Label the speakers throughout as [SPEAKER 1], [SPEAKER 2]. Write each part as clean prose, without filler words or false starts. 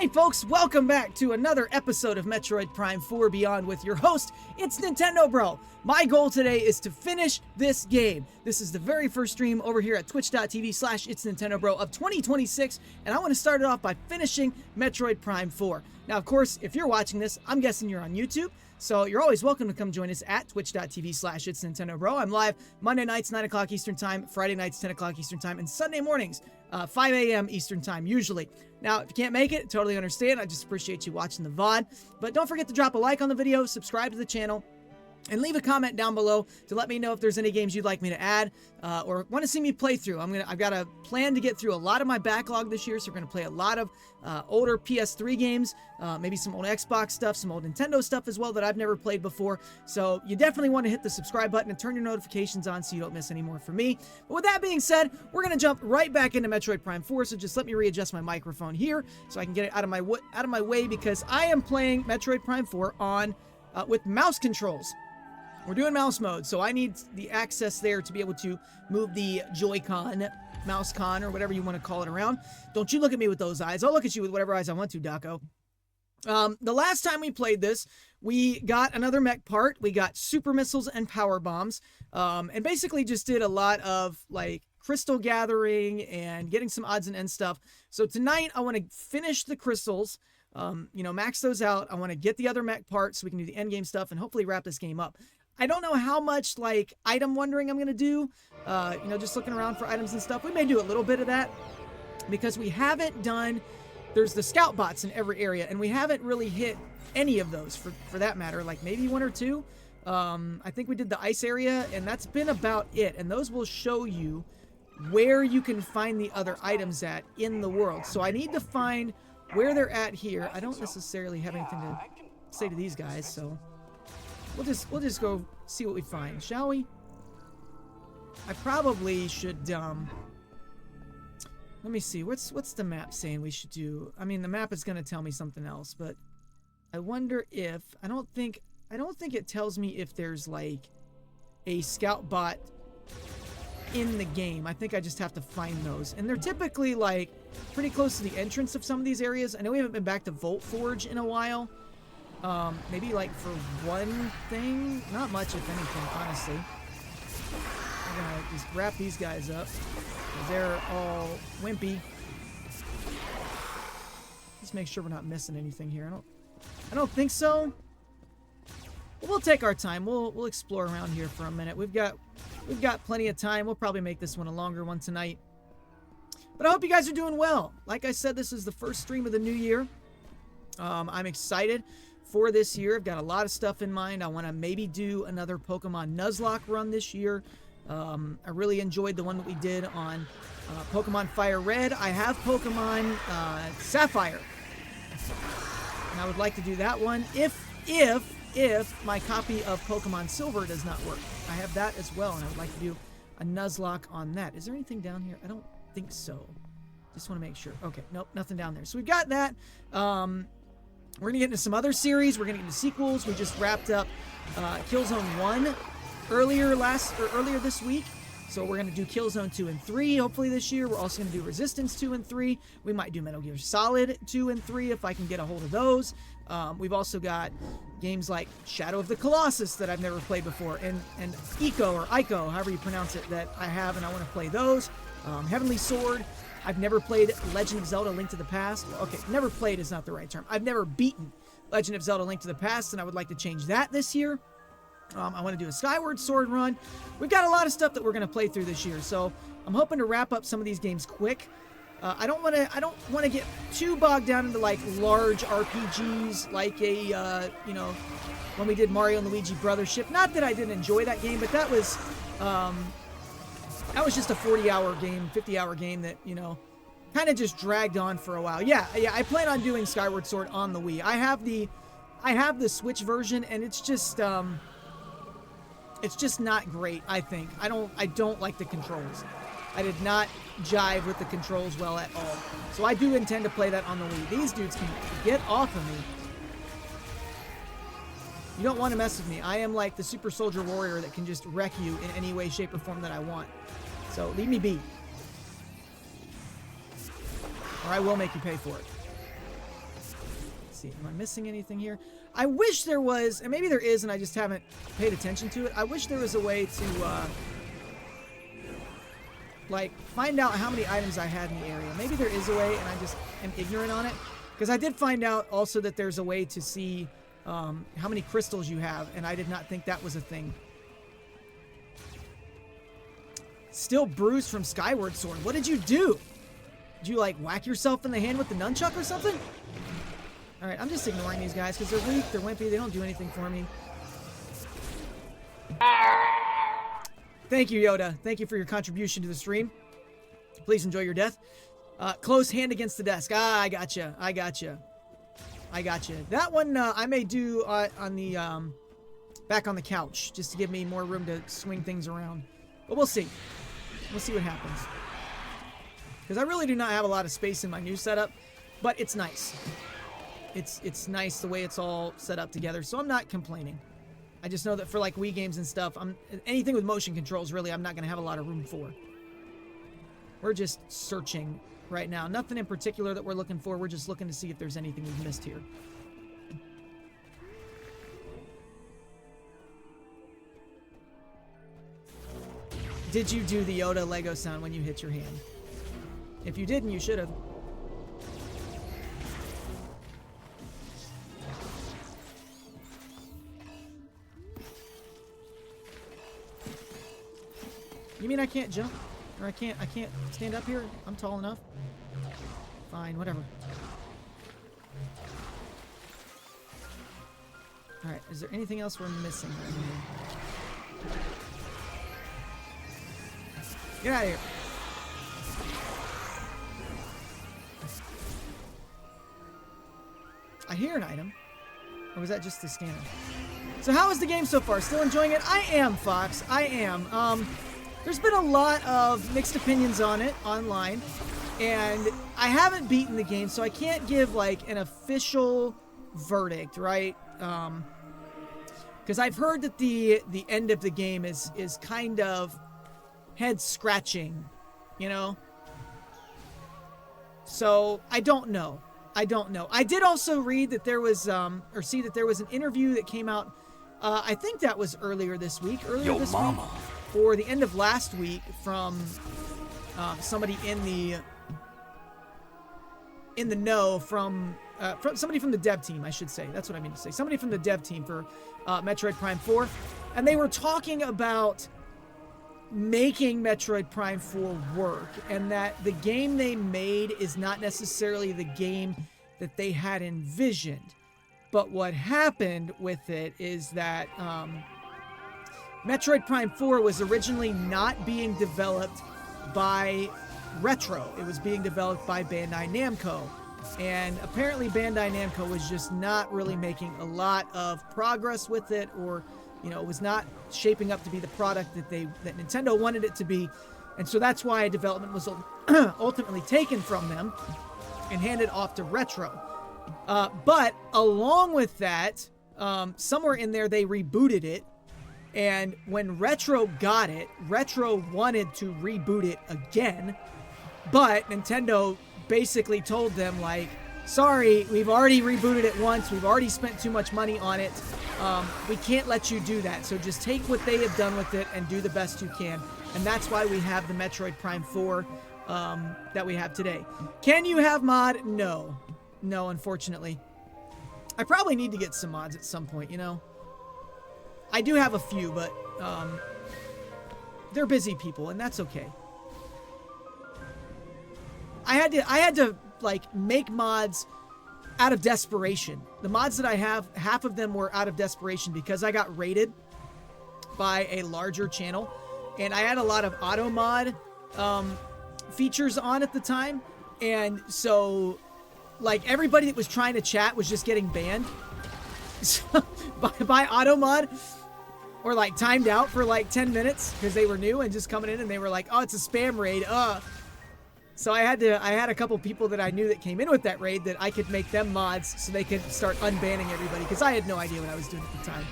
[SPEAKER 1] Hey folks, welcome back to another episode of Metroid Prime 4 Beyond with your host, it's Nintendo Bro. My goal today is to finish this game. This is the very first stream over here at twitch.tv/itsnintendobro of 2026, and I want to start it off by finishing Metroid Prime 4. Now, of course, if you're watching this, I'm guessing you're on YouTube, so you're always welcome to come join us at twitch.tv/itsnintendobro. I'm live Monday nights, 9 o'clock Eastern Time, Friday nights, 10 o'clock Eastern Time, and Sunday mornings, 5 a.m. Eastern Time, usually. Now, if you can't make it, totally understand. I just appreciate you watching the VOD. But don't forget to drop a like on the video, subscribe to the channel, and leave a comment down below to let me know if there's any games you'd like me to add or want to see me play through. I've got a plan to get through a lot of my backlog this year, so we're going to play a lot of older PS3 games, maybe some old Xbox stuff, some old Nintendo stuff as well that I've never played before. So you definitely want to hit the subscribe button and turn your notifications on so you don't miss any more from me. But with that being said, we're going to jump right back into Metroid Prime 4, so just let me readjust my microphone here so I can get it out of my way because I am playing Metroid Prime 4 on with mouse controls. We're doing mouse mode, so I need the access there to be able to move the Joy-Con, Mouse-Con, or whatever you want to call it around. Don't you look at me with those eyes. I'll look at you with whatever eyes I want to, Daco. The last time we played this, we got another mech part. We got super missiles and power bombs, and basically just did a lot of, like, crystal gathering and getting some odds and ends stuff. So tonight, I want to finish the crystals, max those out. I want to get the other mech parts so we can do the end game stuff and hopefully wrap this game up. I don't know how much, like, item wandering I'm going to do, just looking around for items and stuff. We may do a little bit of that because we haven't done, there's the scout bots in every area, and we haven't really hit any of those for that matter, like maybe one or two. I think we did the ice area, and that's been about it, and those will show you where you can find the other items at in the world. So I need to find where they're at here. I don't necessarily have anything to say to these guys, so we'll just go see what we find, shall we? I probably should, let me see, what's the map saying we should do? I mean, the map is going to tell me something else, but I wonder if, I don't think it tells me if there's, like, a scout bot in the game. I think I just have to find those. And they're typically, like, pretty close to the entrance of some of these areas. I know we haven't been back to Volt Forge in a while. Maybe like for one thing, not much if anything, honestly. I'm gonna just wrap these guys up. They're all wimpy. Just make sure we're not missing anything here. I don't think so. But we'll take our time. We'll explore around here for a minute. We've got plenty of time. We'll probably make this one a longer one tonight. But I hope you guys are doing well. Like I said, this is the first stream of the new year. I'm excited for this year. I've got a lot of stuff in mind. I want to maybe do another Pokemon Nuzlocke run this year. I really enjoyed the one that we did on Pokemon Fire Red. I have Pokemon Sapphire, and I would like to do that one if my copy of Pokemon Silver does not work. I have that as well, and I would like to do a Nuzlocke on that. Is there anything down here? I don't think so. Just want to make sure. Okay, nope, nothing down there. So we've got that. We're going to get into some other series. We're going to get into sequels. We just wrapped up Killzone 1 earlier this week. So we're going to do Killzone 2 and 3 hopefully this year. We're also going to do Resistance 2 and 3. We might do Metal Gear Solid 2 and 3 if I can get a hold of those. We've also got games like Shadow of the Colossus that I've never played before, and Ico, however you pronounce it, that I have, and I want to play those. Heavenly Sword. I've never played Legend of Zelda: Link to the Past. Okay, never played is not the right term. I've never beaten Legend of Zelda: Link to the Past, and I would like to change that this year. I want to do a Skyward Sword run. We've got a lot of stuff that we're going to play through this year, so I'm hoping to wrap up some of these games quick. I don't want to get too bogged down into, like, large RPGs like when we did Mario and Luigi Brothership. Not that I didn't enjoy that game, but that was just a 40-hour game, 50-hour game that, kind of just dragged on for a while. Yeah, I plan on doing Skyward Sword on the Wii. I have the Switch version, and it's just not great, I think. I don't like the controls. I did not jive with the controls well at all. So I do intend to play that on the Wii. These dudes can get off of me. You don't want to mess with me. I am like the Super Soldier Warrior that can just wreck you in any way, shape, or form that I want. So leave me be. Or I will make you pay for it. see. Am I missing anything here? I wish there was, and maybe there is, and I just haven't paid attention to it. I wish there was a way to, like, find out how many items I had in the area. Maybe there is a way, and I just am ignorant on it. Because I did find out also that there's a way to see how many crystals you have, and I did not think that was a thing. Still bruised from Skyward Sword. What did you do? Did you, like, whack yourself in the hand with the nunchuck or something? Alright, I'm just ignoring these guys because they're weak, they're wimpy, they don't do anything for me. Thank you, Yoda. Thank you for your contribution to the stream. Please enjoy your death. Close hand against the desk. Ah, I gotcha. I gotcha. I gotcha. That one I may do on the back on the couch just to give me more room to swing things around. But we'll see. We'll see what happens. Because I really do not have a lot of space in my new setup, but it's nice. It's nice the way it's all set up together, so I'm not complaining. I just know that for like Wii games and stuff, anything with motion controls, really, I'm not going to have a lot of room for. We're just searching right now. Nothing in particular that we're looking for. We're just looking to see if there's anything we've missed here. Did you do the Yoda Lego sound when you hit your hand? If you didn't, you should have. You mean I can't jump? Or I can't stand up here? I'm tall enough. Fine, whatever. Alright, is there anything else we're missing right here? Get out of here. I hear an item. Or was that just the scanner? So how is the game so far? Still enjoying it? I am, Fox. I am. There's been a lot of mixed opinions on it online, and I haven't beaten the game, so I can't give like an official verdict, right? Because I've heard that the end of the game is kind of head scratching, you know. So I don't know. I did also read that there was or see that there was an interview that came out. I think that was earlier this week. Week. Or the end of last week from somebody in the know from somebody from the dev team, I should say. That's what I mean to say. Somebody from the dev team for Metroid Prime 4. And they were talking about making Metroid Prime 4 work, and that the game they made is not necessarily the game that they had envisioned. But what happened with it is that Metroid Prime 4 was originally not being developed by Retro. It was being developed by Bandai Namco. And apparently Bandai Namco was just not really making a lot of progress with it, or, you know, it was not shaping up to be the product that Nintendo wanted it to be. And so that's why development was ultimately taken from them and handed off to Retro. But along with that, somewhere in there they rebooted it. And when Retro got it, Retro wanted to reboot it again, but Nintendo basically told them, like, sorry, we've already rebooted it once, we've already spent too much money on it, we can't let you do that, so just take what they have done with it and do the best you can. And that's why we have the Metroid Prime 4 that we have today. Can you have mod? No. No, unfortunately. I probably need to get some mods at some point, you know? I do have a few, but they're busy people, and that's okay. I had to like make mods out of desperation. The mods that I have, half of them were out of desperation because I got raided by a larger channel, and I had a lot of auto mod features on at the time, and so like everybody that was trying to chat was just getting banned by auto mod, or like timed out for like 10 minutes because they were new and just coming in, and they were like, oh, it's a spam raid. So I had a couple people that I knew that came in with that raid that I could make them mods so they could start unbanning everybody, because I had no idea what I was doing at the time.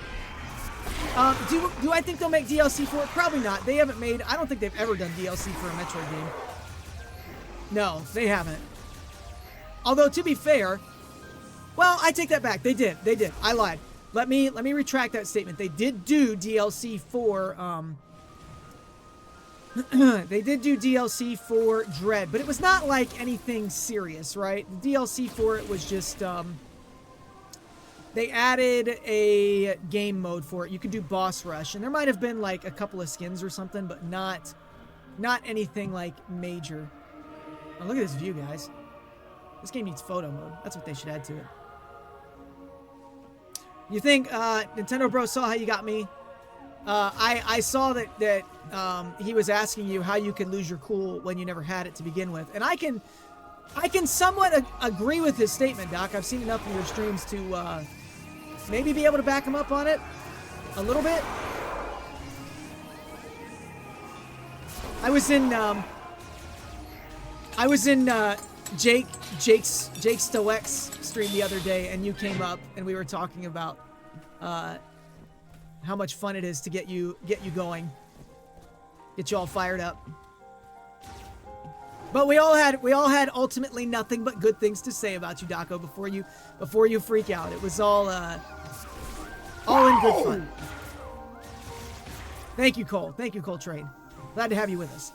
[SPEAKER 1] Do I think they'll make DLC for it? Probably not. They haven't made, I don't think they've ever done DLC for a Metroid game. No, they haven't. Although, to be fair, Well, I take that back. They did. They did. I lied. Let me retract that statement. They did do DLC for they did do DLC for Dread, but it was not like anything serious, right? The DLC for it was just they added a game mode for it. You could do boss rush, and there might have been like a couple of skins or something, but not anything like major. Oh, look at this view, guys. This game needs photo mode. That's what they should add to it. You think Nintendo Bro saw how you got me? I saw that he was asking you how you could lose your cool when you never had it to begin with, and I can somewhat agree with his statement, Doc. I've seen enough of your streams to maybe be able to back him up on it a little bit. I was in Jake Stoweck's stream the other day, and you came up and we were talking about how much fun it is to get you going, get you all fired up. But we all had ultimately nothing but good things to say about you, Daco, before you freak out. It was all in good fun. Thank you, Cole. Thank you, Cole Trade. Glad to have you with us.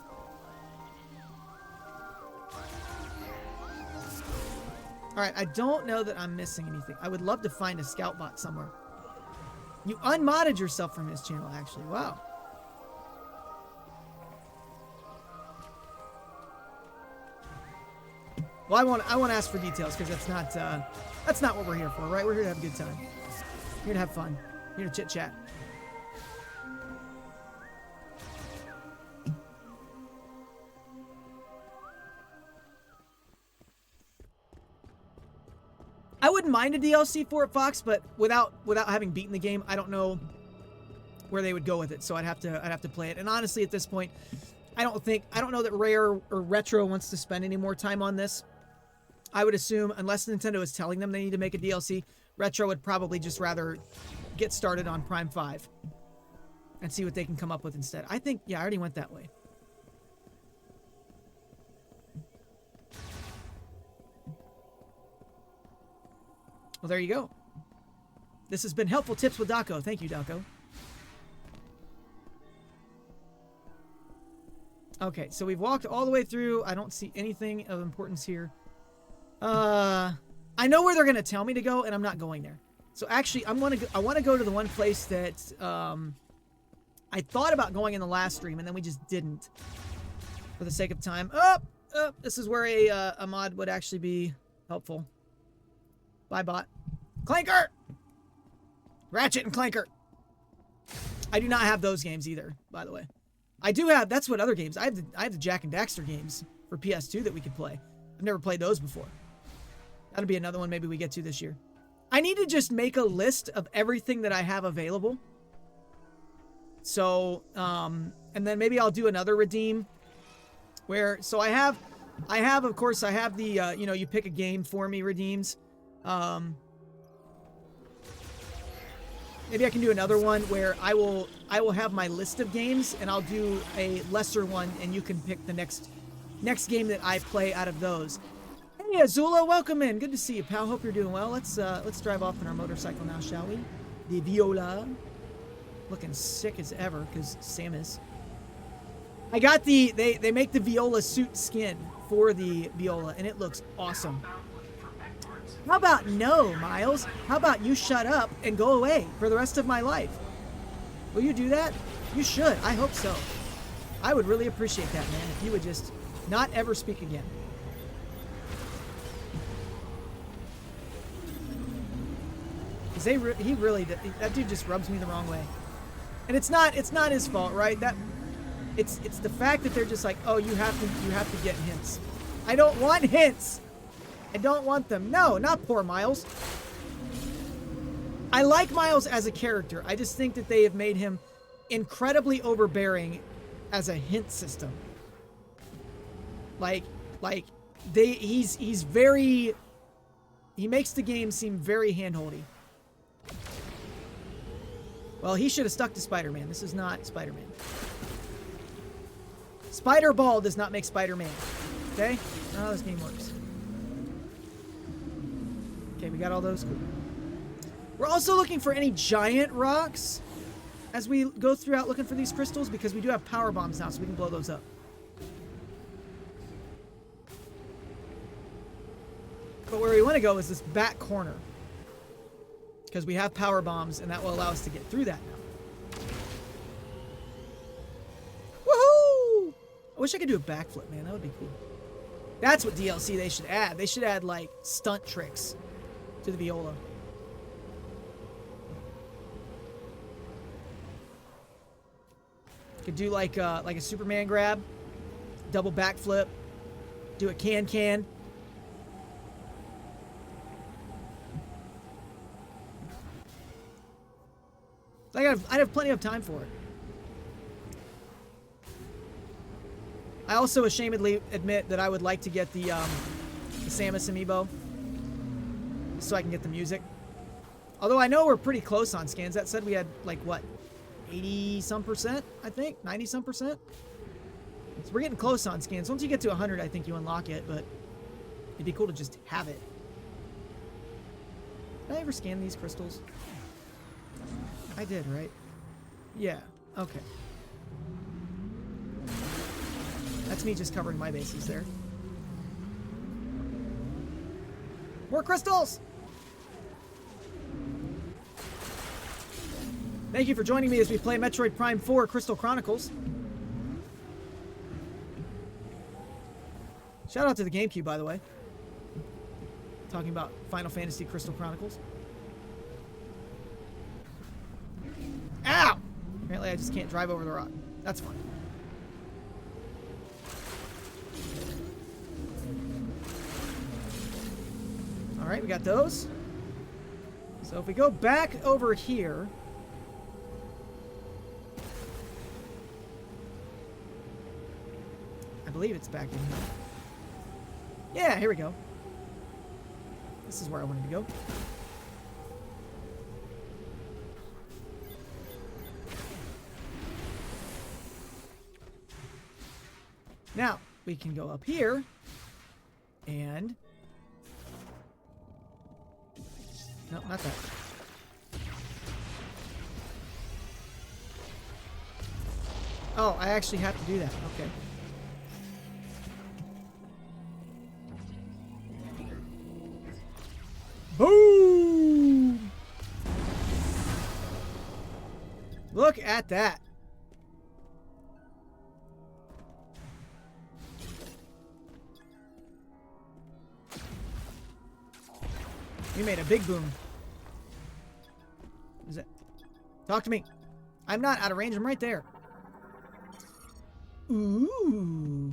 [SPEAKER 1] Alright, I don't know that I'm missing anything. I would love to find a scout bot somewhere. You unmodded yourself from his channel, actually. Wow. Well, I won't ask for details because that's not what we're here for, right? We're here to have a good time. Here to have fun. Here to chit chat. I wouldn't mind a DLC for it, Fox, but without having beaten the game, I don't know where they would go with it. So I'd have to play it. And honestly, at this point, I don't know that Rare or Retro wants to spend any more time on this. I would assume, unless Nintendo is telling them they need to make a DLC, Retro would probably just rather get started on Prime 5 and see what they can come up with instead. I think, yeah, I already went that way. Well, there you go. This has been Helpful Tips with Daco. Thank you, Daco. Okay, so we've walked all the way through. I don't see anything of importance here. I know where they're going to tell me to go, and I'm not going there. So actually, I want to go to the one place that I thought about going in the last stream, and then we just didn't for the sake of time. This is where a mod would actually be helpful. Bye, bot. Clanker! Ratchet and Clanker. I do not have those games either, by the way. I do have, that's what other games. I have the Jack and Daxter games for PS2 that we could play. I've never played those before. That'll be another one maybe we get to this year. I need to just make a list of everything that I have available. So, and then maybe I'll do another redeem where, so I have, of course, I have the, you know, you pick a game for me redeems. Maybe I can do another one where I will have my list of games and I'll do a lesser one and you can pick the next game that I play out of those. Hey Azula, welcome in. Good to see you, pal. Hope you're doing well. Let's drive off on our motorcycle now, shall we? The Viola. Looking sick as ever because Samus. I got they make the Viola suit skin for the Viola and it looks awesome. How about no, Miles? How about you shut up and go away for the rest of my life? Will you do that? You should. I hope so. I would really appreciate that, man, if you would just not ever speak again. Because that dude just rubs me the wrong way. And it's not his fault, right? It's the fact that they're just like, oh, you have to get hints. I don't want hints. I don't want them. No, not poor Miles. I like Miles as a character. I just think that they have made him incredibly overbearing as a hint system. He's very... He makes the game seem very handholdy. Well, he should have stuck to Spider-Man. This is not Spider-Man. Spider-Ball does not make Spider-Man. Okay? That's how this game works. Okay, we got all those. Cool. We're also looking for any giant rocks as we go throughout looking for these crystals, because we do have power bombs now, so we can blow those up. But where we want to go is this back corner, because we have power bombs, and that will allow us to get through that now. Woohoo! I wish I could do a backflip, man. That would be cool. That's what DLC they should add. They should add, like, stunt tricks to the viola. Could do like a Superman grab, double backflip, do a can. I'd have plenty of time for it. I also ashamedly admit that I would like to get the Samus amiibo so I can get the music. Although I know we're pretty close on scans. That said, we had like what? 80-some%, I think? 90-some%? So we're getting close on scans. Once you get to 100, I think you unlock it, but it'd be cool to just have it. Did I ever scan these crystals? I did, right? Yeah, okay. That's me just covering my bases there. More crystals! Thank you for joining me as we play Metroid Prime 4 Crystal Chronicles. Shout out to the GameCube, by the way. Talking about Final Fantasy Crystal Chronicles. Ow! Apparently I just can't drive over the rock. That's fine. Alright, we got those. So if we go back over here... I believe it's back in here. Yeah, here we go. This is where I wanted to go. Now, we can go up here and... No, not that. Oh, I actually have to do that. Okay. Boom! Look at that. We made a big boom. What is it? Talk to me. I'm not out of range. I'm right there. Ooh.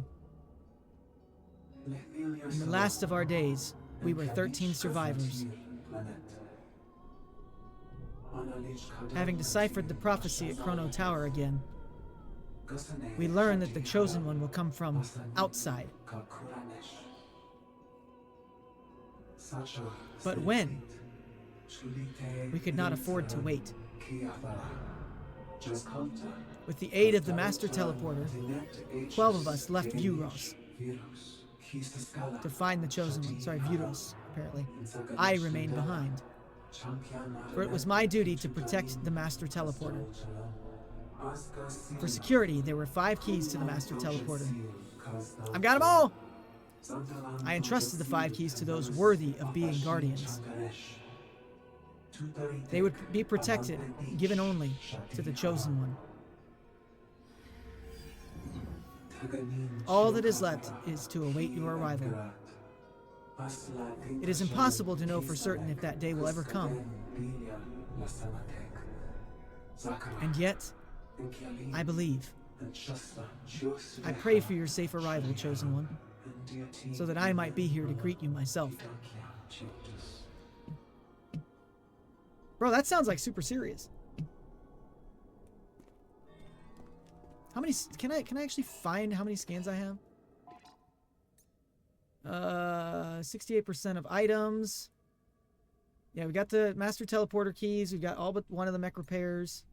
[SPEAKER 1] In the last of our days, we were 13 survivors. Having deciphered the prophecy at Chrono Tower again, we learn that the Chosen One will come from outside. But when? We could not afford to wait. With the aid of the Master Teleporter, 12 of us left Vuros to find the Chosen One. Sorry, Vuros, apparently. I remained behind, for it was my duty to protect the Master Teleporter. For security, there were 5 keys to the Master Teleporter. I've got them all! I entrusted the 5 keys to those worthy of being guardians. They would be protected, given only to the Chosen One. All that is left is to await your arrival. It is impossible to know for certain if that day will ever come. And yet, I believe. I pray for your safe arrival, Chosen One, so that I might be here to greet you myself. Bro, that sounds like super serious. How many can I actually find how many scans I have? 68% of items. Yeah, we got the Master Teleporter keys. We've got all but one of the mech repairs.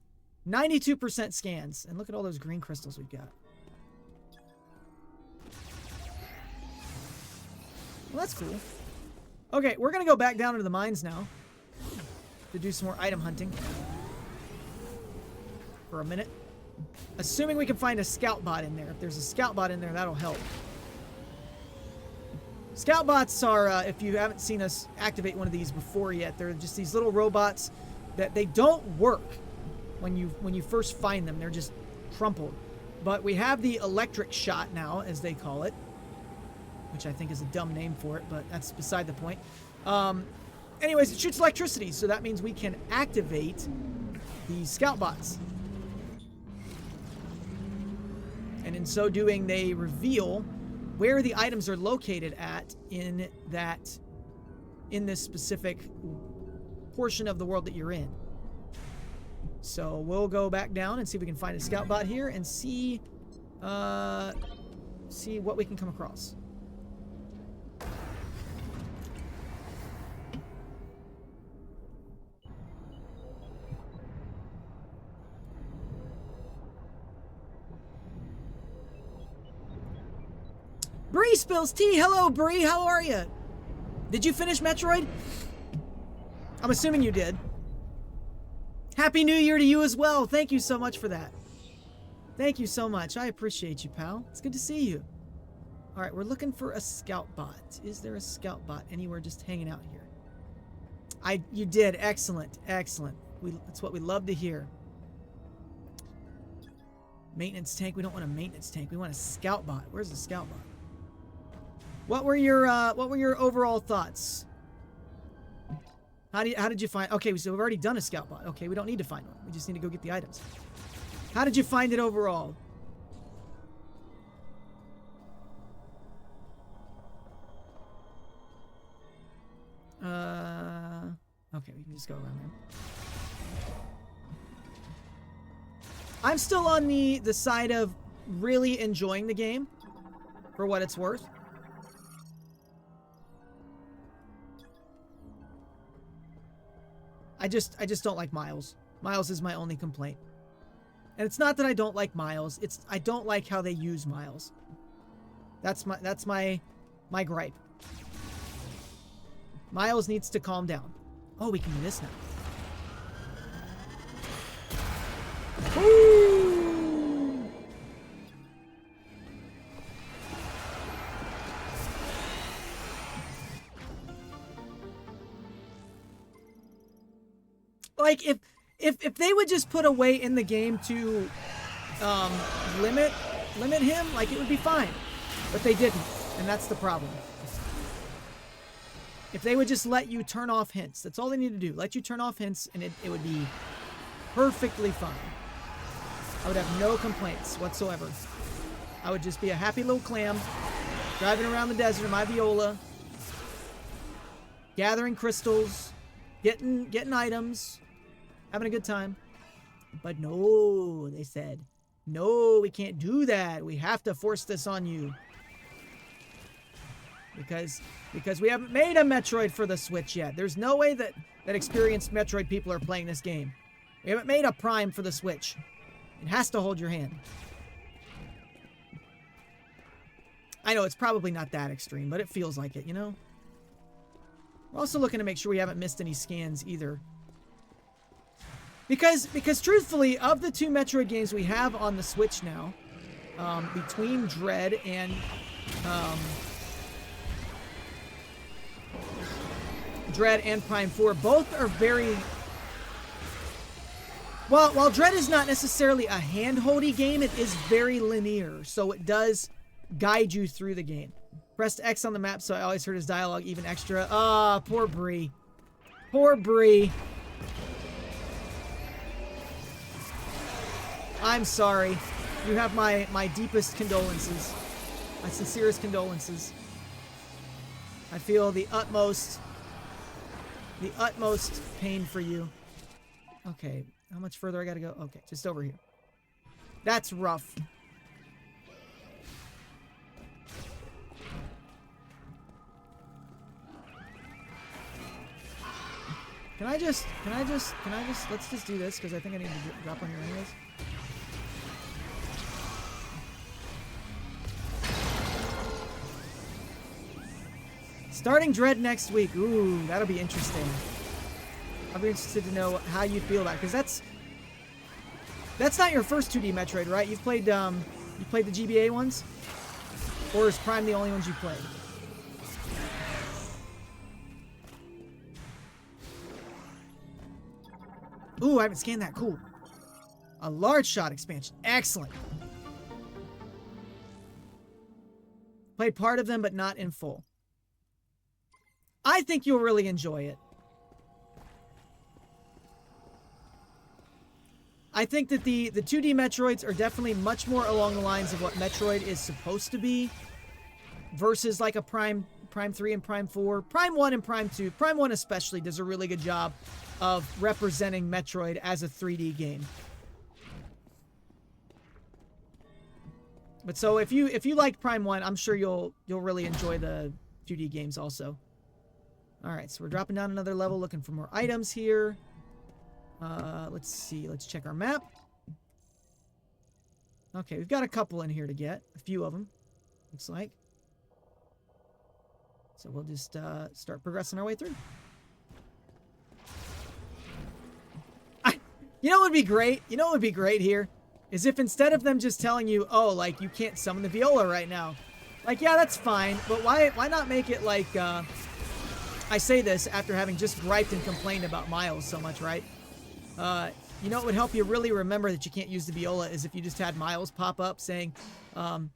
[SPEAKER 1] 92% scans. And look at all those green crystals we've got. Well, that's cool. Okay, we're going to go back down into the mines now to do some more item hunting for a minute. Assuming we can find a scout bot in there. If there's a scout bot in there, that'll help. Scout bots are, if you haven't seen us activate one of these before yet, they're just these little robots that they don't work when you first find them. They're just crumpled. But we have the electric shot now, as they call it, which I think is a dumb name for it, but that's beside the point. Anyways, it shoots electricity, so that means we can activate these scout bots. And in so doing, they reveal where the items are located at in this specific portion of the world that you're in. So we'll go back down and see if we can find a scout bot here and see what we can come across. Bree spills tea. Hello, Bree. How are you? Did you finish Metroid? I'm assuming you did. Happy New Year to you as well. Thank you so much for that. Thank you so much. I appreciate you, pal. It's good to see you. All right, we're looking for a scout bot. Is there a scout bot anywhere just hanging out here? You did. Excellent. Excellent. That's what we love to hear. Maintenance tank. We don't want a maintenance tank. We want a scout bot. Where's the scout bot? What were your overall thoughts? How did you find? Okay, so we've already done a scout bot. Okay, we don't need to find one. We just need to go get the items. How did you find it overall? Okay, we can just go around there. I'm still on the side of really enjoying the game, for what it's worth. I just don't like Miles. Miles is my only complaint. And it's not that I don't like Miles, it's I don't like how they use Miles. That's my gripe. Miles needs to calm down. Oh, we can do this now. Woo! Like if they would just put a way in the game to limit him, like it would be fine. But they didn't, and that's the problem. If they would just let you turn off hints, that's all they need to do. Let you turn off hints, and it would be perfectly fine. I would have no complaints whatsoever. I would just be a happy little clam, driving around the desert in my viola, gathering crystals, getting items, having a good time. But no, they said, no, we can't do that. We have to force this on you. Because we haven't made a Metroid for the Switch yet. There's no way that experienced Metroid people are playing this game. We haven't made a Prime for the Switch. It has to hold your hand. I know it's probably not that extreme, but it feels like it, you know? We're also looking to make sure we haven't missed any scans either. Because truthfully, of the two Metroid games we have on the Switch now, between Dread and Prime 4, both are very... While Dread is not necessarily a hand-holdy game, it is very linear, so it does guide you through the game. Pressed X on the map, so I always heard his dialogue even extra. Ah, poor Bree. Poor Bree. I'm sorry. You have my deepest condolences. My sincerest condolences. I feel the utmost pain for you. Okay, how much further I gotta go? Okay, just over here. That's rough. Can I just, let's just do this, because I think I need to drop on here anyways. Starting Dread next week. Ooh, that'll be interesting. I'll be interested to know how you feel about it, because that's not your first 2D Metroid, right? You've played the GBA ones? Or is Prime the only ones you played? Ooh, I haven't scanned that. Cool. A large shot expansion. Excellent. Played part of them, but not in full. I think you'll really enjoy it. I think that the 2D Metroids are definitely much more along the lines of what Metroid is supposed to be versus like a Prime 3 and Prime 4. Prime 1 and Prime 2. Prime 1 especially does a really good job of representing Metroid as a 3D game. But so if you liked Prime 1, I'm sure you'll really enjoy the 2D games also. All right, so we're dropping down another level looking for more items here. Let's see. Let's check our map. Okay, we've got a couple in here to get. A few of them, looks like. So we'll just start progressing our way through. You know what would be great? You know what would be great here? Is if instead of them just telling you, oh, like, you can't summon the viola right now. Like, yeah, that's fine, but why not make it like, I say this after having just griped and complained about Miles so much, right? You know what would help you really remember that you can't use the viola is if you just had Miles pop up saying, sorry,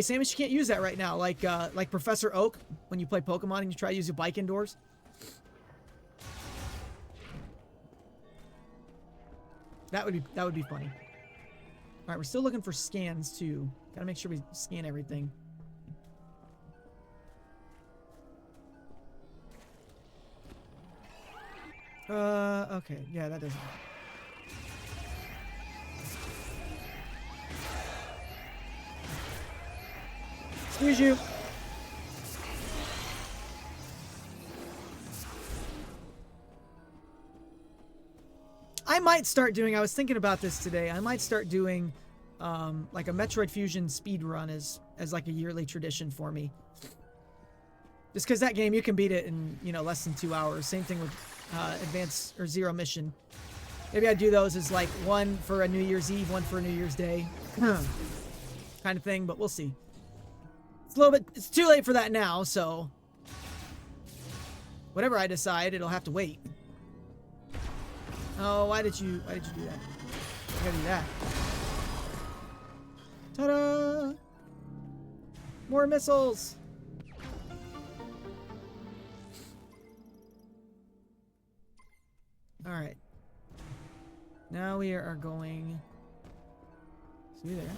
[SPEAKER 1] Samus, you can't use that right now. Like Professor Oak when you play Pokemon and you try to use your bike indoors. That would be funny. All right, we're still looking for scans too. Gotta make sure we scan everything. Okay, yeah, that doesn't. Excuse you. I might start doing, I was thinking about this today, I might start doing like a Metroid Fusion speed run as like a yearly tradition for me. Just because that game, you can beat it in, you know, less than 2 hours. Same thing with Advance or Zero Mission. Maybe I do those as like one for a New Year's Eve, one for a New Year's Day. Kind of thing, but we'll see. It's a little bit, it's too late for that now, so whatever I decide, it'll have to wait. Oh, why did you do that? I gotta do that. Ta-da! More missiles! Alright. Now we are going... See there.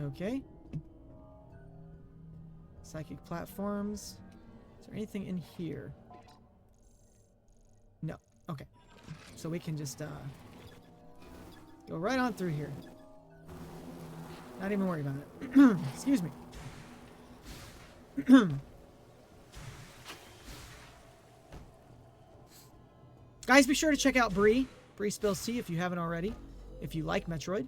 [SPEAKER 1] Okay. Psychic platforms. Is there anything in here? No. Okay. So we can just go right on through here. Not even worry about it. Excuse me. Guys, be sure to check out Bree Spills Tea if you haven't already. If you like Metroid.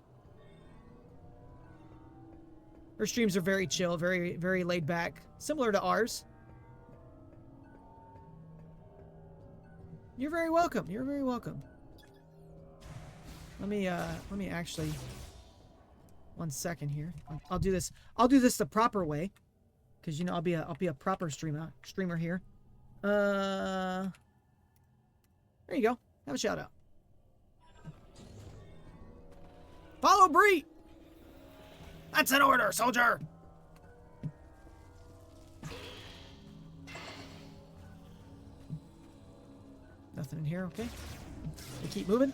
[SPEAKER 1] Her streams are very chill, very, very laid back. Similar to ours. You're very welcome. You're very welcome. Let me actually... 1 second here. I'll do this. I'll do this the proper way, because you know I'll be a proper streamer here. There you go. Have a shout out. Follow Bree. That's an order, soldier. Nothing in here. Okay. We keep moving.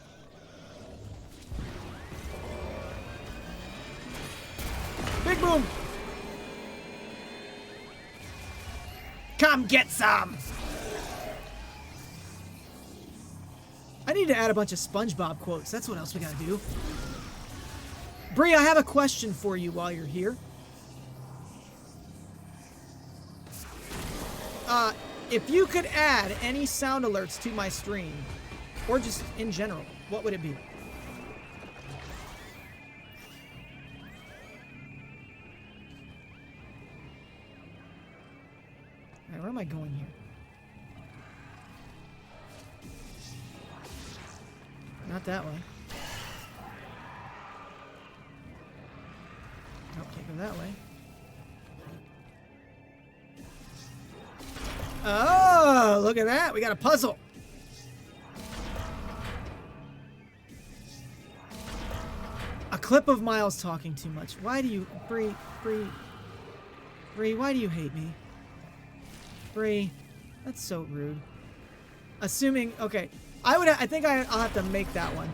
[SPEAKER 1] Big boom! Come get some! I need to add a bunch of SpongeBob quotes. That's what else we gotta do. Bree, I have a question for you while you're here. If you could add any sound alerts to my stream, Or just in general, what would it be? Alright, where am I going here? Not that way. Nope, can't go that way. Oh, look at that. We got a puzzle. A clip of Miles talking too much. Why do you... Bree, why do you hate me? Bree, that's so rude. Assuming... Okay. I think I'll have to make that one.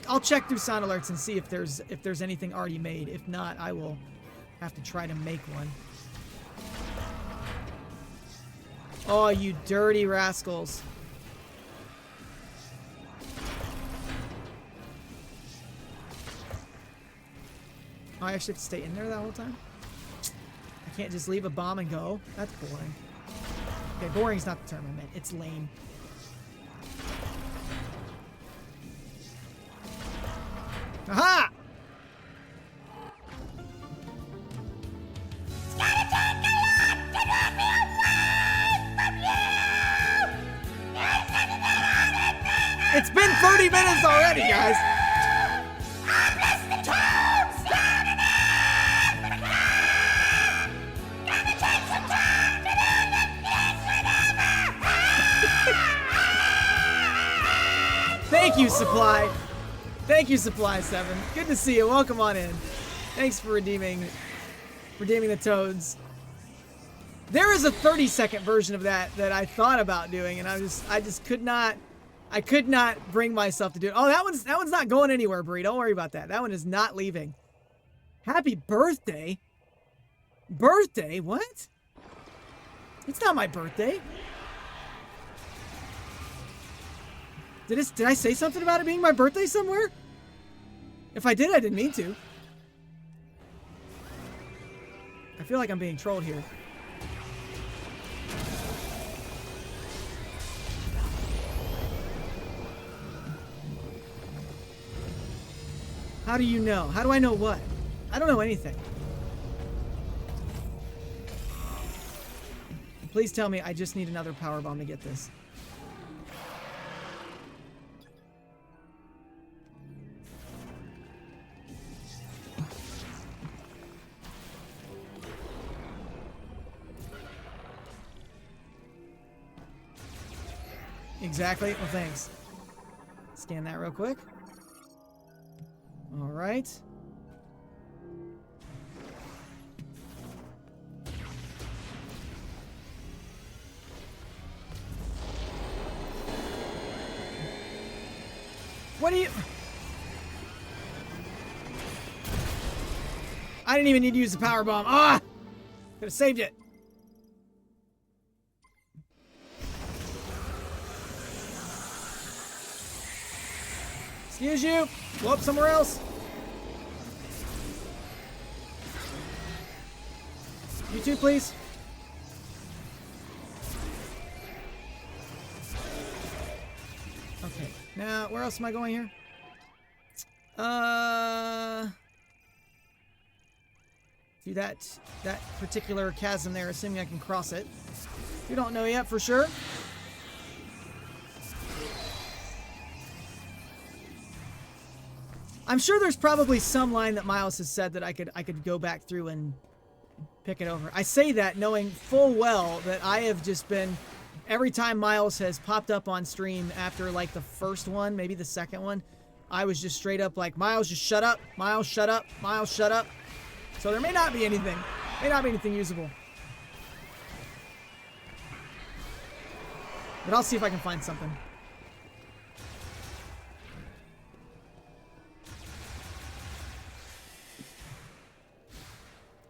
[SPEAKER 1] I'll check through sound alerts and see if there's anything already made. If not, I will have to try to make one. Oh, you dirty rascals. Oh, I actually have to stay in there that whole time? I can't just leave a bomb and go? That's boring. Okay, boring's not the term I meant. It's lame. Aha! It's been 30 minutes already, guys. Thank you, Supply. Thank you, Supply 7. Good to see you. Welcome on in. Thanks for redeeming the toads. There is a 30-second version of that I thought about doing, and I just could not bring myself to do it. Oh, that one's not going anywhere, Bree. Don't worry about that. That one is not leaving. Happy birthday. Birthday? What? It's not my birthday. Did I say something about it being my birthday somewhere? If I did, I didn't mean to. I feel like I'm being trolled here. How do you know? How do I know what? I don't know anything. Please tell me I just need another power bomb to get this. Exactly. Well, thanks. Scan that real quick. All right. What do you... I didn't even need to use the power bomb. Ah! Could have saved it. Excuse you. Go up somewhere else. You too, please. Okay. Now, where else am I going here? Through that particular chasm there, assuming I can cross it. You don't know yet for sure. I'm sure there's probably some line that Miles has said that I could go back through and pick it over. I say that knowing full well that I have just been, every time Miles has popped up on stream after like the first one, maybe the second one, I was just straight up like, Miles, just shut up. Miles, shut up. Miles, shut up. So there may not be anything. May not be anything usable. But I'll see if I can find something.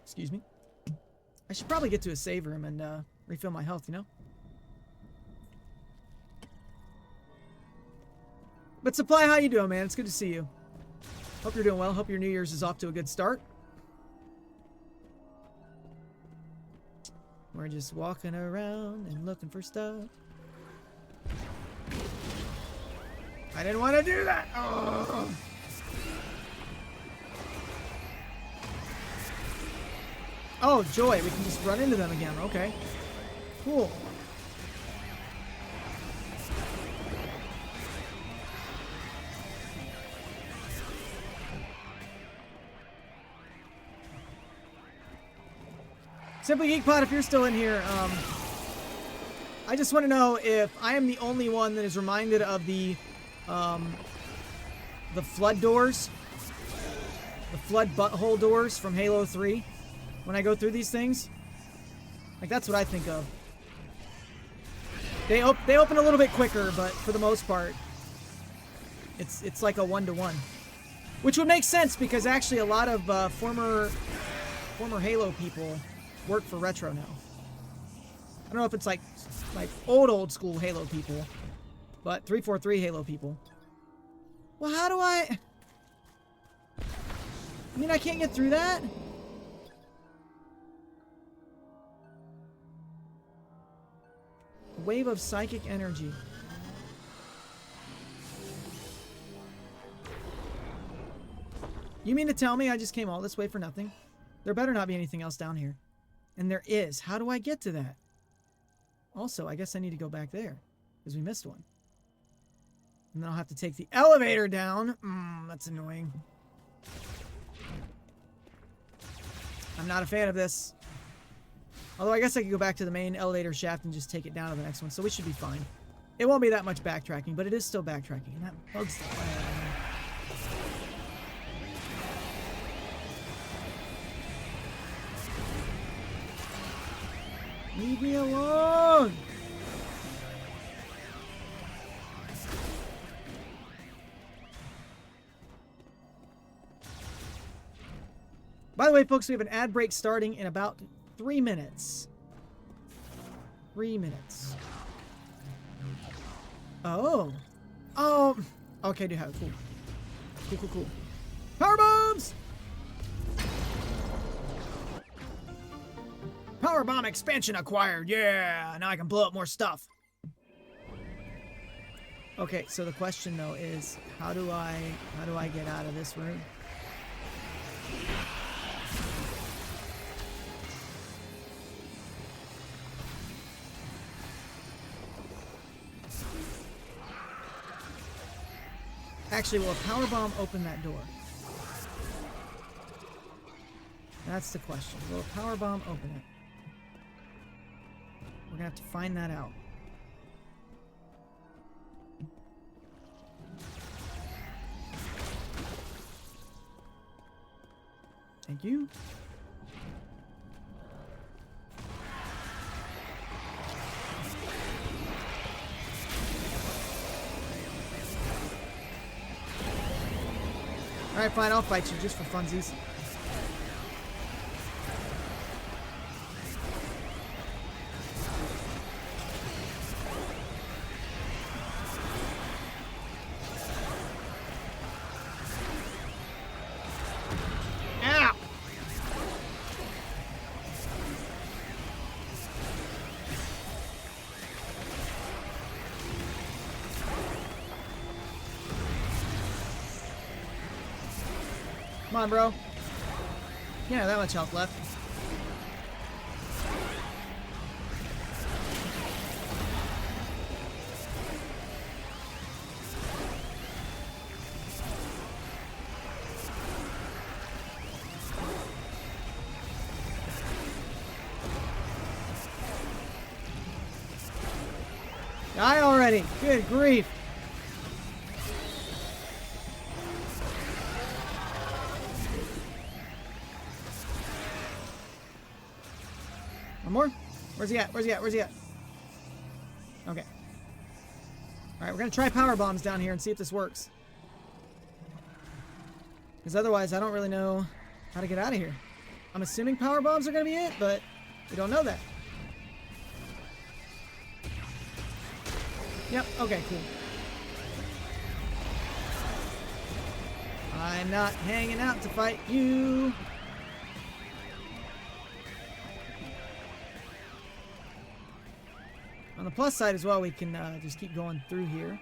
[SPEAKER 1] Excuse me. I should probably get to a save room and refill my health, you know? But Supply, how you doing, man? It's good to see you. Hope you're doing well. Hope your New Year's is off to a good start. We're just walking around and looking for stuff. I didn't want to do that. Oh. Oh, joy. We can just run into them again. Okay. Cool. Simply Geekpod, if you're still in here, I just want to know if I am the only one that is reminded of the flood doors, the flood butthole doors from Halo 3 when I go through these things. Like, that's what I think of. They open a little bit quicker, but for the most part, it's like a 1-to-1. Which would make sense because actually a lot of former Halo people work for Retro now. I don't know if it's like old school Halo people, but 343 Halo people. Well, how do I mean, I can't get through that? Wave of psychic energy. You mean to tell me I just came all this way for nothing? There better not be anything else down here. And there is. How do I get to that? Also, I guess I need to go back there, because we missed one. And then I'll have to take the elevator down. That's annoying. I'm not a fan of this. Although I guess I could go back to the main elevator shaft and just take it down to the next one, so we should be fine. It won't be that much backtracking, but it is still backtracking, and that bugs the hell out of me. Leave me alone! By the way, folks, we have an ad break starting in about 3 minutes. 3 minutes. Oh. Oh. Okay, do have it. Cool. Cool, cool, cool. Power bombs! Power bomb expansion acquired. Yeah, now I can blow up more stuff. Okay, so the question though is, how do I get out of this room? Actually, will a power bomb open that door? That's the question. Will a power bomb open it? We're gonna have to find that out. Thank you. Alright, fine, I'll fight you just for funsies. Come on, bro. You have that much health left. Die already. Good grief. More? Where's he at? Where's he at? Where's he at? Okay. Alright, we're gonna try power bombs down here and see if this works. Because otherwise, I don't really know how to get out of here. I'm assuming power bombs are gonna be it, but we don't know that. Yep, okay, cool. I'm not hanging out to fight you. On the plus side as well, we can just keep going through here.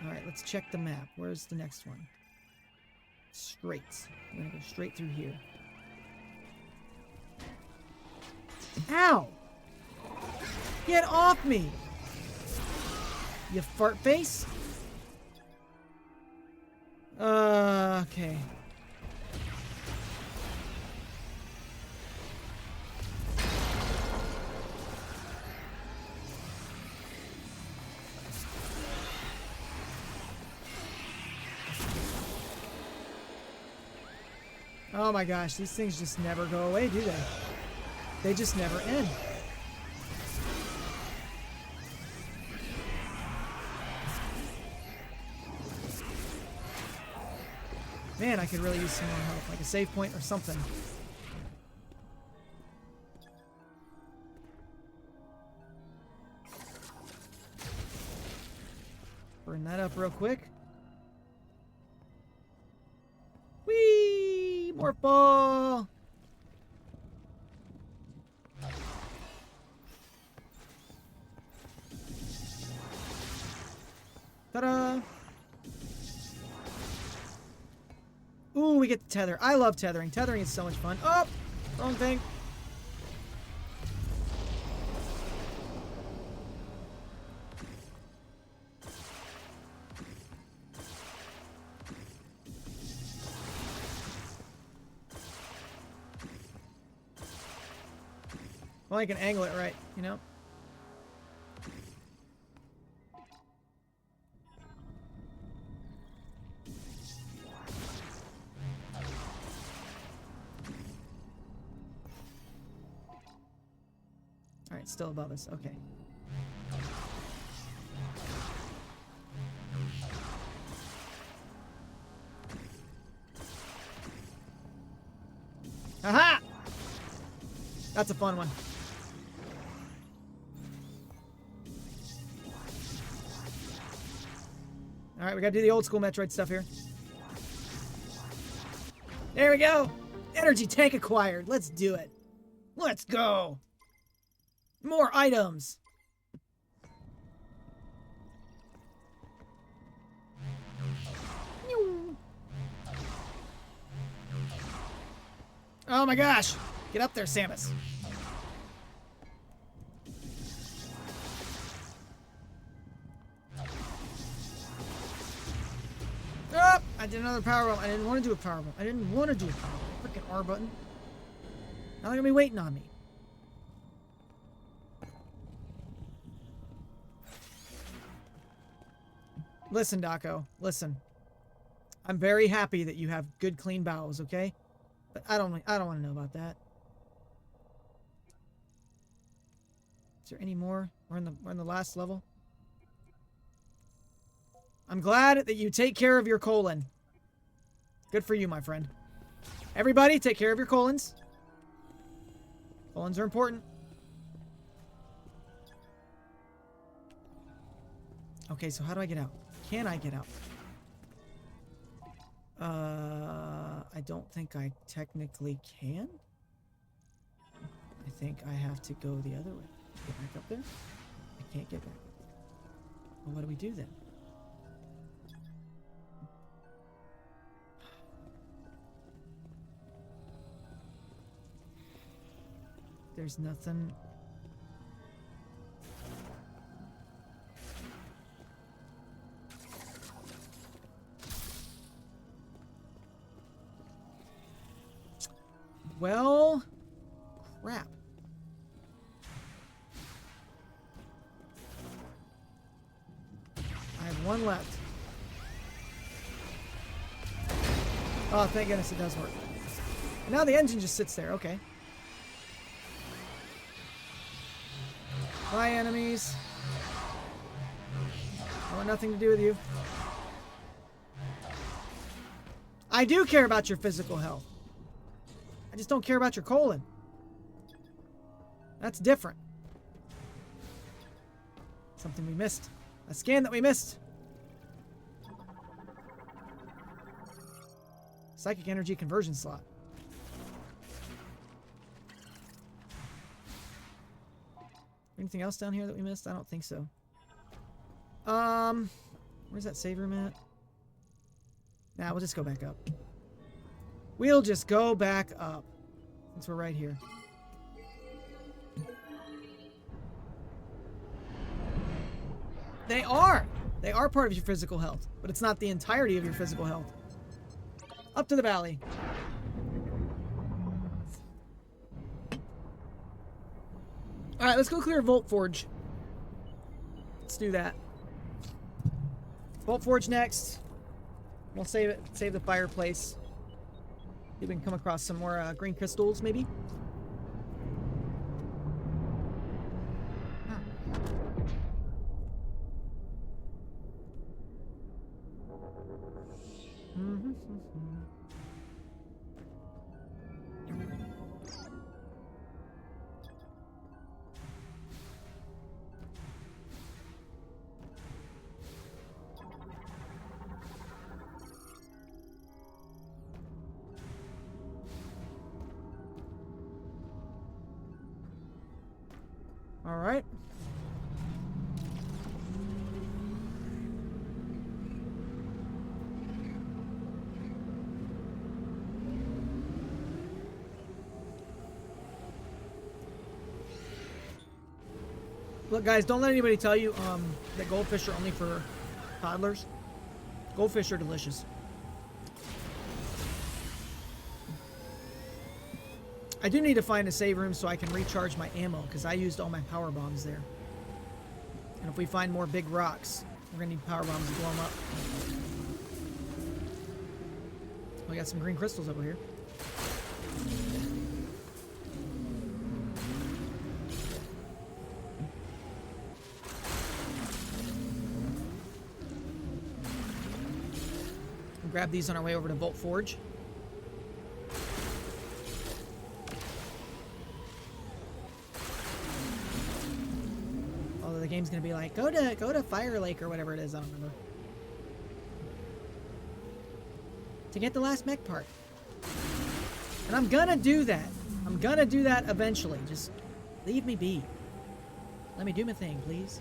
[SPEAKER 1] Alright, let's check the map. Where's the next one? Straight. I'm gonna go straight through here. Ow! Get off me! You fart face? Okay. Oh my gosh, these things just never go away, do they? They just never end. Man, I could really use some more help, like a save point or something. Burn that up real quick. Whee! More ball! Ta-da! Ooh, we get the tether. I love tethering. Tethering is so much fun. Oh! Wrong thing. Well, I can angle it right, you know? Alright, still above us. Okay. Aha! That's a fun one. Alright, we gotta do the old school Metroid stuff here. There we go! Energy tank acquired. Let's do it. Let's go! More items! Oh my gosh! Get up there, Samus. Oh, I did another power bomb. I didn't want to do a power bomb. I didn't want to do a power bomb. Freaking R button. Now they're gonna be waiting on me. Listen, Dako. Listen. I'm very happy that you have good, clean bowels, okay? But I don't want to know about that. Is there any more? We're in the last level. I'm glad that you take care of your colon. Good for you, my friend. Everybody, take care of your colons. Colons are important. Okay, so how do I get out? Can I get out? I don't think I technically can. I think I have to go the other way. Get back up there? I can't get back. Well, what do we do then? There's nothing. Well, crap. I have one left. Oh, thank goodness it does work. And now the engine just sits there. Okay. Bye, enemies. I want nothing to do with you. I do care about your physical health. I just don't care about your colon. That's different. Something we missed. A scan that we missed. Psychic energy conversion slot. Anything else down here that we missed? I don't think so. Where's that save room at? Nah, we'll just go back up. We'll just go back up. Since we're right here. They are! They are part of your physical health. But it's not the entirety of your physical health. Up to the valley. Alright, let's go clear Volt Forge. Let's do that. Volt Forge next. We'll save it. Save the fireplace. See if we can come across some more green crystals, maybe. All right. Look, guys, don't let anybody tell you that goldfish are only for toddlers. Goldfish are delicious. I do need to find a save room so I can recharge my ammo, because I used all my power bombs there. And if we find more big rocks, we're going to need power bombs to blow them up. We got some green crystals over here. We'll grab these on our way over to Volt Forge. The game's gonna be like, go to Fire Lake or whatever it is, I don't remember. To get the last mech part. And I'm gonna do that. I'm gonna do that eventually. Just leave me be. Let me do my thing, please.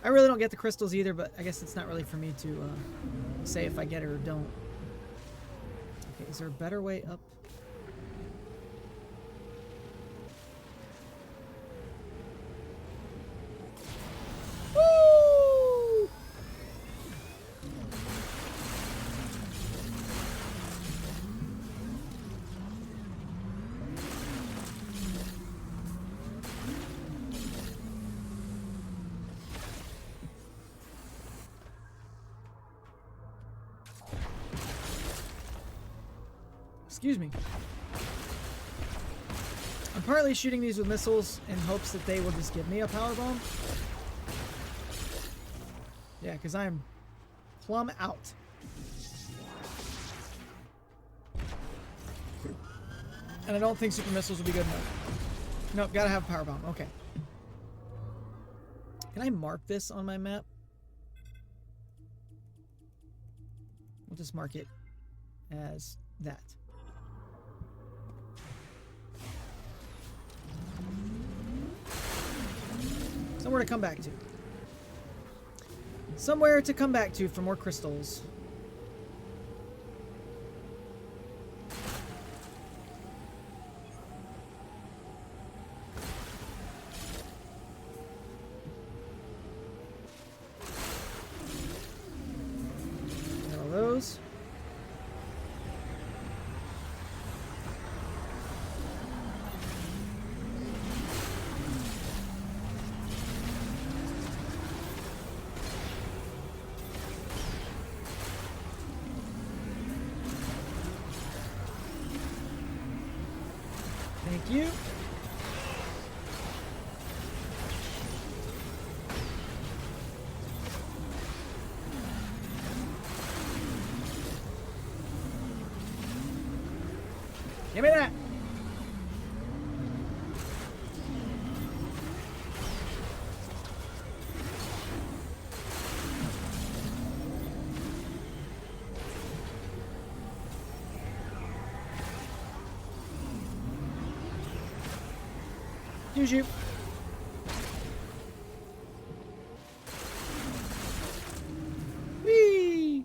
[SPEAKER 1] I really don't get the crystals either, but I guess it's not really for me to say if I get it or don't. Okay, is there a better way up? Woo! Excuse me. I'm partly shooting these with missiles in hopes that they will just give me a power bomb. Yeah, because I'm plumb out. And I don't think super missiles will be good enough. Nope, gotta have a power bomb. Okay. Can I mark this on my map? We'll just mark it as that. Somewhere to come back to. Somewhere to come back to for more crystals. Got all those. Thank you. Give me that. Shoot. Whee!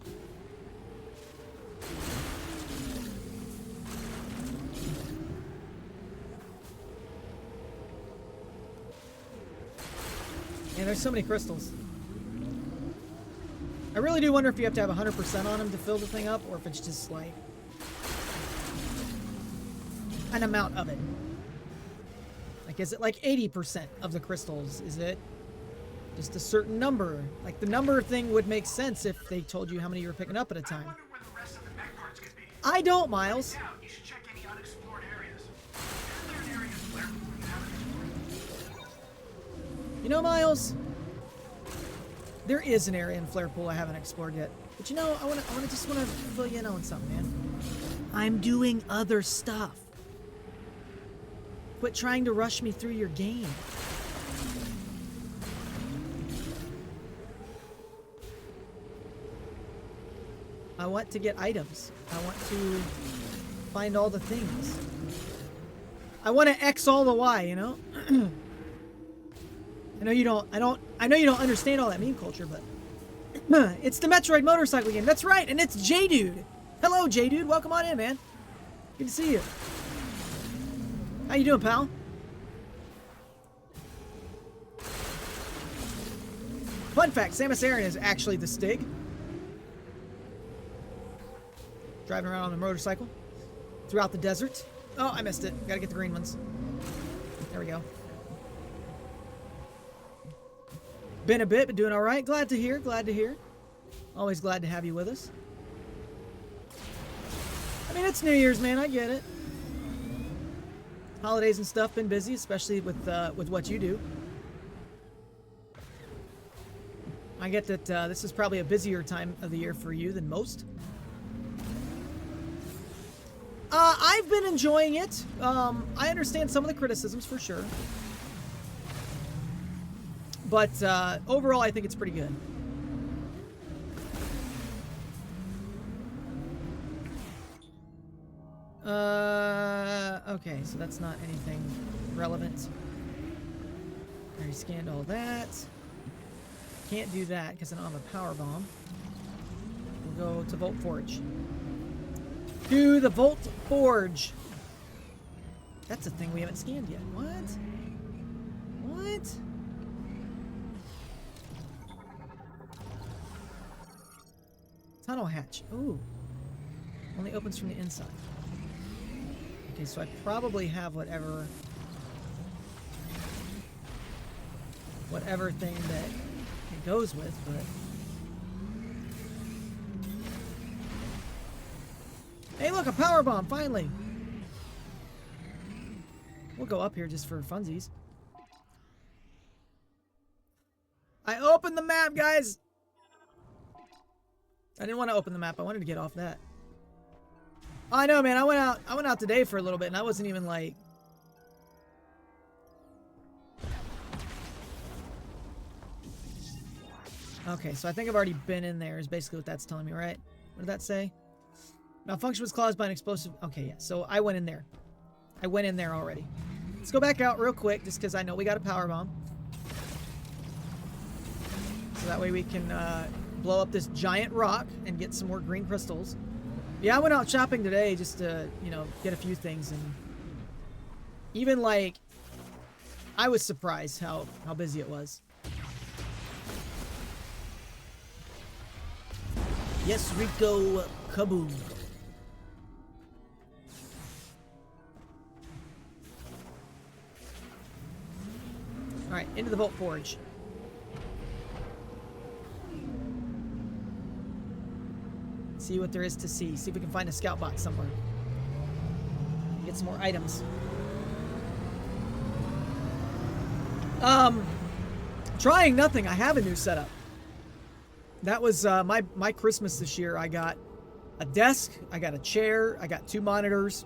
[SPEAKER 1] Man, there's so many crystals. I really do wonder if you have to have 100% on them to fill the thing up, or if it's just like an amount of it. Like, is it like 80% of the crystals? Is it just a certain number? Like, the number thing would make sense if they told you how many you were picking up at a time. I don't, Miles. You know, Miles, there is an area in Flare Pool I haven't explored yet. But you know, I just want to fill you in on something, man. I'm doing other stuff. Quit trying to rush me through your game. I want to get items. I want to find all the things. I want to X all the Y, you know? I know you don't understand all that meme culture, but it's the Metroid motorcycle game. That's right, and it's J-Dude. Hello, J-Dude. Welcome on in, man. Good to see you. How you doing, pal? Fun fact, Samus Aran is actually the Stig. Driving around on a motorcycle throughout the desert. Oh, I missed it. Gotta get the green ones. There we go. Been a bit, but doing all right. Glad to hear. Glad to hear. Always glad to have you with us. I mean, it's New Year's, man. I get it. Holidays and stuff, been busy, especially with what you do. I get that this is probably a busier time of the year for you than most. I've been enjoying it. I understand some of the criticisms for sure. But overall, I think it's pretty good. Okay, so that's not anything relevant. I already scanned all that. Can't do that because I don't have a power bomb. We'll go to Volt Forge. To the Volt Forge. That's a thing we haven't scanned yet. What? What? Tunnel hatch. Ooh. Only opens from the inside. Okay, so I probably have whatever thing that it goes with, but hey, look, a power bomb, finally. We'll go up here just for funsies. I opened the map, guys. I didn't want to open the map. I wanted to get off that. Oh, I know, man. I went out today for a little bit, and I wasn't even like. Okay, so I think I've already been in there. Is basically what that's telling me, right? What did that say? Malfunction was caused by an explosive. Okay, yeah. So I went in there. I went in there already. Let's go back out real quick, just because I know we got a power bomb. So that way we can blow up this giant rock and get some more green crystals. Yeah, I went out shopping today just to, you know, get a few things, and even like I was surprised how busy it was. Yes, Rico, kaboom. All right, into the Volt Forge. See what there is to see. See if we can find a scout box somewhere. Get some more items. Trying nothing. I have a new setup. That was my Christmas this year. I got a desk, I got a chair, I got 2 monitors,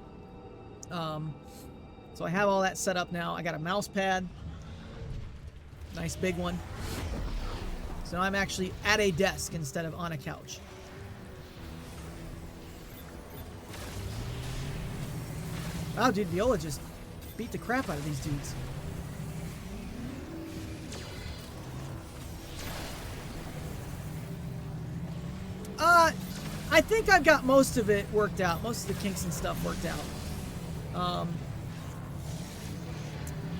[SPEAKER 1] So I have all that set up now. I got a mouse pad. Nice big one. So now I'm actually at a desk instead of on a couch. Wow, dude, Viola just beat the crap out of these dudes. I think I've got most of it worked out. Most of the kinks and stuff worked out.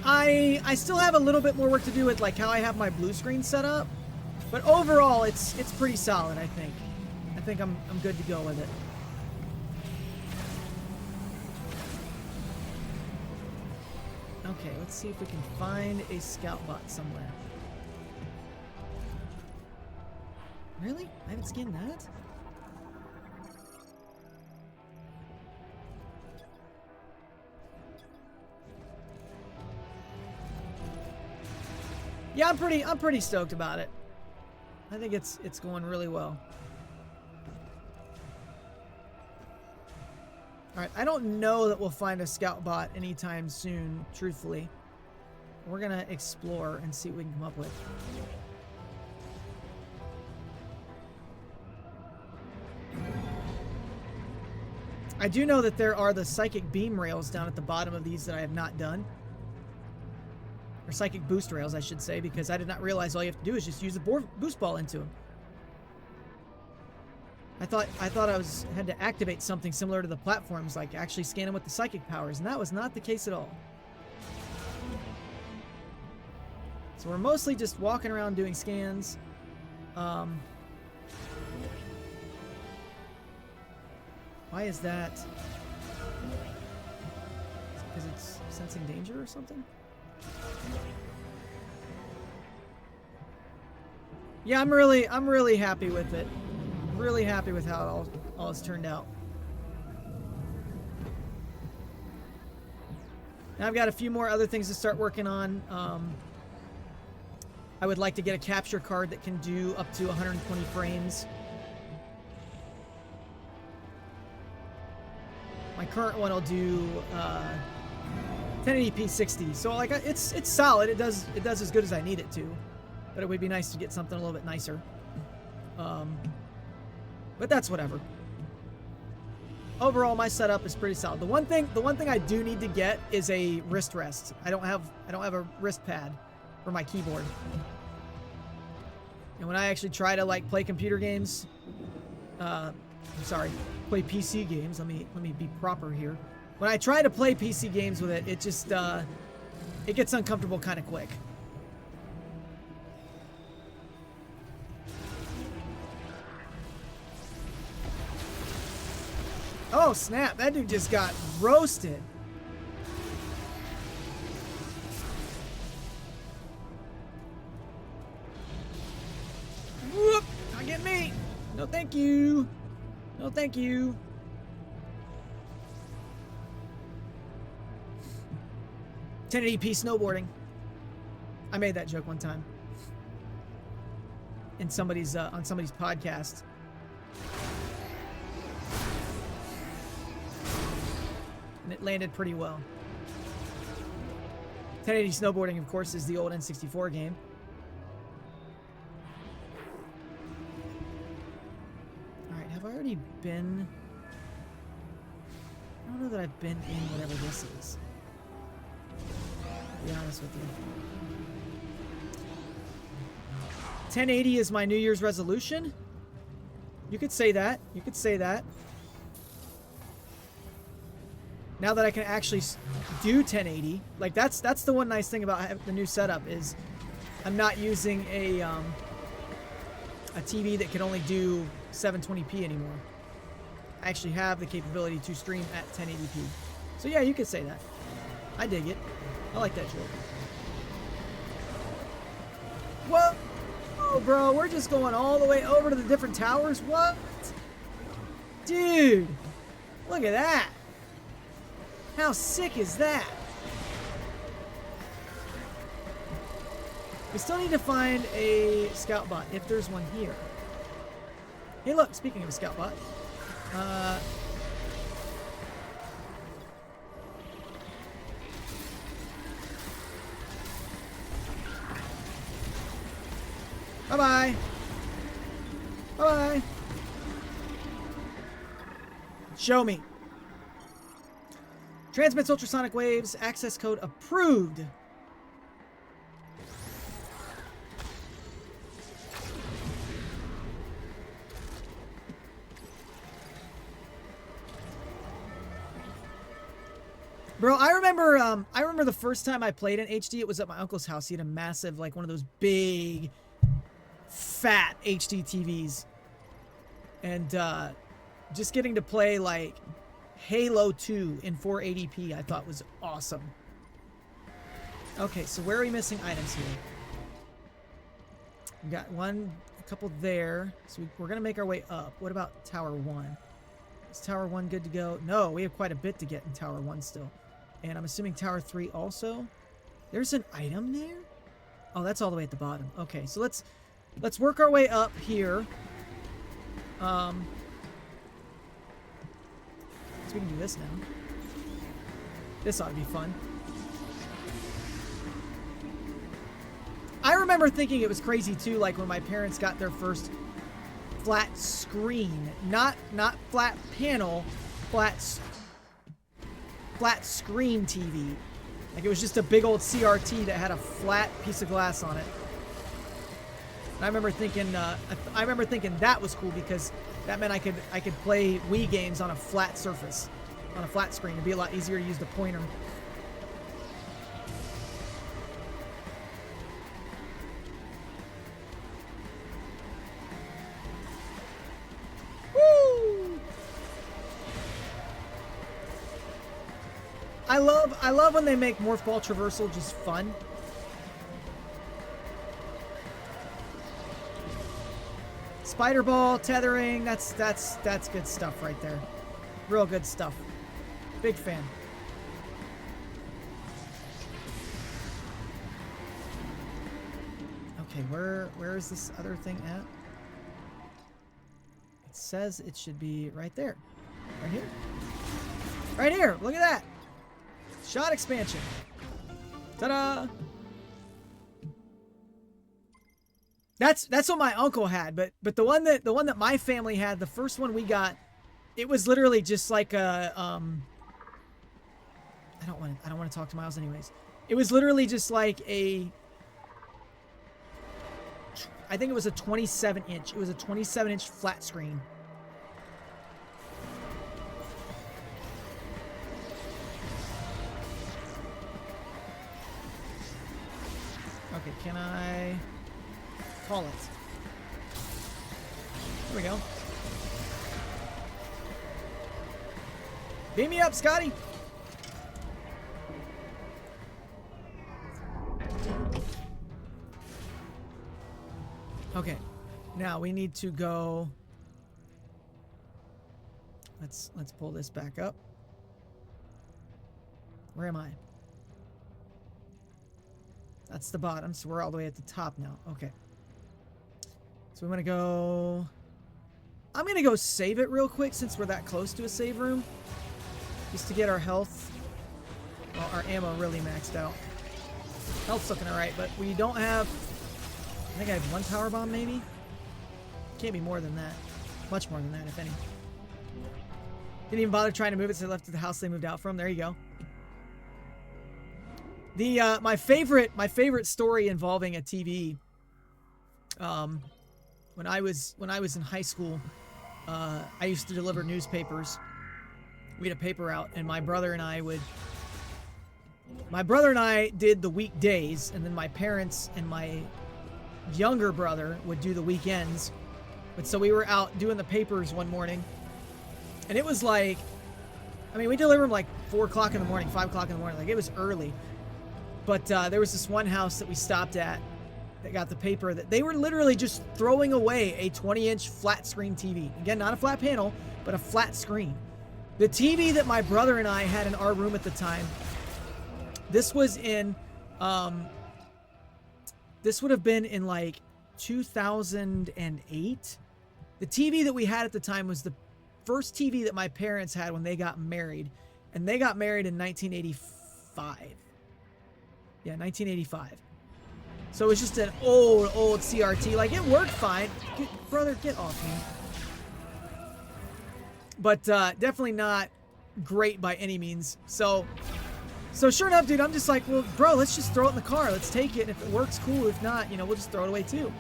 [SPEAKER 1] I still have a little bit more work to do with like how I have my blue screen set up, but overall it's pretty solid. I think I'm good to go with it. Okay, let's see if we can find a scout bot somewhere. Really? I haven't skinned that? Yeah, I'm pretty stoked about it. I think it's going really well. Alright, I don't know that we'll find a scout bot anytime soon, truthfully. We're gonna explore and see what we can come up with. I do know that there are the psychic beam rails down at the bottom of these that I have not done. Or psychic boost rails, I should say, because I did not realize all you have to do is just use the boost ball into them. I thought I had to activate something similar to the platforms, like actually scan them with the psychic powers, and that was not the case at all. So we're mostly just walking around doing scans. Why is that? Because it's sensing danger or something? Yeah, I'm really happy with it. Really happy with how it all has turned out. Now I've got a few more other things to start working on. I would like to get a capture card that can do up to 120 frames. My current one will do 1080p 60. So like it's solid. It does as good as I need it to. But it would be nice to get something a little bit nicer. But that's whatever. Overall, my setup is pretty solid. The one thing I do need to get is a wrist rest. I don't have a wrist pad for my keyboard. And when I actually try to like play computer games, play PC games. Let me be proper here. When I try to play PC games with it, it just it gets uncomfortable kind of quick. Oh snap, that dude just got roasted. Whoop, not get me. No thank you. No thank you. $1080p snowboarding. I made that joke one time. In somebody's on somebody's podcast. And it landed pretty well. 1080 snowboarding, of course, is the old N64 game. Alright, have I already been... I don't know that I've been in whatever this is. To be honest with you. 1080 is my New Year's resolution? You could say that. You could say that. Now that I can actually do 1080, like that's the one nice thing about the new setup is I'm not using a TV that can only do 720p anymore. I actually have the capability to stream at 1080p. So yeah, you could say that. I dig it. I like that joke. Whoa! Oh, bro, we're just going all the way over to the different towers? What? Dude! Look at that! How sick is that? We still need to find a scout bot, if there's one here. Hey look, speaking of a scout bot. Bye-bye. Bye-bye. Show me. Transmits ultrasonic waves. Access code approved. Bro, I remember the first time I played in HD, it was at my uncle's house. He had a massive, like one of those big, fat HD TVs. And just getting to play like Halo 2 in 480p I thought was awesome. Okay, so where are we missing items here? We got a couple there. So we're going to make our way up. What about Tower 1? Is Tower 1 good to go? No, we have quite a bit to get in Tower 1 still. And I'm assuming Tower 3 also. There's an item there? Oh, that's all the way at the bottom. Okay, so let's work our way up here. So we can do this now. This ought to be fun. I remember thinking it was crazy too, like when my parents got their first flat screen. Not flat panel, flat screen TV. Like it was just a big old CRT that had a flat piece of glass on it. And I remember thinking that was cool because that meant I could play Wii games on a flat surface, on a flat screen. It'd be a lot easier to use the pointer. Woo! I love when they make Morph Ball traversal just fun. Spider ball, tethering, that's good stuff right there. Real good stuff. Big fan. Okay, where is this other thing at? It says it should be right there. Right here. Right here. Look at that. Shot expansion. Ta-da! That's what my uncle had, but the one that my family had, the first one we got, it was literally just like a I don't want to talk to Miles anyways. It was literally just like I think it was a 27-inch. It was a 27-inch flat screen. Okay, can I call it? There we go. Beam me up, Scotty. Okay, now we need to go. Let's pull this back up. Where am I? That's the bottom, so we're all the way at the top now. Okay. So we want to go. I'm gonna go save it real quick since we're that close to a save room, just to get our health. Well, our ammo really maxed out. Health's looking alright, but we don't have. I think I have one power bomb, maybe. Can't be more than that. Much more than that, if any. Didn't even bother trying to move it, so they left it at the house they moved out from. There you go. The my favorite story involving a TV. When I was in high school, I used to deliver newspapers. We had a paper out, and my brother and I did the weekdays, and then my parents and my younger brother would do the weekends. But so we were out doing the papers one morning, and it was like, I mean, we delivered them like 4 o'clock in the morning, 5 o'clock in the morning. Like, it was early. But there was this one house that we stopped at that got the paper that they were literally just throwing away a 20-inch flat screen TV. Again, not a flat panel, but a flat screen. The TV that my brother and I had in our room at the time, this was in, this would have been in like 2008. The TV that we had at the time was the first TV that my parents had when they got married. And they got married in 1985. Yeah, 1985. So it was just an old CRT. Like, it worked fine. Brother, get off me. But definitely not great by any means. So sure enough, dude, I'm just like, well, bro, let's just throw it in the car. Let's take it. And if it works, cool. If not, you know, we'll just throw it away too.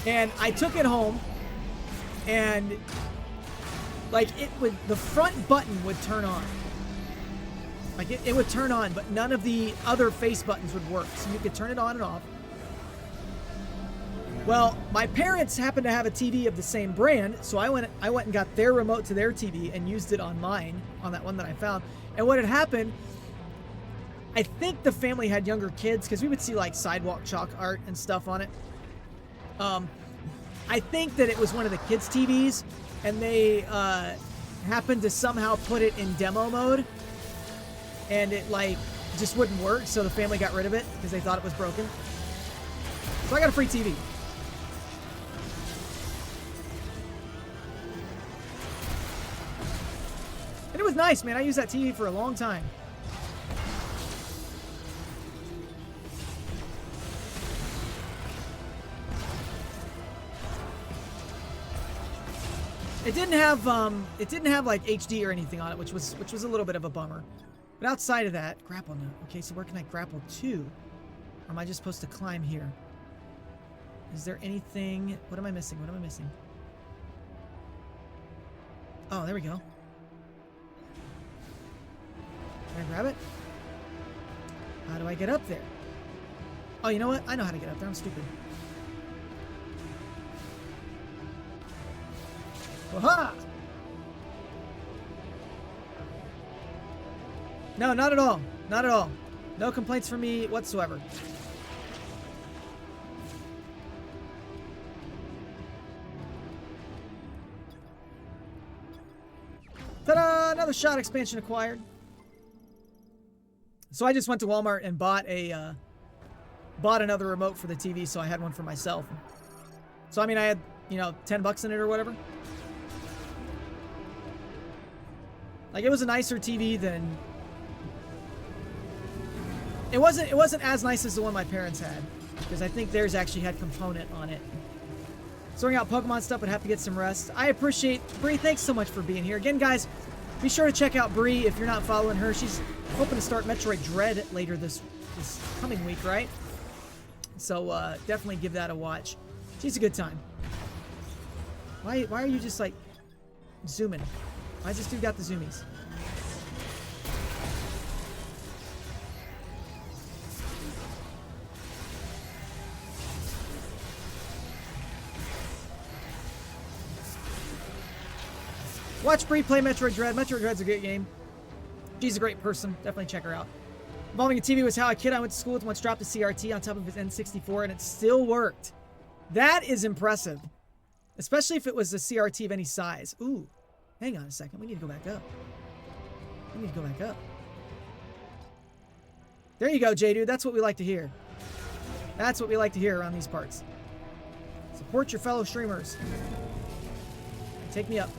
[SPEAKER 1] And I took it home, and like the front button would turn on. Like it would turn on, but none of the other face buttons would work. So you could turn it on and off. Well, my parents happened to have a TV of the same brand, so I went and got their remote to their TV and used it on mine, on that one that I found. And what had happened, I think the family had younger kids, because we would see like sidewalk chalk art and stuff on it. I think that it was one of the kids' TVs, and they happened to somehow put it in demo mode, and it like just wouldn't work, so the family got rid of it because they thought it was broken. So I got a free TV. And it was nice, man. I used that TV for a long time. It didn't have like HD or anything on it, which was a little bit of a bummer. But outside of that, grapple now. Okay, so where can I grapple to? Or am I just supposed to climb here? Is there anything? What am I missing? What am I missing? Oh, there we go. Can I grab it? How do I get up there? Oh, you know what? I know how to get up there. I'm stupid. Aha! No, not at all. Not at all. No complaints from me whatsoever. Ta-da! Another shot expansion acquired. So I just went to Walmart and bought another remote for the TV, so I had one for myself. So I mean, I had, you know, $10 in it or whatever. Like, it was a nicer TV than... It wasn't as nice as the one my parents had, because I think theirs actually had component on it. Sorting out Pokemon stuff, would have to get some rest. I appreciate... Bree, thanks so much for being here. Again, guys, be sure to check out Bree if you're not following her. She's hoping to start Metroid Dread later this coming week, right? So, definitely give that a watch. She's a good time. Why are you just, like, zooming? Why has this dude got the zoomies? Watch Bree play Metroid Dread. Metroid Dread's a great game. She's a great person. Definitely check her out. Evolving a TV was how a kid I went to school with once dropped a CRT on top of his N64, and it still worked. That is impressive. Especially if it was a CRT of any size. Ooh. Hang on a second. We need to go back up. We need to go back up. There you go, J-Dude. That's what we like to hear. That's what we like to hear around these parts. Support your fellow streamers. Take me up.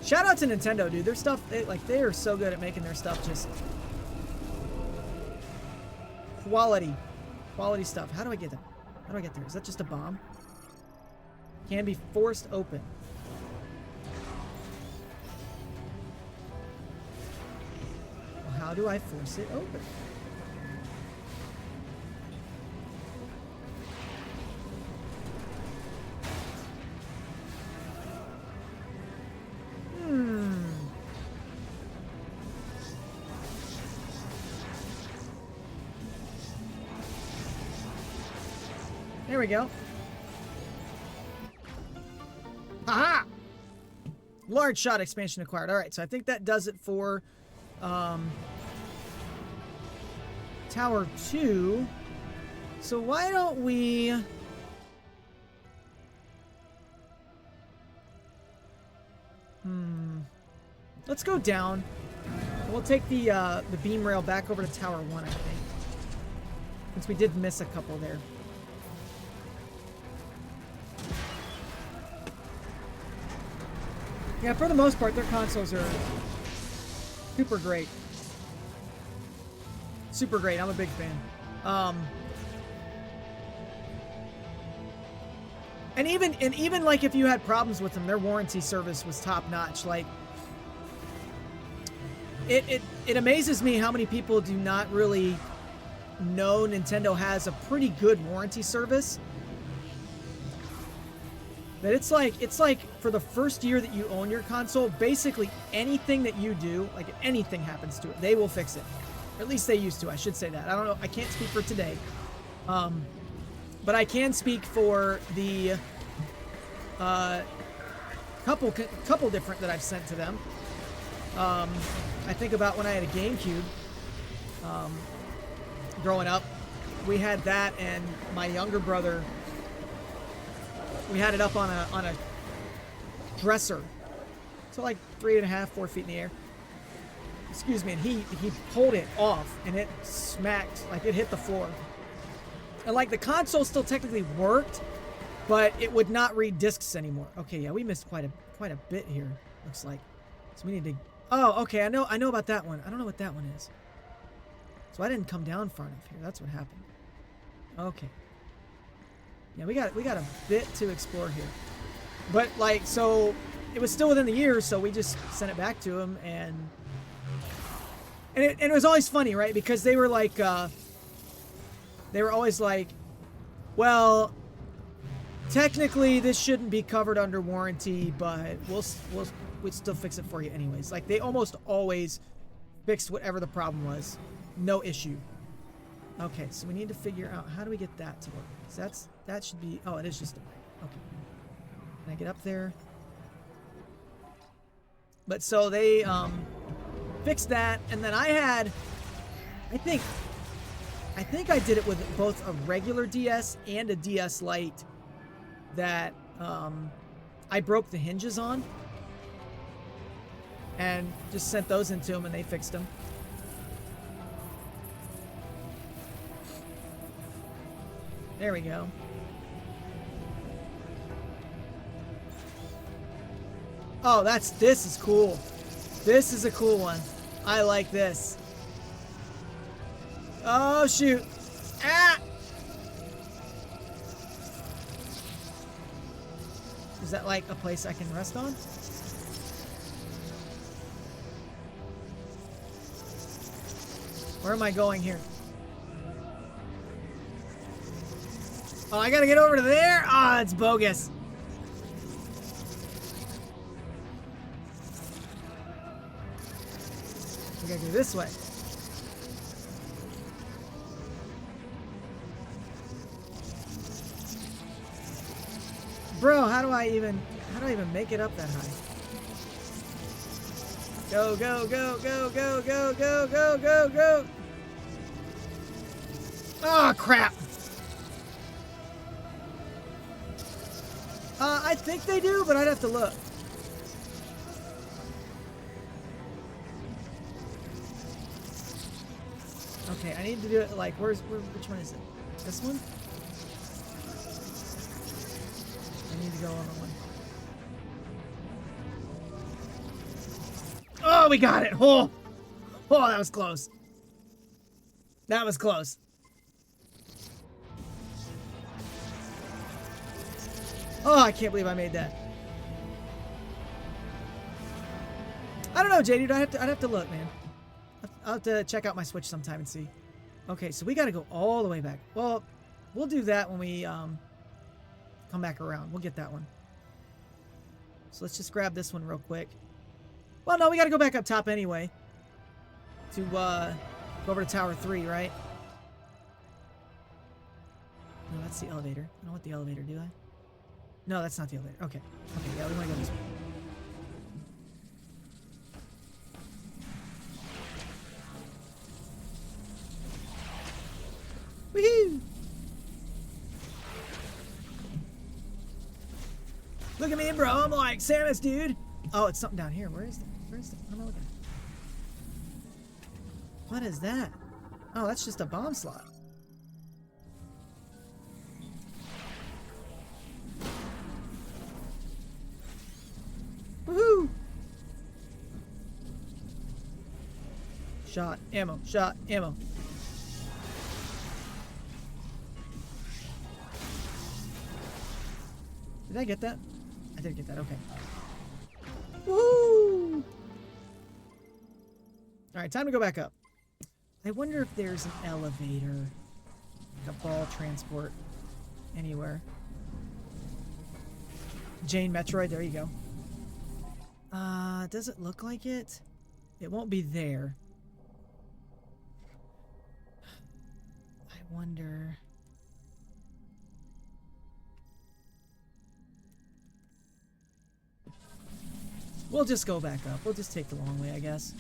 [SPEAKER 1] Shout out to Nintendo, dude. Their stuff, they are so good at making their stuff just quality. Quality stuff. How do I get there? How do I get there? Is that just a bomb? Can be forced open. Well, how do I force it open? There we go. Aha! Large shot expansion acquired. All right, so I think that does it for Tower 2. So why don't we... Let's go down. We'll take the beam rail back over to Tower 1, I think. Since we did miss a couple there. Yeah, for the most part, their consoles are Super great. Super great. I'm a big fan. And even like if you had problems with them, their warranty service was top notch. Like it amazes me how many people do not really know Nintendo has a pretty good warranty service. But it's like for the first year that you own your console, basically anything that you do, like if anything happens to it, they will fix it. Or at least they used to. I should say that. I don't know. I can't speak for today. But I can speak for the couple different that I've sent to them. I think about when I had a GameCube. Growing up, we had that, and my younger brother, we had it up on a dresser, so like 3.5, 4 feet in the air. Excuse me, and he pulled it off, and it smacked, like it hit the floor. And like the console still technically worked, but it would not read discs anymore. Okay, yeah, we missed quite a bit here. Looks like, so we need to. Oh, okay, I know about that one. I don't know what that one is. So I didn't come down far enough here. That's what happened. Okay. Yeah, we got a bit to explore here. But like, so it was still within the year, so we just sent it back to him, and it was always funny, right? Because they were like, they were always like, well, technically this shouldn't be covered under warranty, but we'd still fix it for you anyways. Like they almost always fixed whatever the problem was. No issue. Okay, so we need to figure out how do we get that to work. So that should be. Oh, it is just a okay. Can I get up there? But so they fixed that, and then I think I did it with both a regular DS and a DS Lite that I broke the hinges on, and just sent those into them, and they fixed them. There we go. Oh, this is cool. This is a cool one. I like this. Oh, shoot. Ah! Is that like a place I can rest on? Where am I going here? Oh, I gotta get over to there? Ah, it's bogus. We gotta go this way. Bro, how do I even make it up that high? Go, go, go, go, go, go, go, go, go, go. Oh, crap. I think they do, but I'd have to look. Okay, I need to do it like, which one is it? This one? I need to go on the one. Oh, we got it! Oh, that was close. That was close. Oh, I can't believe I made that. I don't know, JD. I'd have to look, man. I'll have to check out my Switch sometime and see. Okay, so we got to go all the way back. Well, we'll do that when we come back around. We'll get that one. So let's just grab this one real quick. Well, no, we got to go back up top anyway. To go over to Tower 3, right? No, that's the elevator. I don't want the elevator, do I? No, that's not the elevator. Okay. Okay, yeah, we want to go this way. Woohoo! Look at me, bro. I'm like Samus, dude. Oh, it's something down here. Where is that? What am I looking at? What is that? Oh, that's just a bomb slot. Woohoo! Shot, ammo, shot, ammo. Did I get that? I did get that, okay. Woo! Alright, time to go back up. I wonder if there's an elevator. Like a ball transport. Anywhere. Jane Metroid, there you go. Does it look like it? It won't be there. I wonder... We'll just go back up. We'll just take the long way, I guess.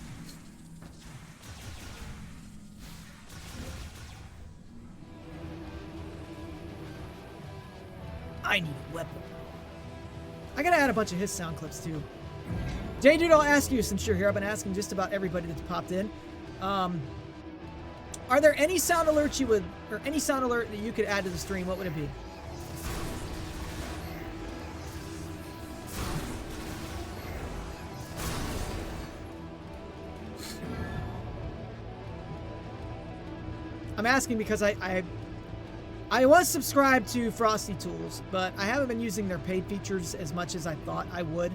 [SPEAKER 1] I need a weapon. I gotta add a bunch of his sound clips, too. Jay Dude, I'll ask you since you're here. I've been asking just about everybody that's popped in. Are there any sound alerts you would... Or any sound alert that you could add to the stream? What would it be? I'm asking because I was subscribed to Frosty Tools, but I haven't been using their paid features as much as I thought I would.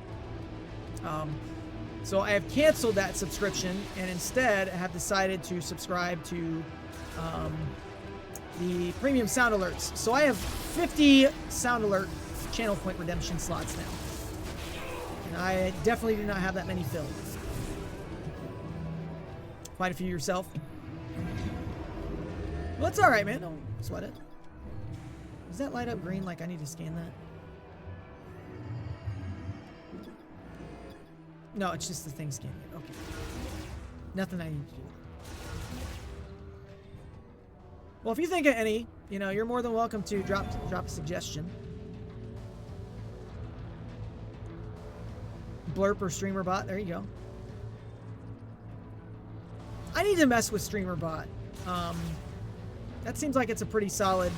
[SPEAKER 1] So I have canceled that subscription and instead have decided to subscribe to the premium sound alerts. So I have 50 sound alert channel point redemption slots now. And I definitely do not have that many filled. Quite a few yourself. Well, it's alright, man. Don't sweat it. Does that light up green like I need to scan that? No, it's just the thing scanning it. Okay. Nothing I need to do. Well, if you think of any, you know, you're more than welcome to drop a suggestion. Blurp or streamer bot. There you go. I need to mess with streamer bot. That seems like it's a pretty solid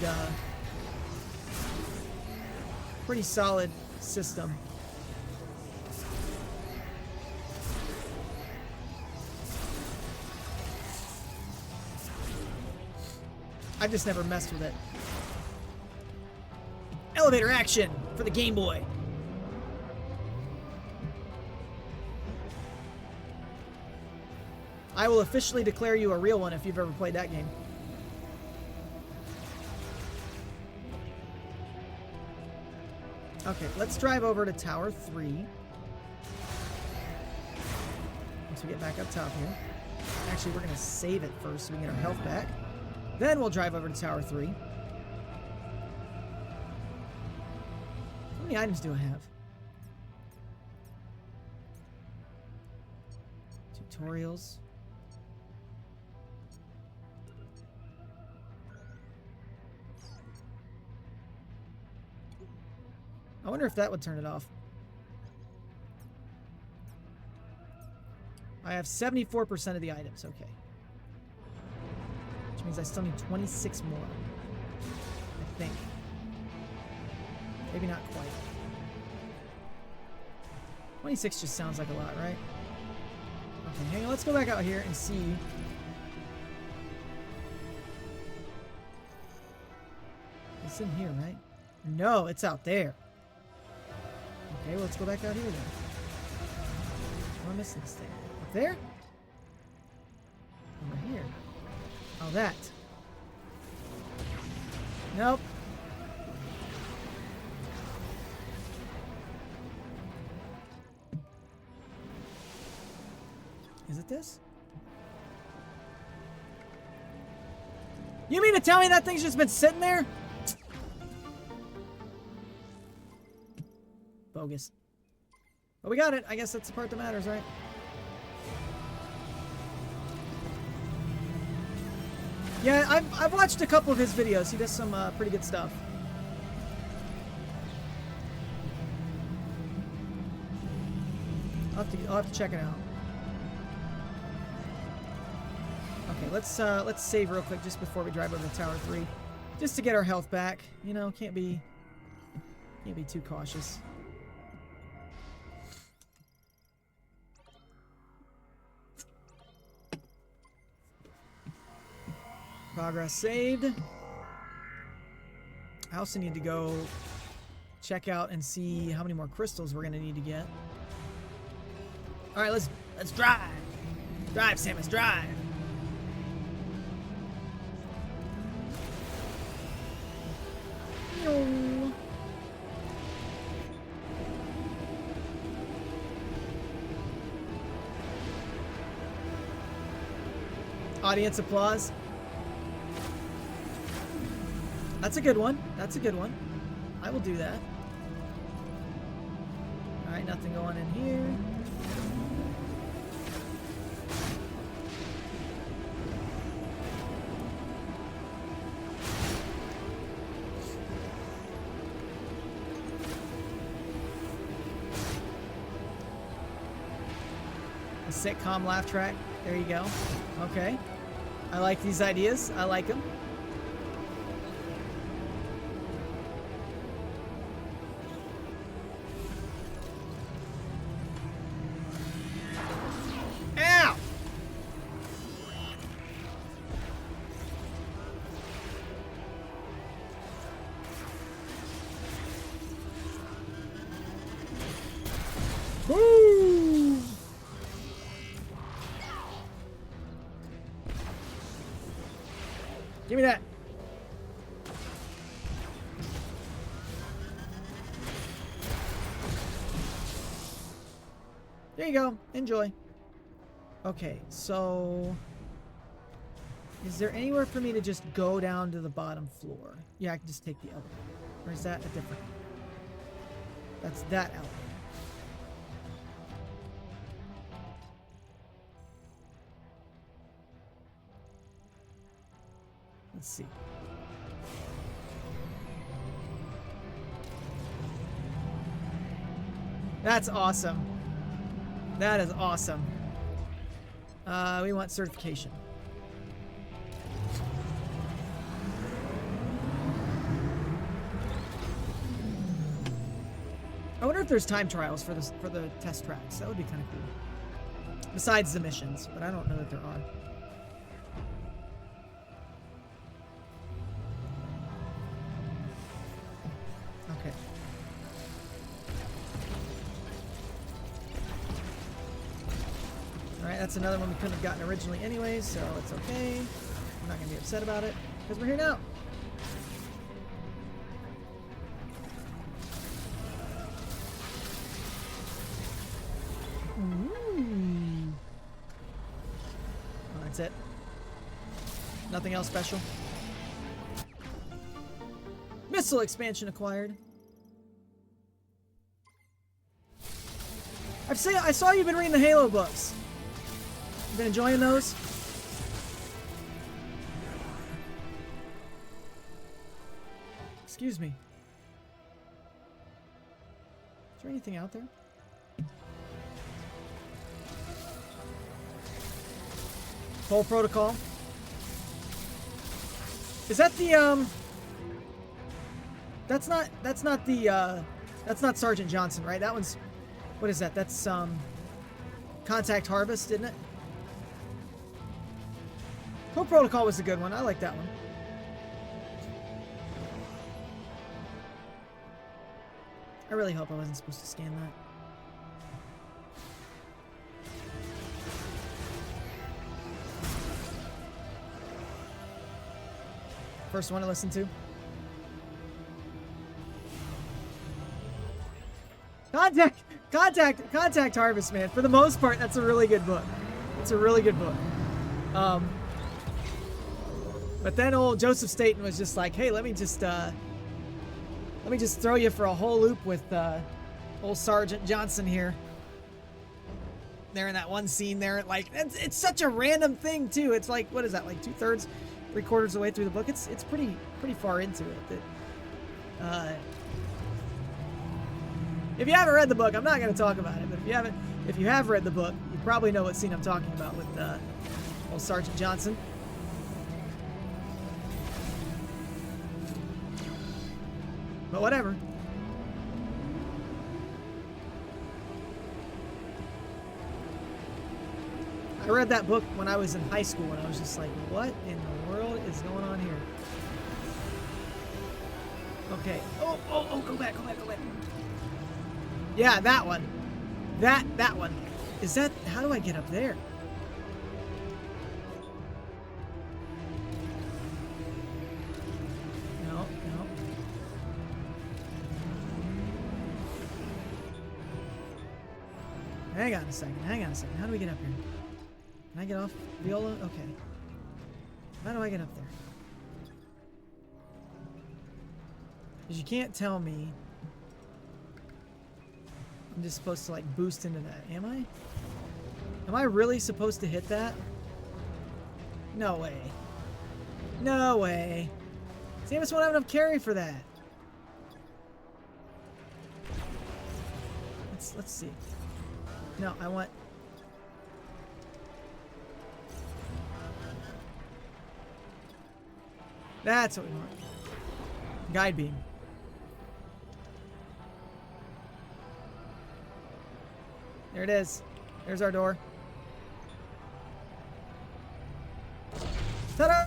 [SPEAKER 1] system. I've just never messed with it. Elevator action for the Game Boy. I will officially declare you a real one if you've ever played that game. Okay, let's drive over to Tower 3. Once we get back up top here. Actually, we're going to save it first so we get our health back. Then we'll drive over to Tower 3. How many items do I have? Tutorials. I wonder if that would turn it off. I have 74% of the items. Okay. Which means I still need 26 more. I think. Maybe not quite. 26 just sounds like a lot, right? Okay, hang on. Let's go back out here and see. It's in here, right? No, it's out there. Okay, well, let's go back out here then. Am I missing this thing? Up there? Over here. Oh, that. Nope. Is it this? You mean to tell me that thing's just been sitting there? Bogus. But we got it. I guess that's the part that matters, right? Yeah, I've watched a couple of his videos. He does some pretty good stuff. I'll have to check it out. Okay, let's save real quick just before we drive over to Tower 3, just to get our health back. You know, can't be too cautious. Progress saved. I also need to go check out and see how many more crystals we're gonna need to get. All right, let's drive. Drive, Samus, drive. Audience applause. That's a good one. That's a good one. I will do that. All right, nothing going in here. A sitcom laugh track. There you go. Okay. I like these ideas. I like them. Ow! Woo! Give me that. There you go. Enjoy. Okay, so is there anywhere for me to just go down to the bottom floor? Yeah, I can just take the elevator. Or is that a different? That's that elevator. Let's see. That's awesome. That is awesome. We want certification. I wonder if there's time trials for the test tracks. That would be kind of cool. Besides the missions, but I don't know that there are. Okay. Alright, that's another one we couldn't have gotten originally anyway, so it's okay. I'm not going to be upset about it, because we're here now. Ooh. Oh, that's it. Nothing else special. Missile expansion acquired. I saw you've been reading the Halo books. You been enjoying those? Excuse me. Is there anything out there? Full protocol. Is that the That's not Sergeant Johnson, right? That one's, what is that? That's Contact Harvest, isn't it? Full protocol was a good one. I like that one. I really hope I wasn't supposed to scan that. First one to listen to. Contact Harvest, man. For the most part, that's a really good book. It's a really good book. But then old Joseph Staten was just like, hey, let me just throw you for a whole loop with old Sergeant Johnson here. There in that one scene there, like it's such a random thing too. It's like, what is that, like 2/3, 3/4 of the way through the book? It's pretty far into it. If you haven't read the book, I'm not going to talk about it. But if you have read the book, you probably know what scene I'm talking about with old Sergeant Johnson. But whatever. I read that book when I was in high school, and I was just like, what in the world is going on here? Okay. Oh, go back. Yeah, that one. That one. Is that... How do I get up there? No. Hang on a second. How do we get up here? Can I get off Viola? Okay. How do I get up there? Because you can't tell me I'm just supposed to like boost into that. Am I? Am I really supposed to hit that? No way. No way. Samus won't have enough carry for that. Let's see. No, I want... That's what we want. Guide beam. There it is. There's our door. Ta-da!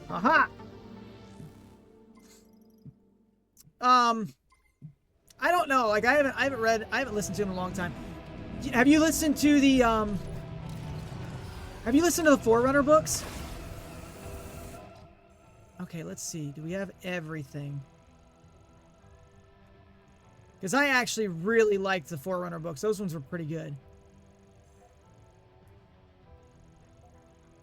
[SPEAKER 1] Aha! I don't know. Like I haven't listened to him in a long time. Have you listened to the Have you listened to the Forerunner books? Okay, let's see. Do we have everything? Because I actually really liked the Forerunner books. Those ones were pretty good.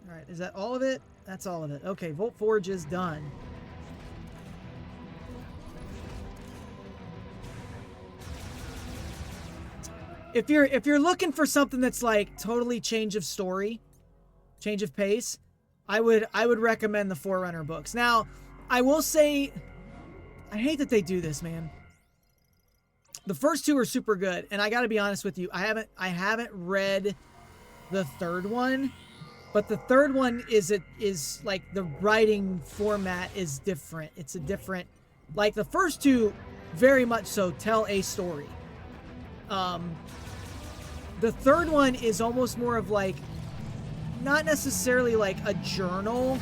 [SPEAKER 1] Alright, is that all of it? That's all of it. Okay, Volt Forge is done. If you're looking for something that's like totally change of story, change of pace, I would recommend the Forerunner books. Now, I will say, I hate that they do this, man. The first two are super good, and I got to be honest with you, I haven't read the third one, but the third one is like the writing format is different. It's a different, like the first two, very much so tell a story. The third one is almost more of like, not necessarily like a journal,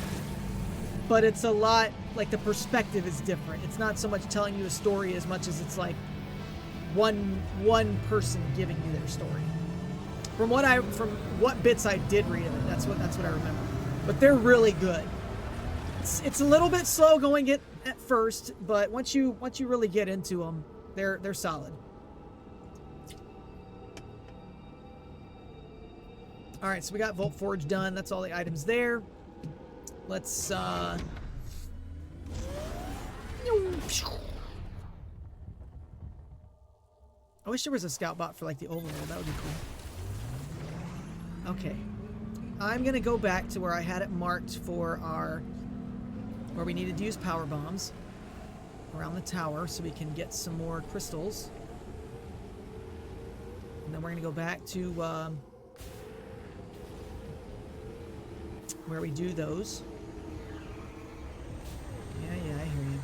[SPEAKER 1] but it's a lot, like the perspective is different. It's not so much telling you a story as much as it's like one person giving you their story. From what bits I did read of it, that's what I remember. But they're really good. It's a little bit slow going at first, but once you really get into them, they're solid. All right, so we got Volt Forge done. That's all the items there. Let's I wish there was a scout bot for like the overworld. That would be cool. Okay. I'm going to go back to where I had it marked for where we needed to use power bombs around the tower so we can get some more crystals. And then we're going to go back to where we do those. Yeah, I hear you.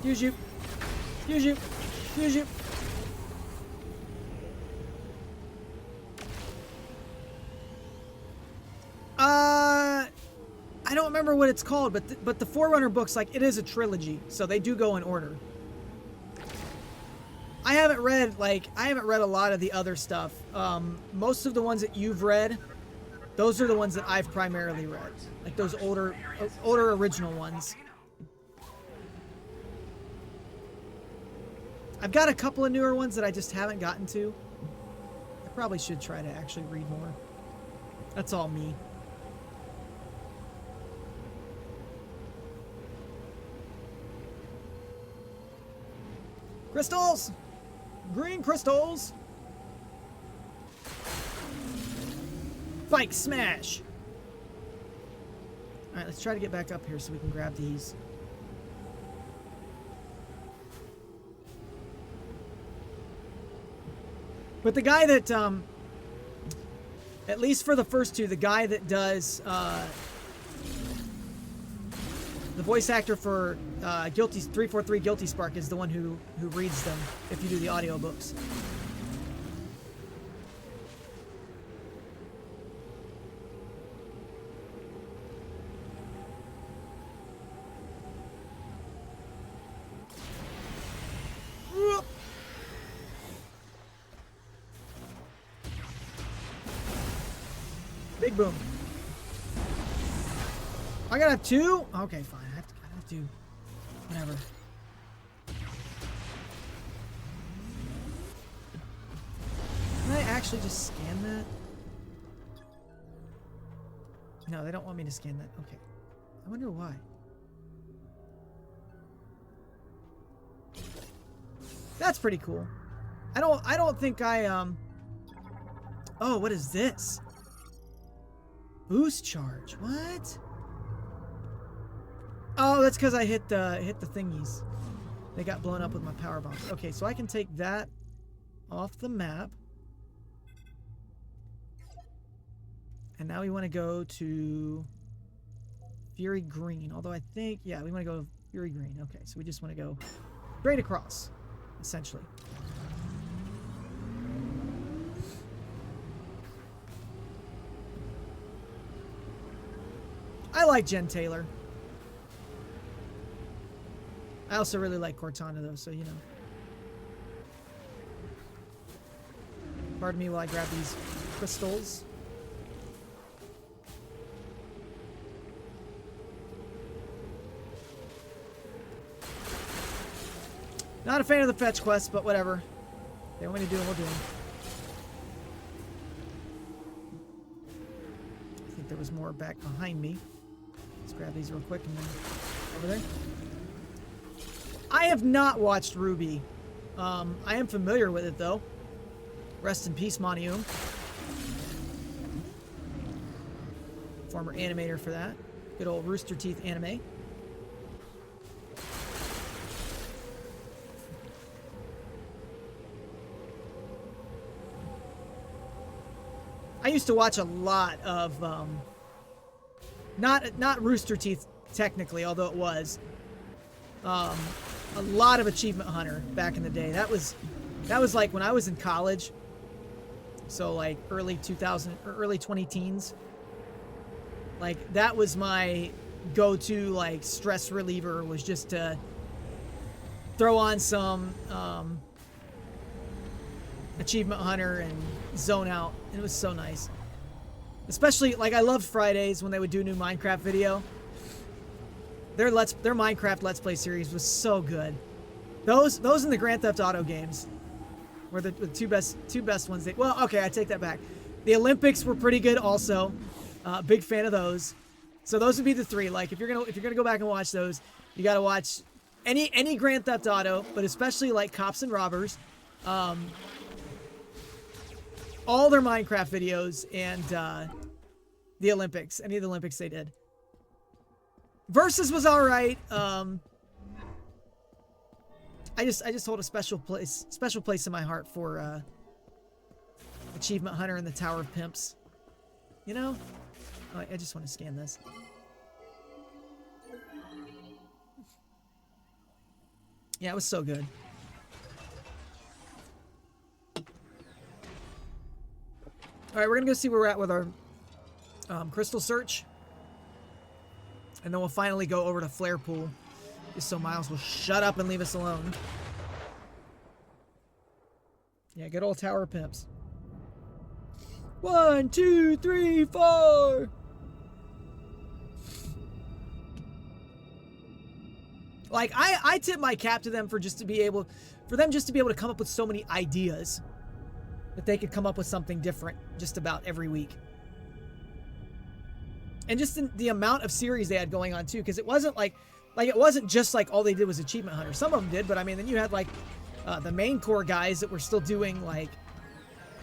[SPEAKER 1] Excuse you. I don't remember what it's called, but the Forerunner books, like, it is a trilogy, so they do go in order. I haven't read a lot of the other stuff. Most of the ones that you've read, those are the ones that I've primarily read. Like those older original ones. I've got a couple of newer ones that I just haven't gotten to. I probably should try to actually read more. That's all me. Crystals! Green crystals! Spike smash! Alright, let's try to get back up here so we can grab these. But the guy that At least for the first two, the guy that does the voice actor for Guilty 343 Guilty Spark is the one who reads them if you do the audiobooks. Big boom. I gotta have two? Okay, fine. I have to. Whatever. Can I actually just scan that? No, they don't want me to scan that. Okay. I wonder why. That's pretty cool. I don't think I Oh, what is this? Boost charge. What? Oh, that's because I hit the thingies. They got blown up with my power bombs. Okay, so I can take that off the map. And now we want to go to Fury Green. Although I think, yeah, we want to go Fury Green. Okay, so we just want to go straight across, essentially. I like Jen Taylor. I also really like Cortana, though, so you know. Pardon me while I grab these crystals. Not a fan of the fetch quest, but whatever. They want me to do them, we'll do them. I think there was more back behind me. Let's grab these real quick and then over there. I have not watched Ruby. I am familiar with it, though. Rest in peace, Monium. Former animator for that. Good old Rooster Teeth anime. I used to watch a lot of, not Rooster Teeth technically, although it was, a lot of Achievement Hunter back in the day. That was like when I was in college, so like early 2000 or early 20-teens. Like that was my go-to like stress reliever, was just to throw on some Achievement Hunter and zone out. It was so nice. Especially, like, I loved Fridays when they would do a new Minecraft video. Their Minecraft Let's Play series was so good. Those in the Grand Theft Auto games were the two best ones. Well, okay, I take that back. The Olympics were pretty good also. Big fan of those. So those would be the three. Like, if you're gonna go back and watch those, you gotta watch any Grand Theft Auto, but especially like Cops and Robbers. All their Minecraft videos and the Olympics. Any of the Olympics they did. Versus was all right. I just hold a special place in my heart for Achievement Hunter and the Tower of Pimps. You know? Oh, I just want to scan this. Yeah, it was so good. Alright, we're going to go see where we're at with our crystal search. And then we'll finally go over to Flare Pool. Just so Miles will shut up and leave us alone. Yeah, good old Tower of Pimps. 1, 2, 3, 4! Like, I tip my cap to them for them just to be able to come up with so many ideas. That they could come up with something different just about every week. And just in the amount of series they had going on too, because it wasn't like it wasn't just like all they did was Achievement Hunter. Some of them did, but I mean, then you had like the main core guys that were still doing like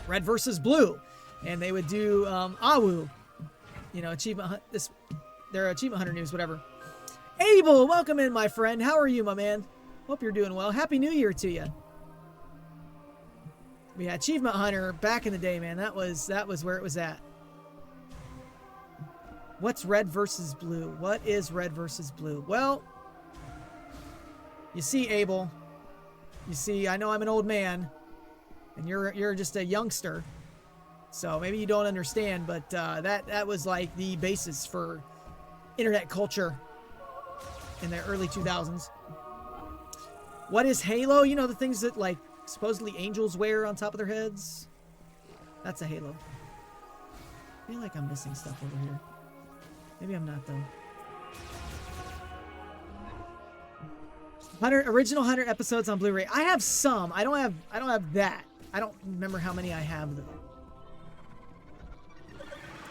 [SPEAKER 1] Red versus Blue, and they would do AWU, you know, their Achievement Hunter news, whatever. Abel, welcome in, my friend. How are you, my man? Hope you're doing well. Happy New Year to you. Yeah, Achievement Hunter back in the day, man. That was where it was at. What's red versus blue? What is red versus blue? Well, you see, Abel. You see, I know I'm an old man, and you're just a youngster. So maybe you don't understand, but that was like the basis for internet culture in the early 2000s. What is halo? You know, the things that like supposedly angels wear on top of their heads? That's a halo. I feel like I'm missing stuff over here. Maybe I'm not though. 100 original 100 episodes on Blu-ray. I have some. I don't have that. I don't remember how many I have though.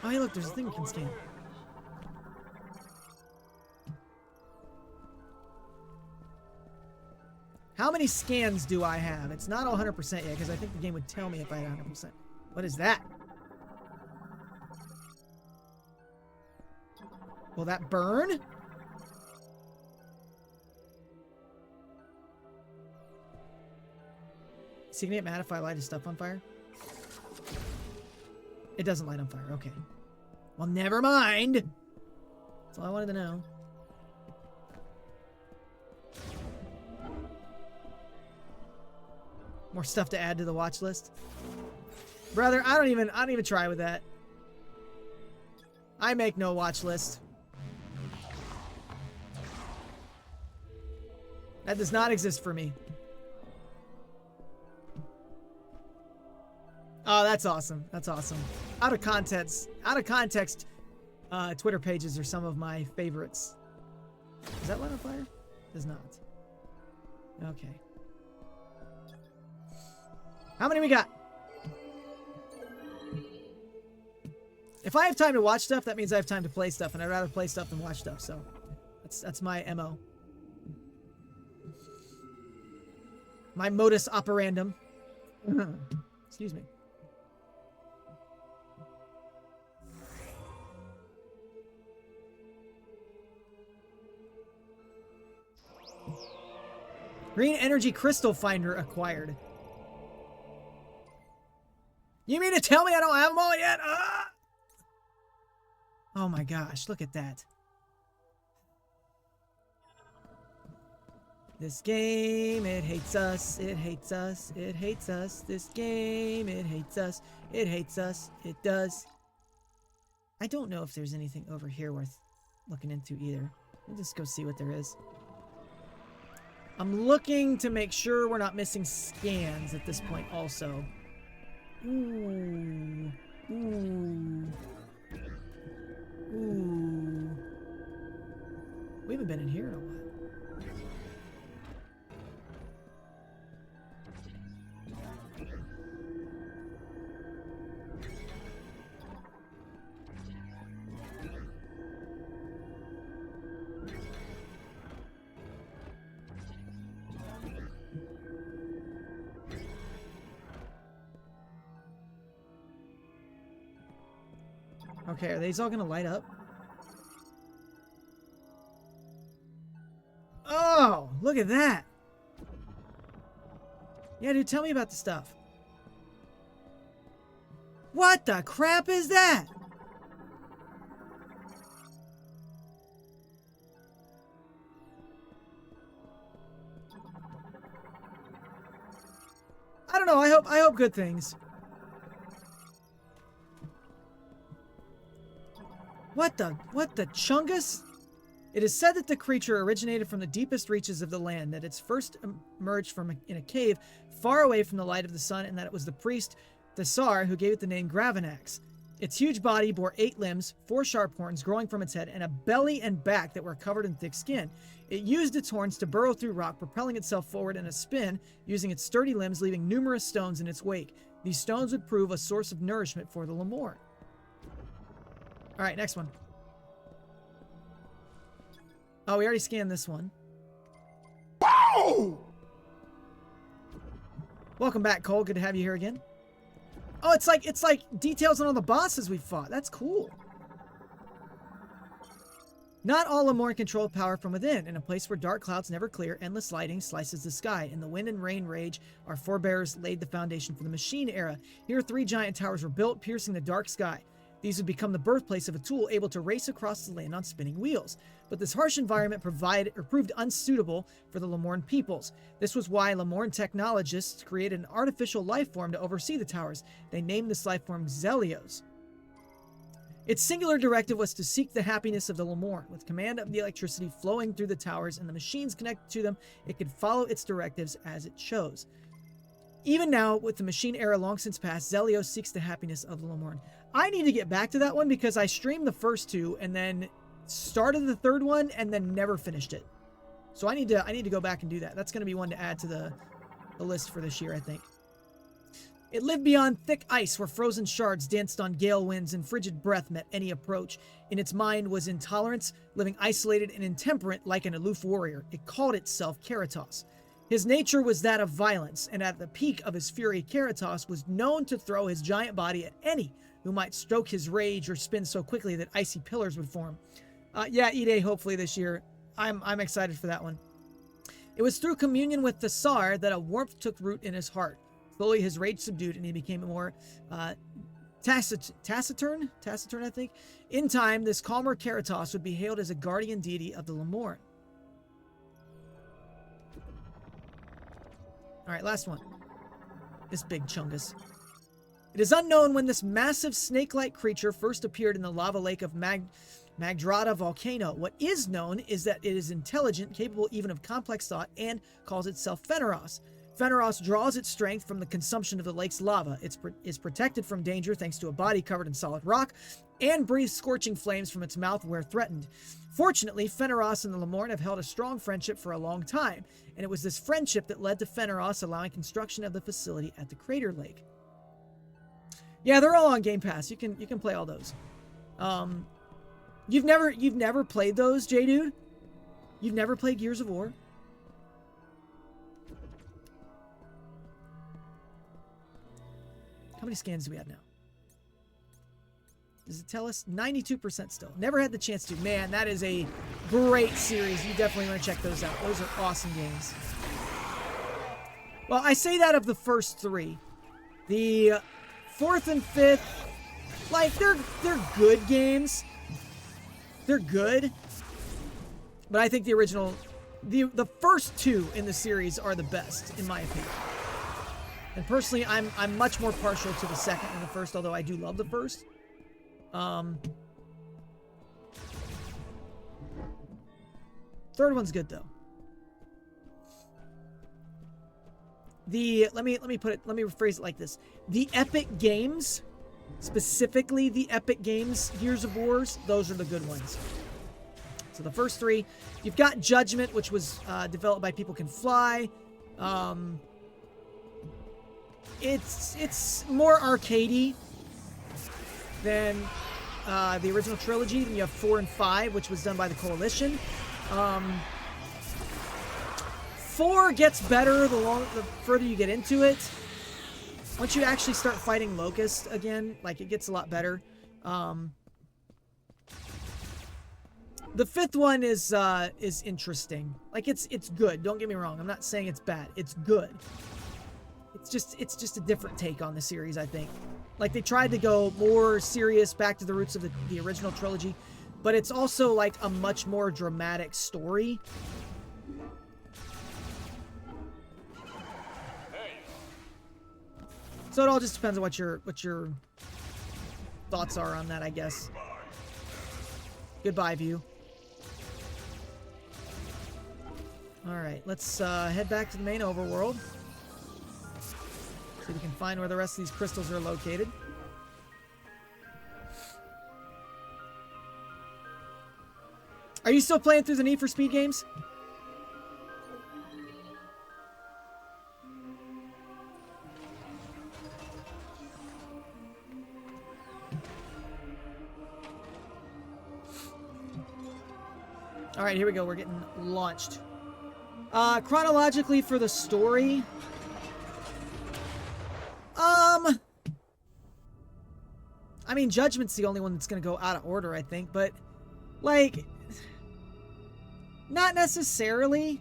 [SPEAKER 1] Oh, hey, look, there's a thing we can scan. How many scans do I have? It's not 100% yet, because I think the game would tell me if I had 100%. What is that? Will that burn? Is he gonna get mad if I light his stuff on fire? It doesn't light on fire, okay. Well, never mind. That's all I wanted to know. More stuff to add to the watch list. Brother, I don't even try with that. I make no watch list. That does not exist for me. Oh, that's awesome. That's awesome. Out of context, Twitter pages are some of my favorites. Is that light on fire? Does not. Okay. How many we got? If I have time to watch stuff, that means I have time to play stuff, and I'd rather play stuff than watch stuff, so that's my MO. My modus operandum. Excuse me. Green energy crystal finder acquired. You mean to tell me I don't have them all yet? Ah! Oh my gosh, look at that. This game, it hates us, it hates us, it hates us. This game, it hates us, it hates us, it does. I don't know if there's anything over here worth looking into either. We'll just go see what there is. I'm looking to make sure we're not missing scans at this point also. Ooh. Ooh. Ooh. We haven't been in here in a while. Okay, are these all gonna light up? Oh, look at that. Yeah, dude, tell me about the stuff. What the crap is that? I don't know, I hope good things. What the chungus? It is said that the creature originated from the deepest reaches of the land, that it's first emerged in a cave far away from the light of the sun, and that it was the priest Thessar who gave it the name Gravanax. Its huge body bore 8 limbs, 4 sharp horns growing from its head, and a belly and back that were covered in thick skin. It used its horns to burrow through rock, propelling itself forward in a spin, using its sturdy limbs, leaving numerous stones in its wake. These stones would prove a source of nourishment for the Lemur. All right, next one. Oh, we already scanned this one. Whoa! Welcome back, Cole. Good to have you here again. Oh, it's like details on all the bosses we fought. That's cool. Not all Lemur control power from within. In a place where dark clouds never clear, endless lighting slices the sky. In the wind and rain rage, our forebears laid the foundation for the machine era. Here, 3 giant towers were built, piercing the dark sky. These would become the birthplace of a tool able to race across the land on spinning wheels. But this harsh environment proved unsuitable for the Lemorn peoples. This was why Lemorn technologists created an artificial life form to oversee the towers. They named this life form Zelios. Its singular directive was to seek the happiness of the Lemorn. With command of the electricity flowing through the towers and the machines connected to them, it could follow its directives as it chose. Even now, with the machine era long since past, Zelios seeks the happiness of the Lemorn. I need to get back to that one because I streamed the first two and then started the third one and then never finished it. So I need to go back and do that. That's going to be one to add to the list for this year, I think. It lived beyond thick ice where frozen shards danced on gale winds and frigid breath met any approach. In its mind was intolerance, living isolated and intemperate like an aloof warrior. It called itself Keratos. His nature was that of violence, and at the peak of his fury, Keratos was known to throw his giant body at any who might stoke his rage or spin so quickly that icy pillars would form. Yeah, E-Day hopefully this year. I'm excited for that one. It was through communion with the Tsar that a warmth took root in his heart. Slowly his rage subdued and he became more taciturn, I think. In time, this calmer Keratos would be hailed as a guardian deity of the Lemorn. Alright, last one. This big chungus. It is unknown when this massive snake-like creature first appeared in the lava lake of Magdrada volcano. What is known is that it is intelligent, capable even of complex thought, and calls itself Phaneros. Phaneros draws its strength from the consumption of the lake's lava. It is protected from danger thanks to a body covered in solid rock, and breathes scorching flames from its mouth where threatened. Fortunately, Phaneros and the Lemorn have held a strong friendship for a long time, and it was this friendship that led to Phaneros allowing construction of the facility at the Crater Lake. Yeah, they're all on Game Pass. You can play all those. You've never played those, J-Dude? You've never played Gears of War? How many scans do we have now? Does it tell us? 92% still. Never had the chance to. Man, that is a great series. You definitely want to check those out. Those are awesome games. Well, I say that of the first three. The fourth and fifth, like, they're good games. They're good. But I think the original, the first two in the series are the best, in my opinion. And personally, I'm much more partial to the second than the first, although I do love the first. Third one's good though. Let me rephrase it like this. The epic games, specifically the epic games, Gears of Wars, those are the good ones. So the first three, you've got Judgment, which was developed by People Can Fly. It's more arcadey than the original trilogy. Then you have 4 and 5, which was done by the Coalition. 4 gets better the further you get into it. Once you actually start fighting Locust again, like, it gets a lot better. The 5th one is interesting. Like, it's good. Don't get me wrong. I'm not saying it's bad. It's good. It's just a different take on the series, I think. Like, they tried to go more serious, back to the roots of the original trilogy, but it's also like a much more dramatic story. So it all just depends on what your thoughts are on that, I guess. Goodbye, view. Alright, let's head back to the main overworld. See if we can find where the rest of these crystals are located. Are you still playing through the Need for Speed games? Alright, here we go. We're getting launched. Chronologically for the story... I mean, Judgment's the only one that's going to go out of order, I think, but, like, not necessarily,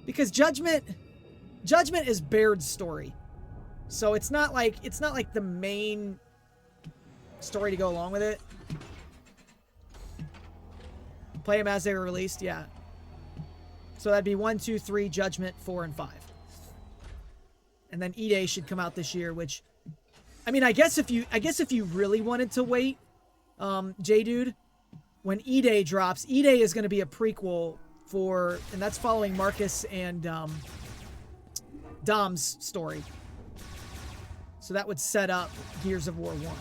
[SPEAKER 1] because Judgment is Baird's story. So it's not like the main story to go along with it. Play them as they were released, yeah. So that'd be 1, 2, 3, Judgment, 4, and 5. And then E-Day should come out this year, which, I mean, I guess if you really wanted to wait, J-Dude, when E-Day drops, E-Day is going to be a prequel for, and that's following Marcus and Dom's story. So that would set up Gears of War 1.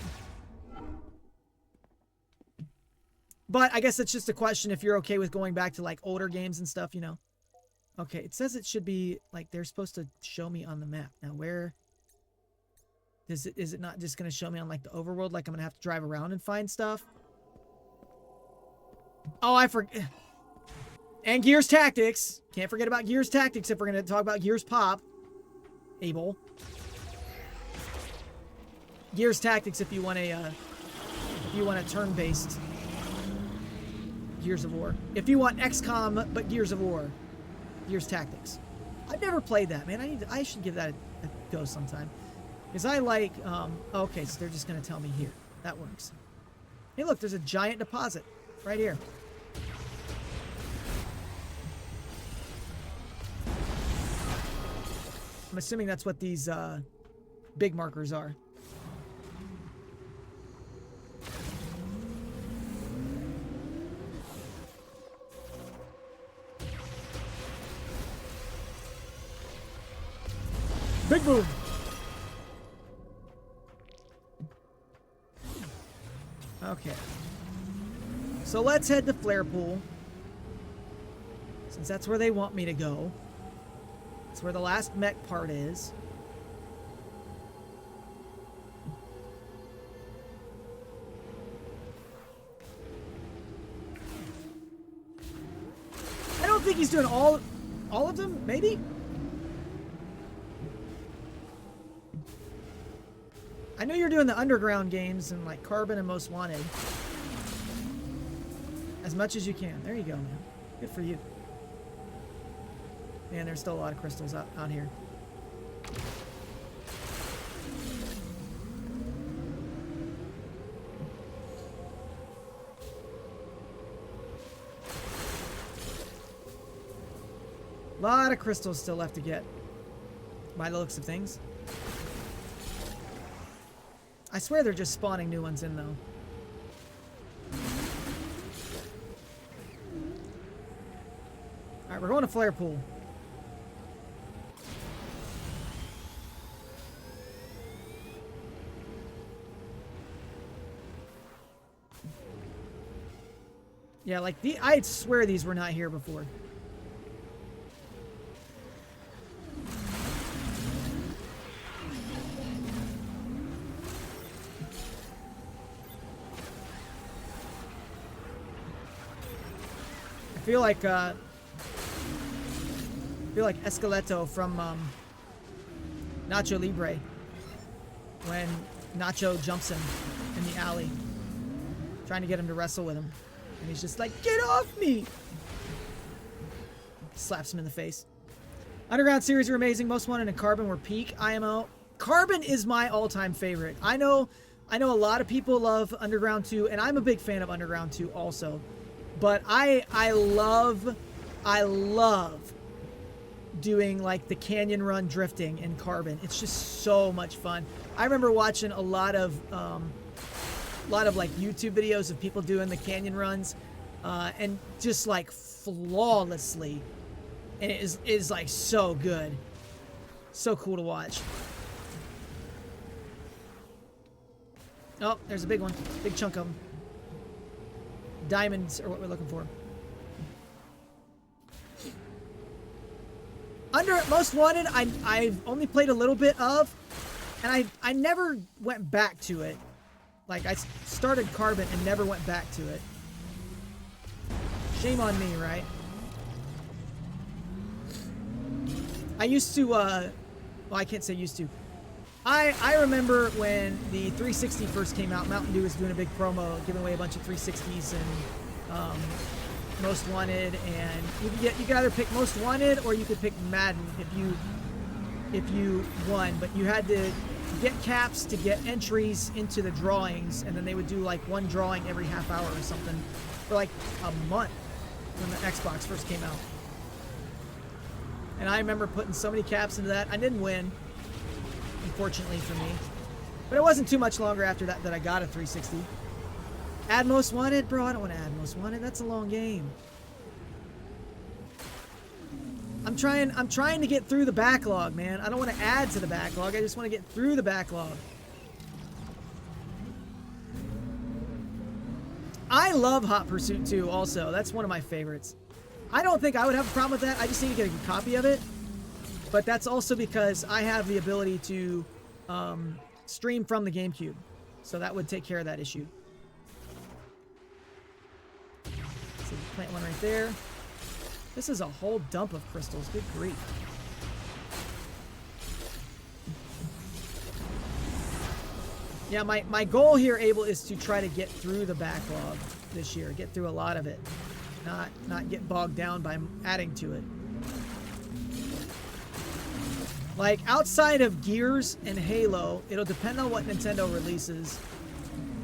[SPEAKER 1] But I guess it's just a question if you're okay with going back to, like, older games and stuff, you know. Okay, it says it should be, like, they're supposed to show me on the map. Now, where... Is it not just going to show me on, like, the overworld? Like, I'm going to have to drive around and find stuff? Oh, I forget. And Gears Tactics. Can't forget about Gears Tactics if we're going to talk about Gears Pop. Abel. Gears Tactics if you want a turn-based Gears of War. If you want XCOM but Gears of War, Gears Tactics. I've never played that, man. I should give that a go sometime. Because I like, okay, so they're just going to tell me here. That works. Hey, look, there's a giant deposit right here. I'm assuming that's what these big markers are. Big boom! Okay. So let's head to Flare Pool. Since that's where they want me to go. That's where the last mech part is. I don't think he's doing all of them, maybe? I know you're doing the underground games and like Carbon and Most Wanted. As much as you can. There you go, man. Good for you. Man, there's still a lot of crystals out here. A lot of crystals still left to get. By the looks of things. I swear they're just spawning new ones in, though. Alright, we're going to Flare Pool. Yeah, like, I swear these were not here before. I feel like Esqueleto from Nacho Libre when Nacho jumps him in the alley trying to get him to wrestle with him and he's just like, get off me, slaps him in the face. Underground series are amazing. Most Wanted and Carbon were peak. IMO. Carbon is my all-time favorite. I know a lot of people love Underground 2 and I'm a big fan of Underground 2 also. But I love doing like the canyon run drifting in Carbon. It's just so much fun. I remember watching a lot of like YouTube videos of people doing the canyon runs, and just like flawlessly, and it is like so good, so cool to watch. Oh, there's a big one, big chunk of them. Diamonds are what we're looking for. Under Most Wanted, I've only played a little bit of, and I never went back to it. Like, I started Carbon and never went back to it. Shame on me, right? I used to, well, I can't say used to. I remember when the 360 first came out, Mountain Dew was doing a big promo, giving away a bunch of 360s and Most Wanted, and you could either pick Most Wanted or you could pick Madden if you won, but you had to get caps to get entries into the drawings, and then they would do like one drawing every half hour or something for like a month when the Xbox first came out. And I remember putting so many caps into that. I didn't win, unfortunately for me. But it wasn't too much longer after that that I got a 360. Add Most Wanted? Bro, I don't want to add Most Wanted. That's a long game. I'm trying to get through the backlog, man. I don't want to add to the backlog. I just want to get through the backlog. I love Hot Pursuit 2 also. That's one of my favorites. I don't think I would have a problem with that. I just need to get a copy of it. But that's also because I have the ability to stream from the GameCube. So that would take care of that issue. So plant one right there. This is a whole dump of crystals. Good grief. Yeah, my goal here, Abel, is to try to get through the backlog this year. Get through a lot of it. Not get bogged down by adding to it. Like, outside of Gears and Halo, it'll depend on what Nintendo releases.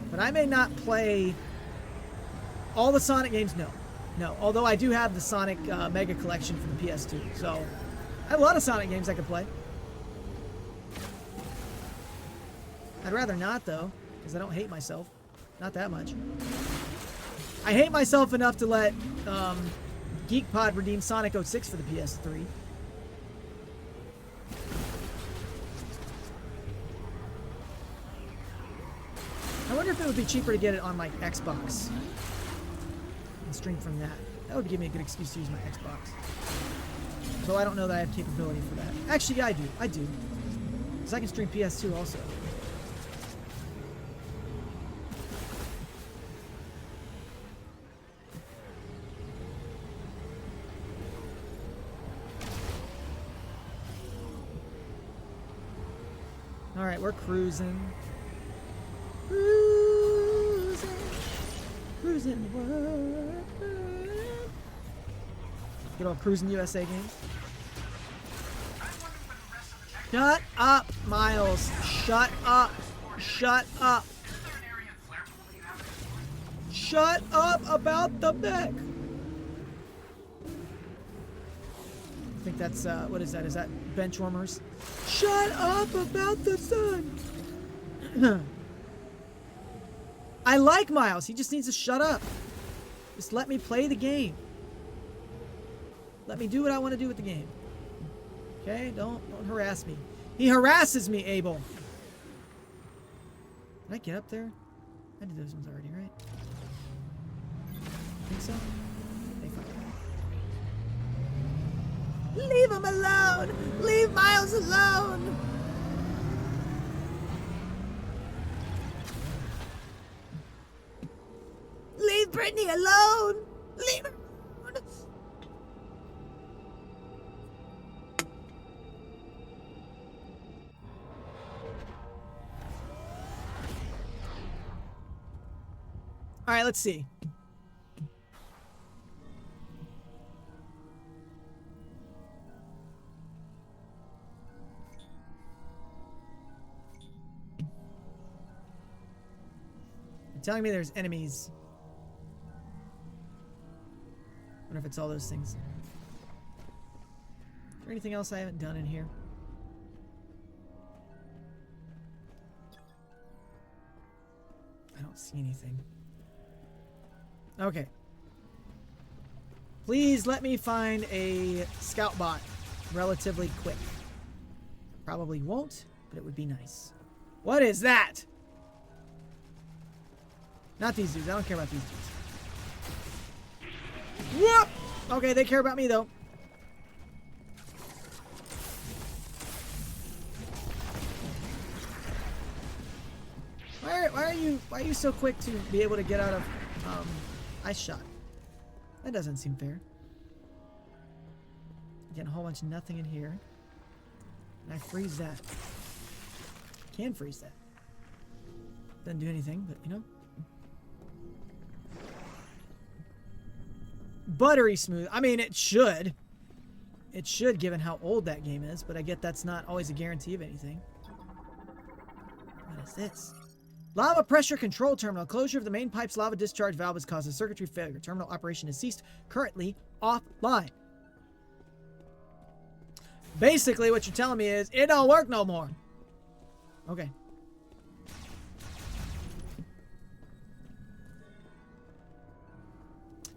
[SPEAKER 1] But I may not play all the Sonic games. No. Although I do have the Sonic Mega Collection for the PS2. So, I have a lot of Sonic games I could play. I'd rather not, though, because I don't hate myself. Not that much. I hate myself enough to let GeekPod redeem Sonic 06 for the PS3. I wonder if it would be cheaper to get it on, like, Xbox. And stream from that. That would give me a good excuse to use my Xbox. Though I don't know that I have capability for that. Actually, yeah, I do. Because I can stream PS2 also. Alright, we're cruising. Cruising the world. Good old Cruising USA games. Shut up, Miles. Shut up. Shut up. Shut up about the mech. I think that's, what is that? Is that Benchwarmers? Shut up about the sun. I like Miles. He just needs to shut up. Just let me play the game. Let me do what I want to do with the game. Okay? Don't harass me. He harasses me, Abel. Did I get up there? I did those ones already, right? Think so? They fine. Leave him alone! Leave Miles alone! Leave Brittany alone! Leave her alone! Alright, let's see. You're telling me there's enemies. I wonder if it's all those things. Is there anything else I haven't done in here? I don't see anything. Okay. Please let me find a scout bot relatively quick. Probably won't, but it would be nice. What is that? Not these dudes. I don't care about these dudes. Whoop! Okay, they care about me though. Why are you so quick to be able to get out of ice shot? That doesn't seem fair. Getting a whole bunch of nothing in here. And I freeze that. Can freeze that. Doesn't do anything, but you know. Buttery smooth. I mean, it should. It should, given how old that game is, but I get that's not always a guarantee of anything. What is this? Lava pressure control terminal. Closure of the main pipe's lava discharge valve has caused a circuitry failure. Terminal operation has ceased. Currently offline. Basically, what you're telling me is it don't work no more. Okay.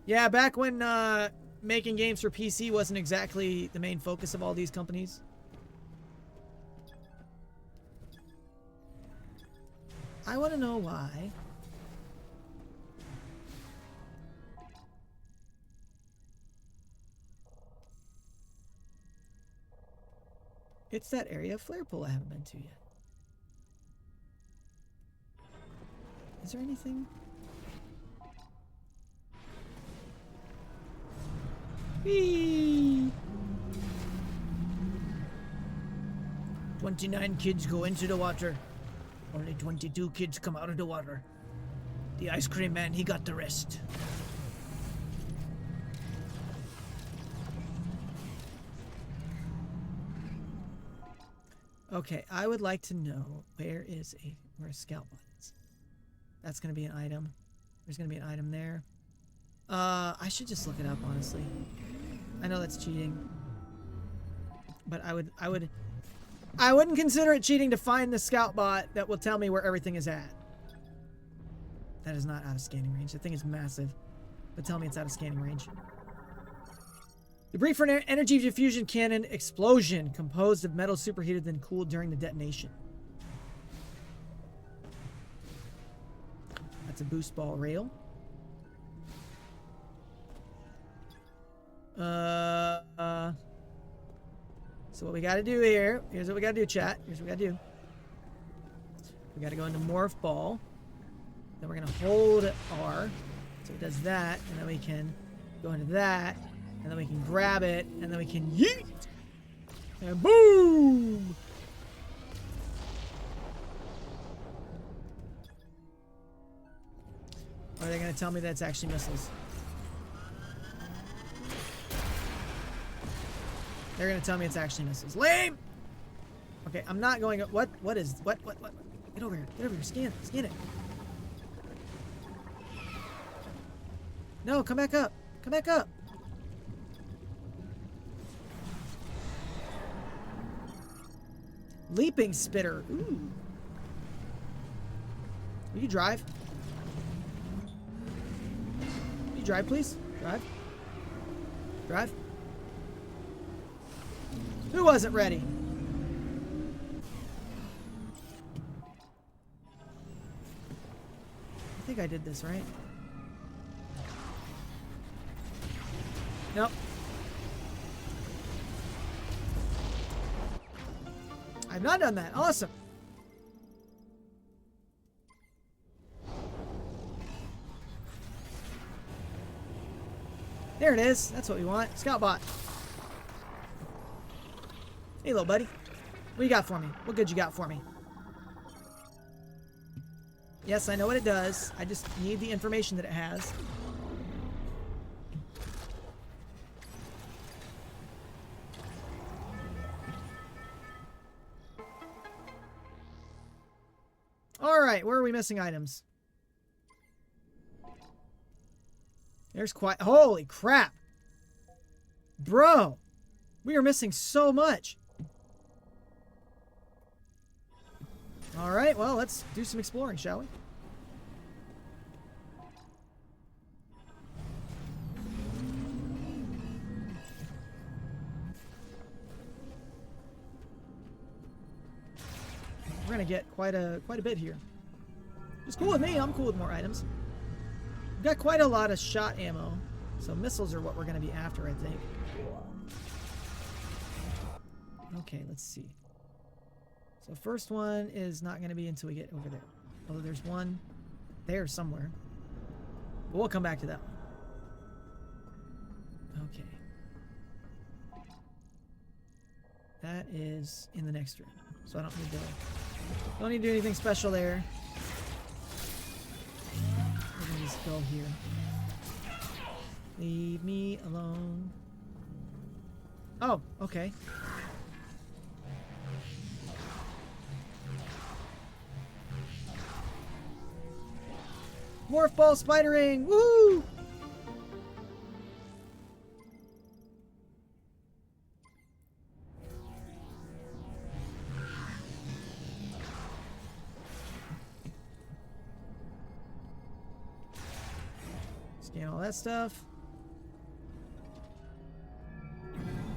[SPEAKER 1] Yeah, back when making games for PC wasn't exactly the main focus of all these companies. I want to know why. It's that area of flare pool I haven't been to yet. Is there anything? Whee! 29 kids go into the water. Only 22 kids come out of the water. The ice cream man, he got the rest. Okay, I would like to know where a scout bot is. That's gonna be an item. There's gonna be an item there. I should just look it up, honestly. I know that's cheating. But I wouldn't consider it cheating to find the scout bot that will tell me where everything is at. That is not out of scanning range. The thing is massive. But tell me it's out of scanning range. Debris from an energy diffusion cannon explosion composed of metal superheated then cooled during the detonation. That's a boost ball rail. So what we gotta do here's what we gotta do, chat. Here's what we gotta do. We gotta go into morph ball. Then we're gonna hold R. So it does that, and then we can go into that, and then we can grab it, and then we can yeet! And boom! Or are they gonna tell me that's actually missiles? They're gonna tell me it's actually missiles. Lame! Okay, I'm not going up. What? Get over here. Get over here. Scan it. No, come back up. Come back up. Leaping spitter. Ooh. Will you drive? Will you drive, please? Drive. Who wasn't ready? I think I did this, right? Nope. I've not done that. Awesome. There it is. That's what we want. Scout bot. Hey, little buddy. What you got for me? What good you got for me? Yes, I know what it does. I just need the information that it has. Alright, where are we missing items? There's quite... Holy crap! Bro! We are missing so much! Alright, well, let's do some exploring, shall we? We're gonna get quite a bit here. It's cool with me. I'm cool with more items. We've got quite a lot of shot ammo, so missiles are what we're gonna be after, I think. Okay, let's see. So first one is not gonna be until we get over there. Although there's one there somewhere. But we'll come back to that one. Okay. That is in the next room. So I don't need to do anything special there. We're gonna just go here. Leave me alone. Oh, okay. Morph ball spidering! Woo! Scan all that stuff.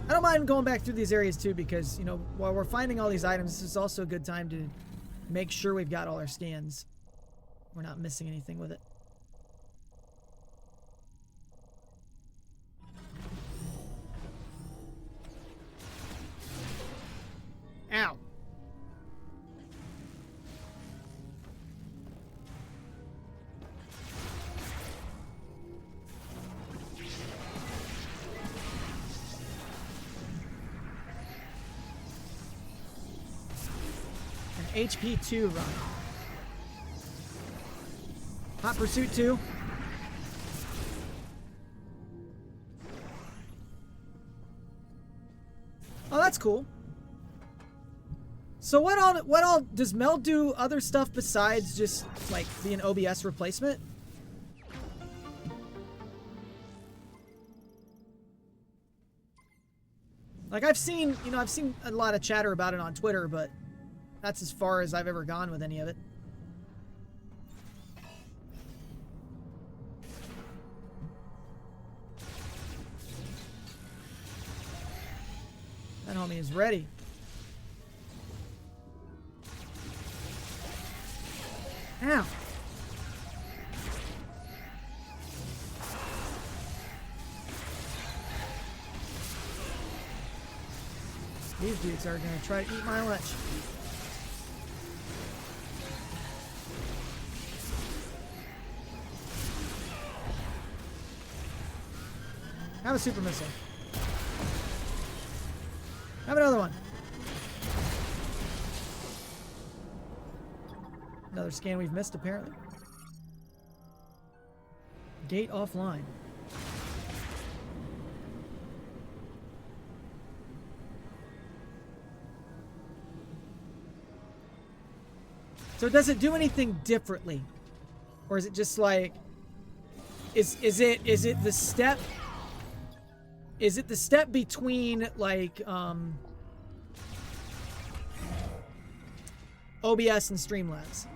[SPEAKER 1] I don't mind going back through these areas too because, you know, while we're finding all these items, this is also a good time to make sure we've got all our scans. We're not missing anything with it. Ow. An HP 2 run. Hot Pursuit 2. Oh, that's cool. So what all does Mel do other stuff besides just like be an OBS replacement? Like I've seen a lot of chatter about it on Twitter, but that's as far as I've ever gone with any of it. That homie is ready. Ow. These dudes are gonna try to eat my lunch. Have a super missile. Have another one. Another scan we've missed, apparently. Gate offline. So does it do anything differently? Or is it just like... Is it the step... Is it the step between, like, OBS and Streamlabs?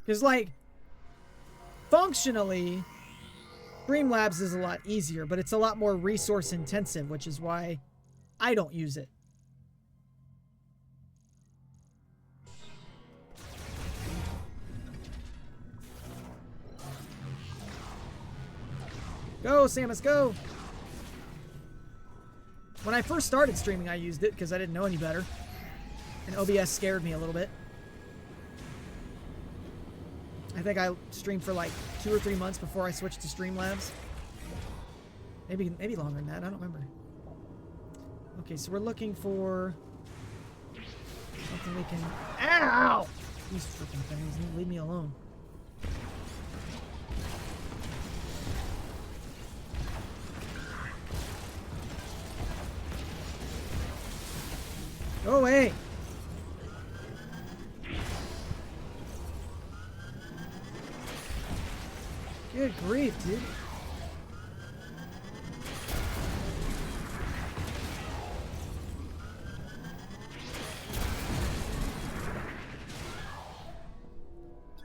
[SPEAKER 1] Because, like, functionally, Streamlabs is a lot easier, but it's a lot more resource intensive, which is why I don't use it. Go, Samus, go! When I first started streaming, I used it because I didn't know any better. And OBS scared me a little bit. I think I streamed for like 2 or 3 months before I switched to Streamlabs. Maybe longer than that, I don't remember. Okay, so we're looking for something we can... Ow! These freaking things, leave me alone. Go away! Good grief, dude.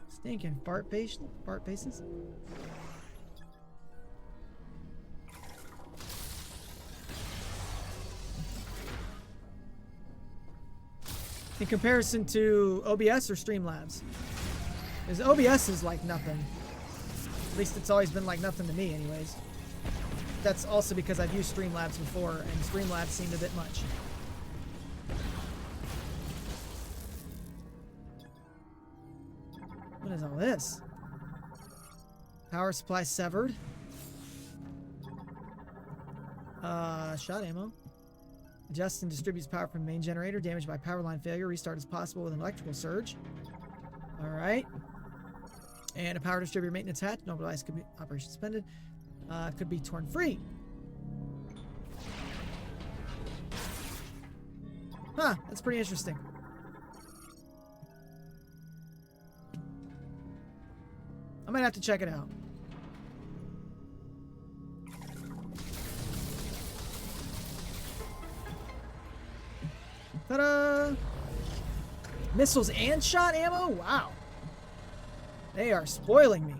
[SPEAKER 1] Stinking fart faces. In comparison to OBS or Streamlabs? Because OBS is like nothing. At least it's always been like nothing to me anyways. That's also because I've used Streamlabs before, and Streamlabs seemed a bit much. What is all this? Power supply severed. Shot ammo. Adjusts and distributes power from main generator. Damaged by power line failure. Restart is possible with an electrical surge. Alright. And a power distributor maintenance hatch. No device could be operation suspended. Could be torn free. Huh, that's pretty interesting. might have to check it out. Ta-da! Missiles and shot ammo? Wow. They are spoiling me.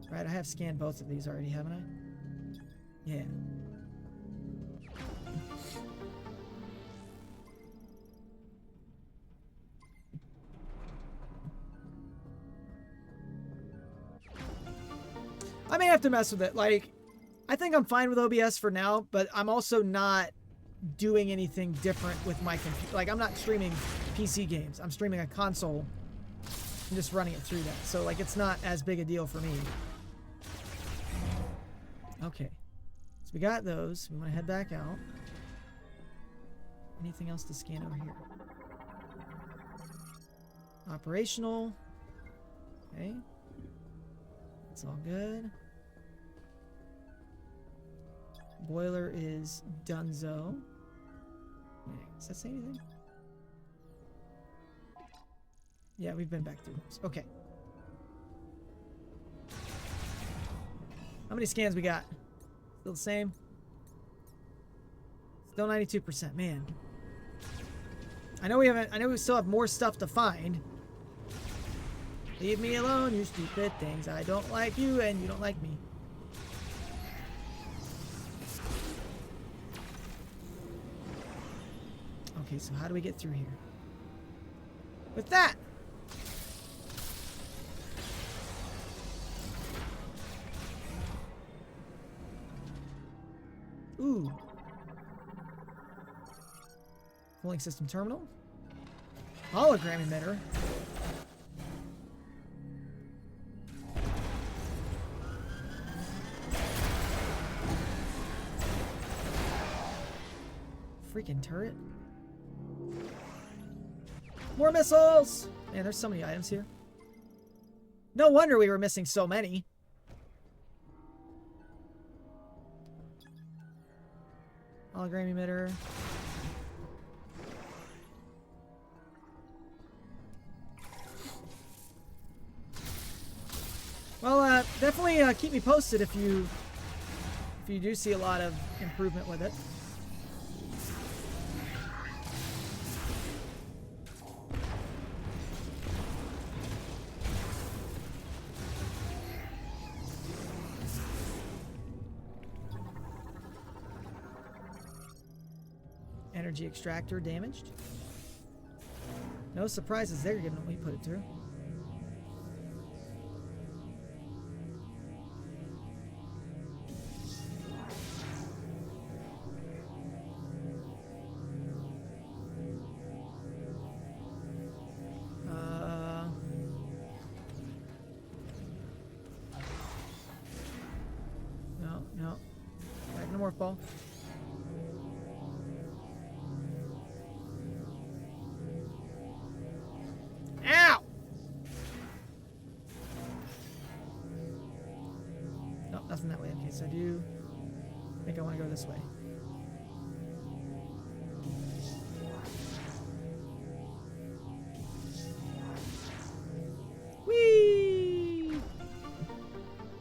[SPEAKER 1] Right, I have scanned both of these already, haven't I? Yeah. I may have to mess with it. Like, I think I'm fine with OBS for now, but I'm also not doing anything different with my computer. Like, I'm not streaming PC games. I'm streaming a console and just running it through that. So, like, it's not as big a deal for me. Okay. So we got those. We want to head back out. Anything else to scan over here? Operational. Okay. It's all good. Boiler is donezo. Wait, does that say anything? Yeah, we've been back through those. Okay. How many scans we got? Still the same? Still 92%. Man. I know we still have more stuff to find. Leave me alone, you stupid things. I don't like you and you don't like me. Okay, so how do we get through here? With that! Ooh. Cooling system terminal. Hologram emitter. Freaking turret. More missiles! Man, there's so many items here. No wonder we were missing so many. Hologram emitter. Well, definitely keep me posted if you do see a lot of improvement with it. Energy extractor damaged. No surprises there given what we put it through. No. Magnemorph ball. Ow! Nope, nothing that way. Okay, so I think I want to go this way. Whee!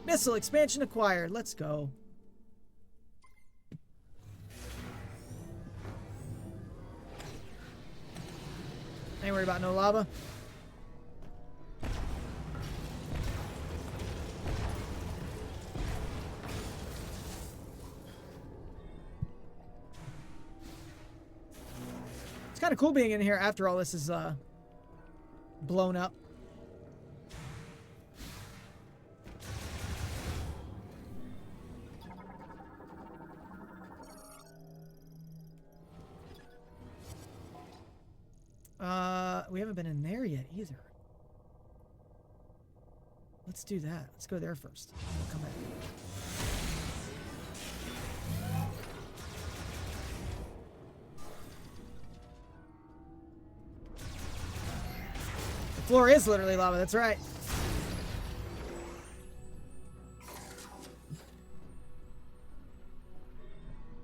[SPEAKER 1] Missile expansion acquired. Let's go. Ain't worried about no lava. It's kind of cool being in here after all this is blown up. We haven't been in there yet either. Let's do that. Let's go there first. We'll come back. The floor is literally lava, that's right.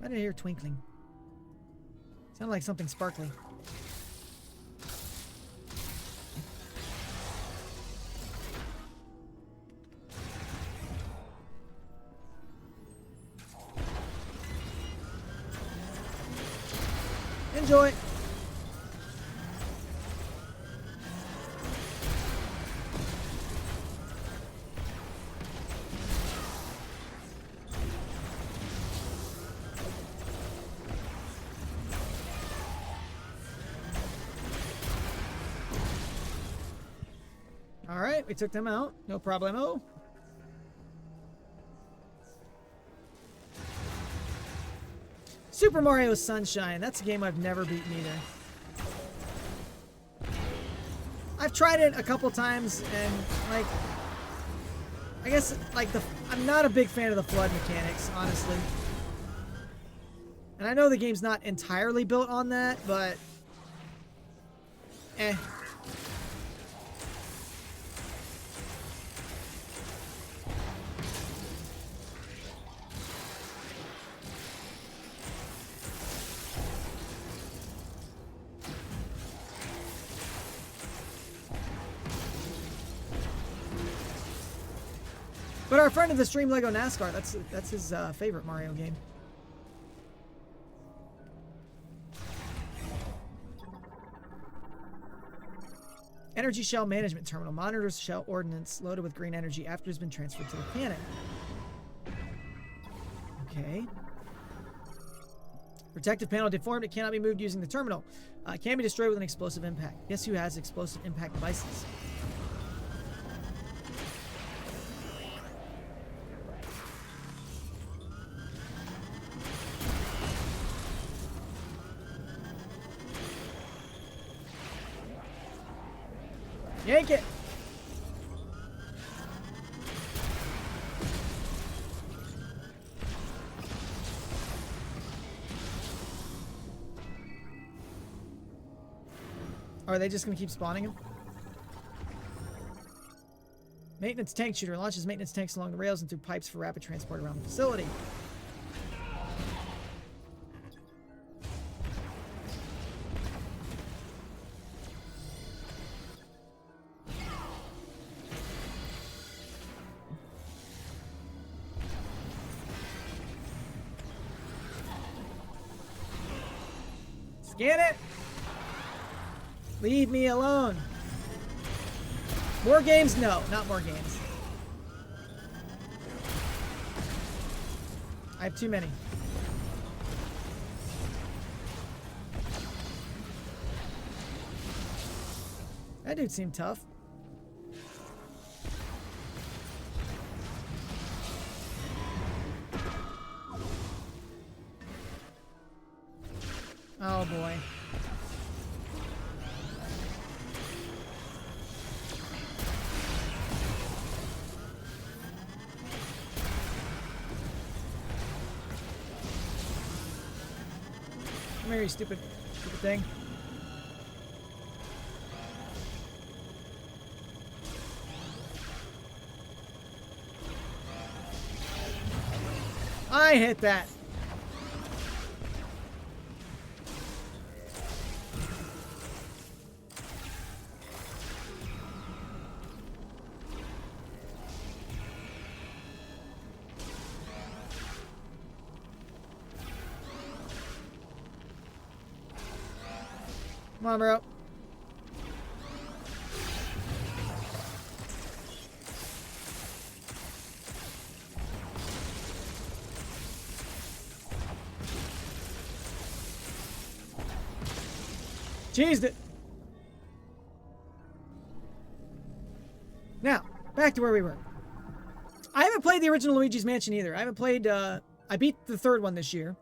[SPEAKER 1] Why did I hear twinkling? Sounded like something sparkly. Enjoy. All right, we took them out. No problemo. Super Mario Sunshine. That's a game I've never beaten either. I've tried it a couple times and, like, I guess, like, I'm not a big fan of the flood mechanics, honestly. And I know the game's not entirely built on that, but eh. But our friend of the stream, Lego NASCAR, that's his favorite Mario game. Energy Shell Management Terminal monitors shell ordnance loaded with green energy after it's been transferred to the cannon. Okay. Protective panel deformed. It cannot be moved using the terminal. It can be destroyed with an explosive impact. Guess who has explosive impact devices? Yank it! Are they just going to keep spawning him? Maintenance tank shooter launches maintenance tanks along the rails and through pipes for rapid transport around the facility. Scan it! Leave me alone. More games? No, not more games. I have too many. That dude seemed tough. Oh boy. Come here, you stupid thing. I hit that. Come on, bro. Cheesed it. Now, back to where we were. I haven't played the original Luigi's Mansion either. I haven't played, I beat the third one this year.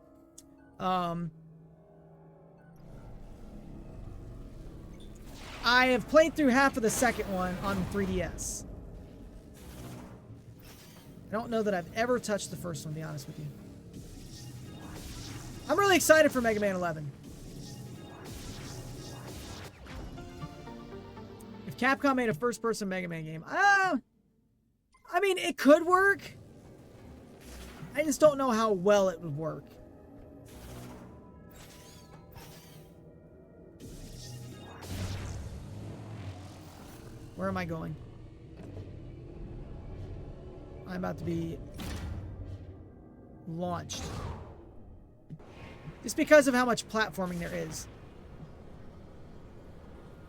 [SPEAKER 1] I have played through half of the second one on 3DS. I don't know that I've ever touched the first one, to be honest with you. I'm really excited for Mega Man 11. If Capcom made a first-person Mega Man game, I mean, it could work. I just don't know how well it would work. Where am I going? I'm about to be launched. Just because of how much platforming there is.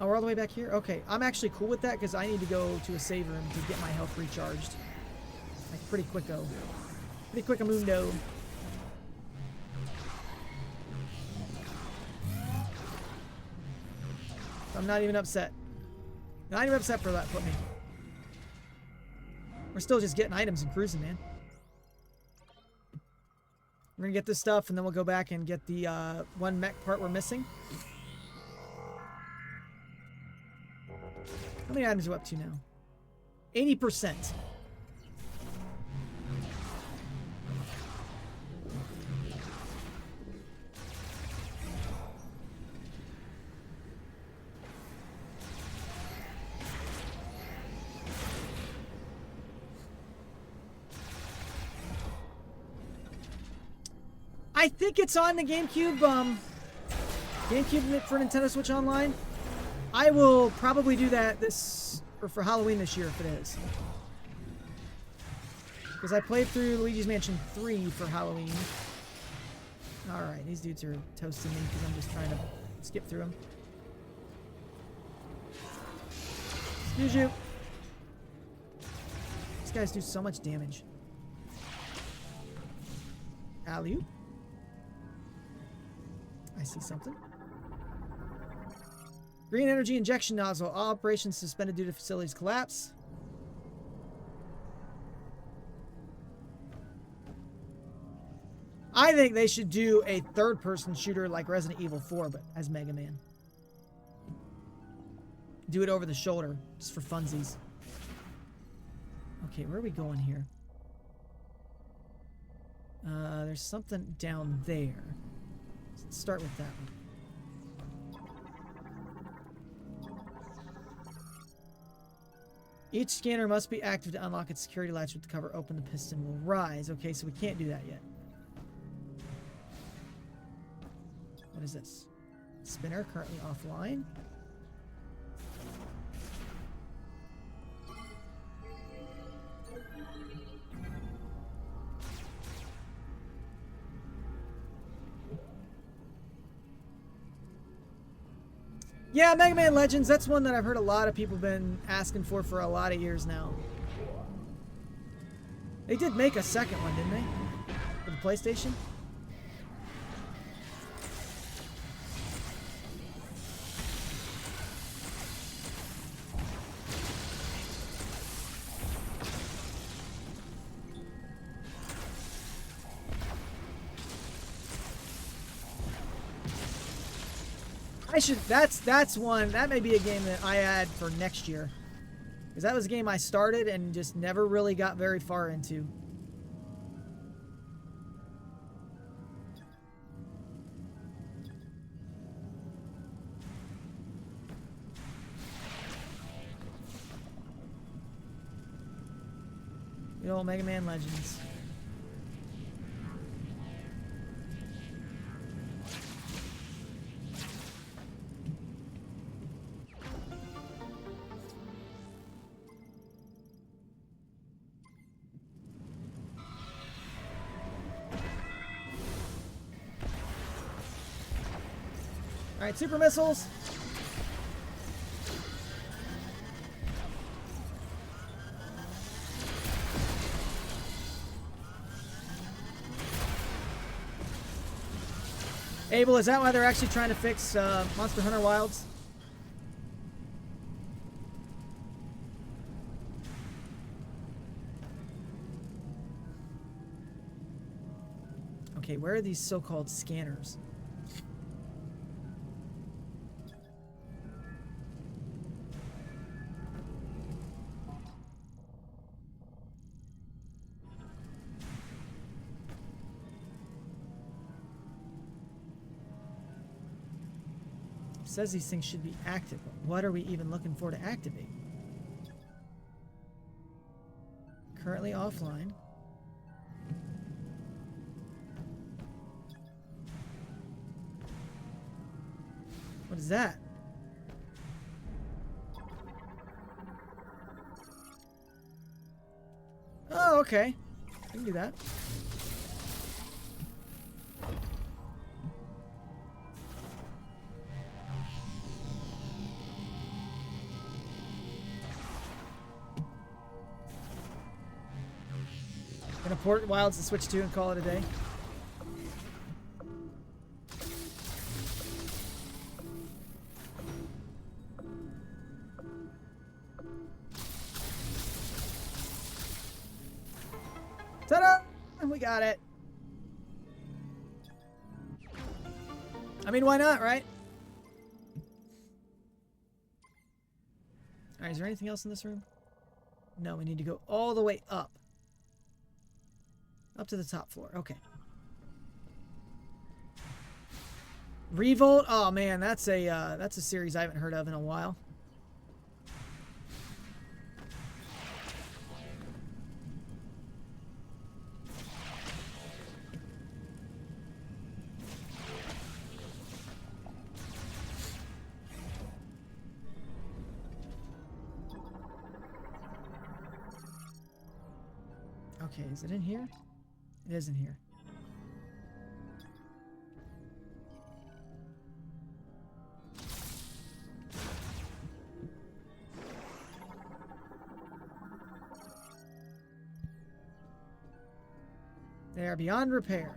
[SPEAKER 1] Oh, we're all the way back here? Okay, I'm actually cool with that because I need to go to a save room to get my health recharged. Like, pretty quicko. Pretty quick-a-mundo. I'm not even upset. Not even upset for that put me. We're still just getting items and cruising, man. We're gonna get this stuff and then we'll go back and get the one mech part we're missing. How many items are we up to now? 80%. I think it's on the GameCube, GameCube for Nintendo Switch Online. I will probably do that or for Halloween this year if it is. Because I played through Luigi's Mansion 3 for Halloween. Alright, these dudes are toasting me because I'm just trying to skip through them. Excuse you. These guys do so much damage. Alley-oop. I see something. Green energy injection nozzle. All operations suspended due to facilities collapse. I think they should do a third-person shooter like Resident Evil 4, but as Mega Man. Do it over the shoulder, just for funsies. Okay, where are we going here? There's something down there. Let's start with that one. Each scanner must be active to unlock its security latch. With the cover open, the piston will rise. Okay, so we can't do that yet. What is this? Spinner currently offline. Yeah, Mega Man Legends, that's one that I've heard a lot of people been asking for a lot of years now. They did make a second one, didn't they? For the PlayStation? That's one, that may be a game that I add for next year. Because that was a game I started and just never really got very far into. Good old Mega Man Legends. Alright, super missiles. Abel, is that why they're actually trying to fix Monster Hunter Wilds? Okay, where are these so-called scanners? It says these things should be active, but what are we even looking for to activate? Currently offline. What is that? Oh, okay. I can do that. port Wilds to Switch 2 and call it a day. Ta-da! We got it. I mean, why not, right? Alright, is there anything else in this room? No, we need to go all the way up. Up to the top floor. Okay. Revolt? Oh man, that's a series I haven't heard of in a while. Okay, is it in here? It is in here. They are beyond repair.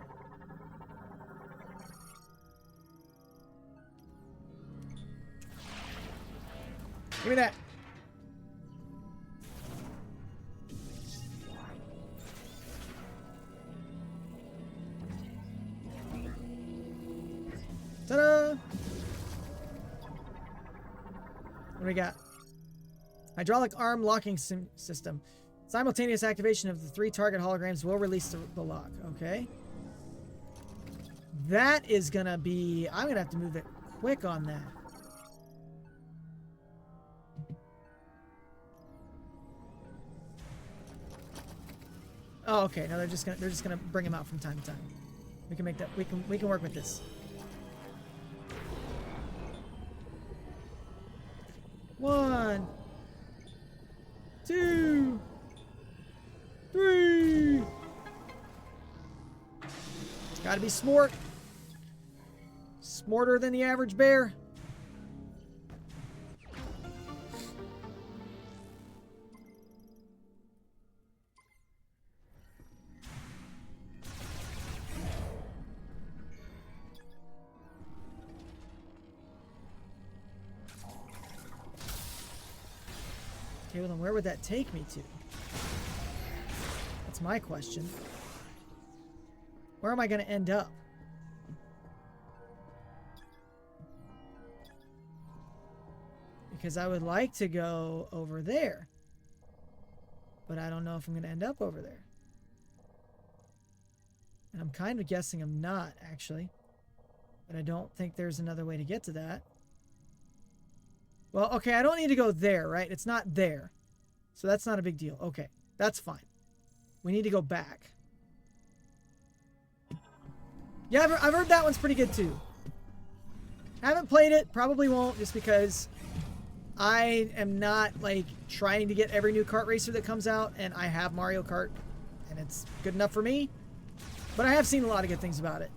[SPEAKER 1] Give me that. Ta-da! What do we got? Hydraulic arm locking system. Simultaneous activation of the 3 target holograms will release the lock. Okay. That is gonna be... I'm gonna have to move it quick on that. Oh, okay. No, they're just gonna bring him out from time to time. We can make that. We can work with this. 1, 2, 3. It's gotta be smart. Smarter than the average bear. Okay, well then where would that take me to? That's my question. Where am I going to end up? Because I would like to go over there. But I don't know if I'm going to end up over there. And I'm kind of guessing I'm not, actually. But I don't think there's another way to get to that. Well, okay, I don't need to go there, right? It's not there. So that's not a big deal. Okay, that's fine. We need to go back. Yeah, I've heard that one's pretty good too. Haven't played it, probably won't, just because I am not, like, trying to get every new kart racer that comes out, and I have Mario Kart, and it's good enough for me. But I have seen a lot of good things about it.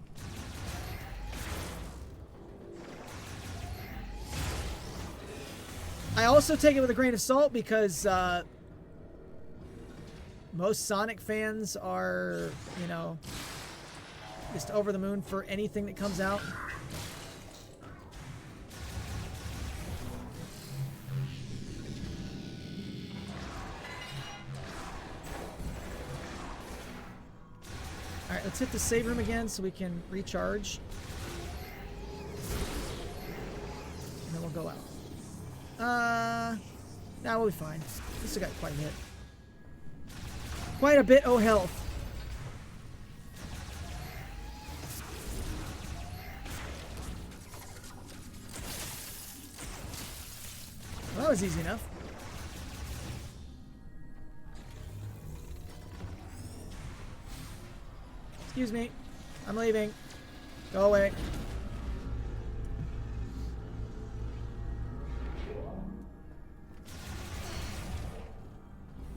[SPEAKER 1] I also take it with a grain of salt because most Sonic fans are, you know, just over the moon for anything that comes out. Alright, let's hit the save room again so we can recharge. And then we'll go out. Nah, we'll be fine. We still got quite a bit. Quite a bit, oh health. Well, that was easy enough. Excuse me. I'm leaving. Go away.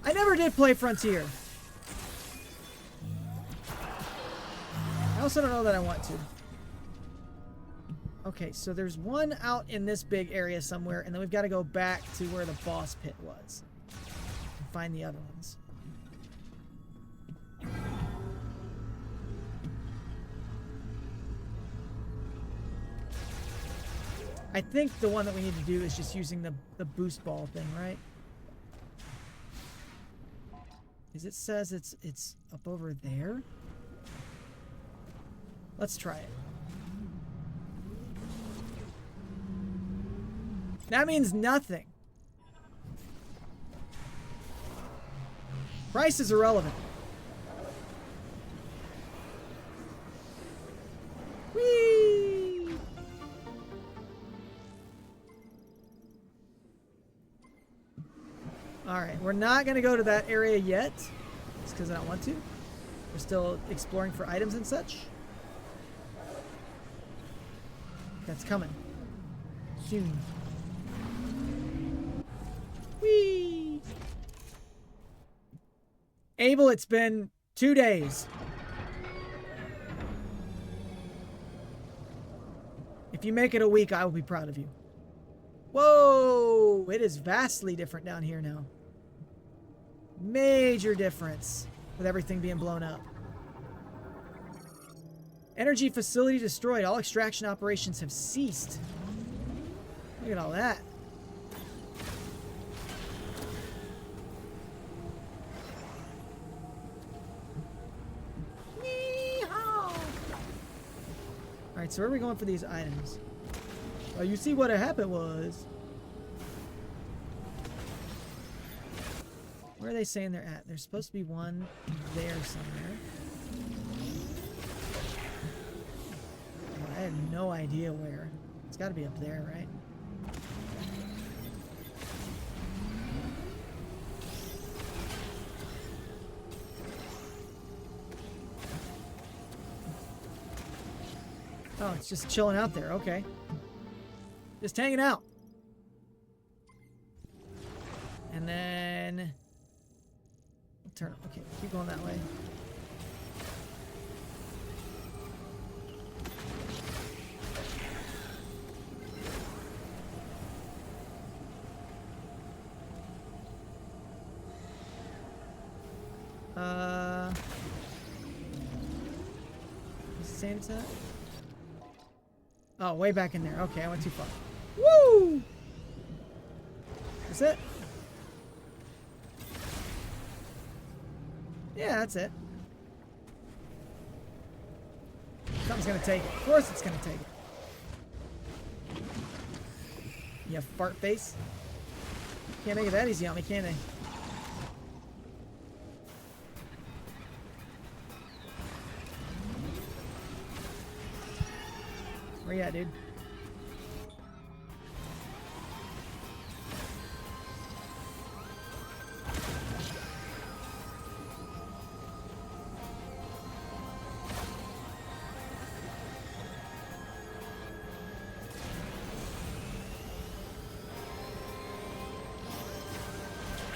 [SPEAKER 1] I never did play Frontier. I also don't know that I want to. Okay, so there's one out in this big area somewhere, and then we've got to go back to where the boss pit was. And find the other ones. I think the one that we need to do is just using the boost ball thing, right? Because it says it's up over there. Let's try it. That means nothing. Price is irrelevant. Whee! Alright, we're not going to go to that area yet. Just because I don't want to. We're still exploring for items and such. That's coming. Soon. Whee! Abel, it's been 2 days. If you make it a week, I will be proud of you. Whoa! It is vastly different down here now. Major difference with everything being blown up. Energy facility destroyed. All extraction operations have ceased. Look at all that. Alright, so where are we going for these items? Oh, you see what happened was... Where are they saying they're at? There's supposed to be one there somewhere. Oh, I have no idea where. It's got to be up there, right? Oh, it's just chilling out there. Okay. Just hanging out. And then... Turn. Okay, keep going that way. Is it saying it's that? Oh, way back in there. Okay, I went too far. Woo! That's it? Yeah, that's it. Something's gonna take it. Of course it's gonna take it. You have fart face? Can't make it that easy on me, can they? Where you at, dude?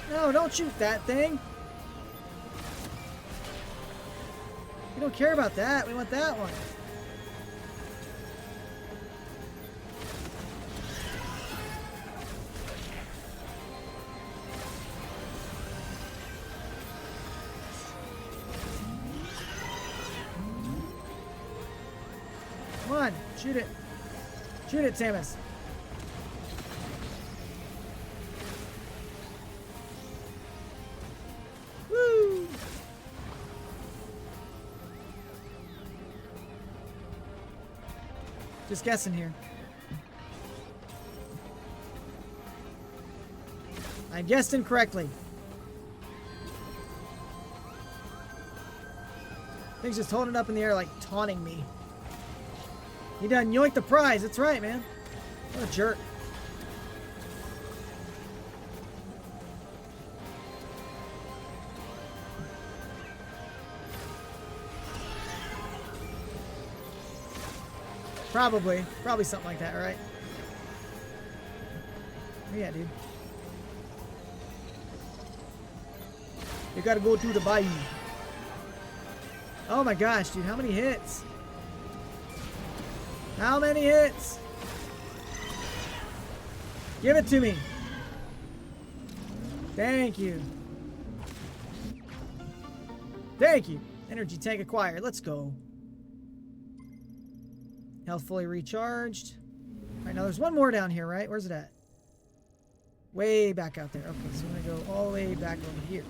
[SPEAKER 1] No, don't shoot that thing. We don't care about that. We want that one. Come on, shoot it. Shoot it, Samus. Woo! Just guessing here. I guessed incorrectly. Thing's just holding it up in the air like taunting me. He done yoinked the prize. That's right, man. What a jerk. Probably something like that, right? Yeah, dude. You gotta go to the bayou. Oh my gosh, dude, how many hits? How many hits? Give it to me. Thank you. Thank you. Energy tank acquired. Let's go. Health fully recharged. Alright, now there's one more down here, right? Where's it at? Way back out there. Okay, so I'm gonna go all the way back over here.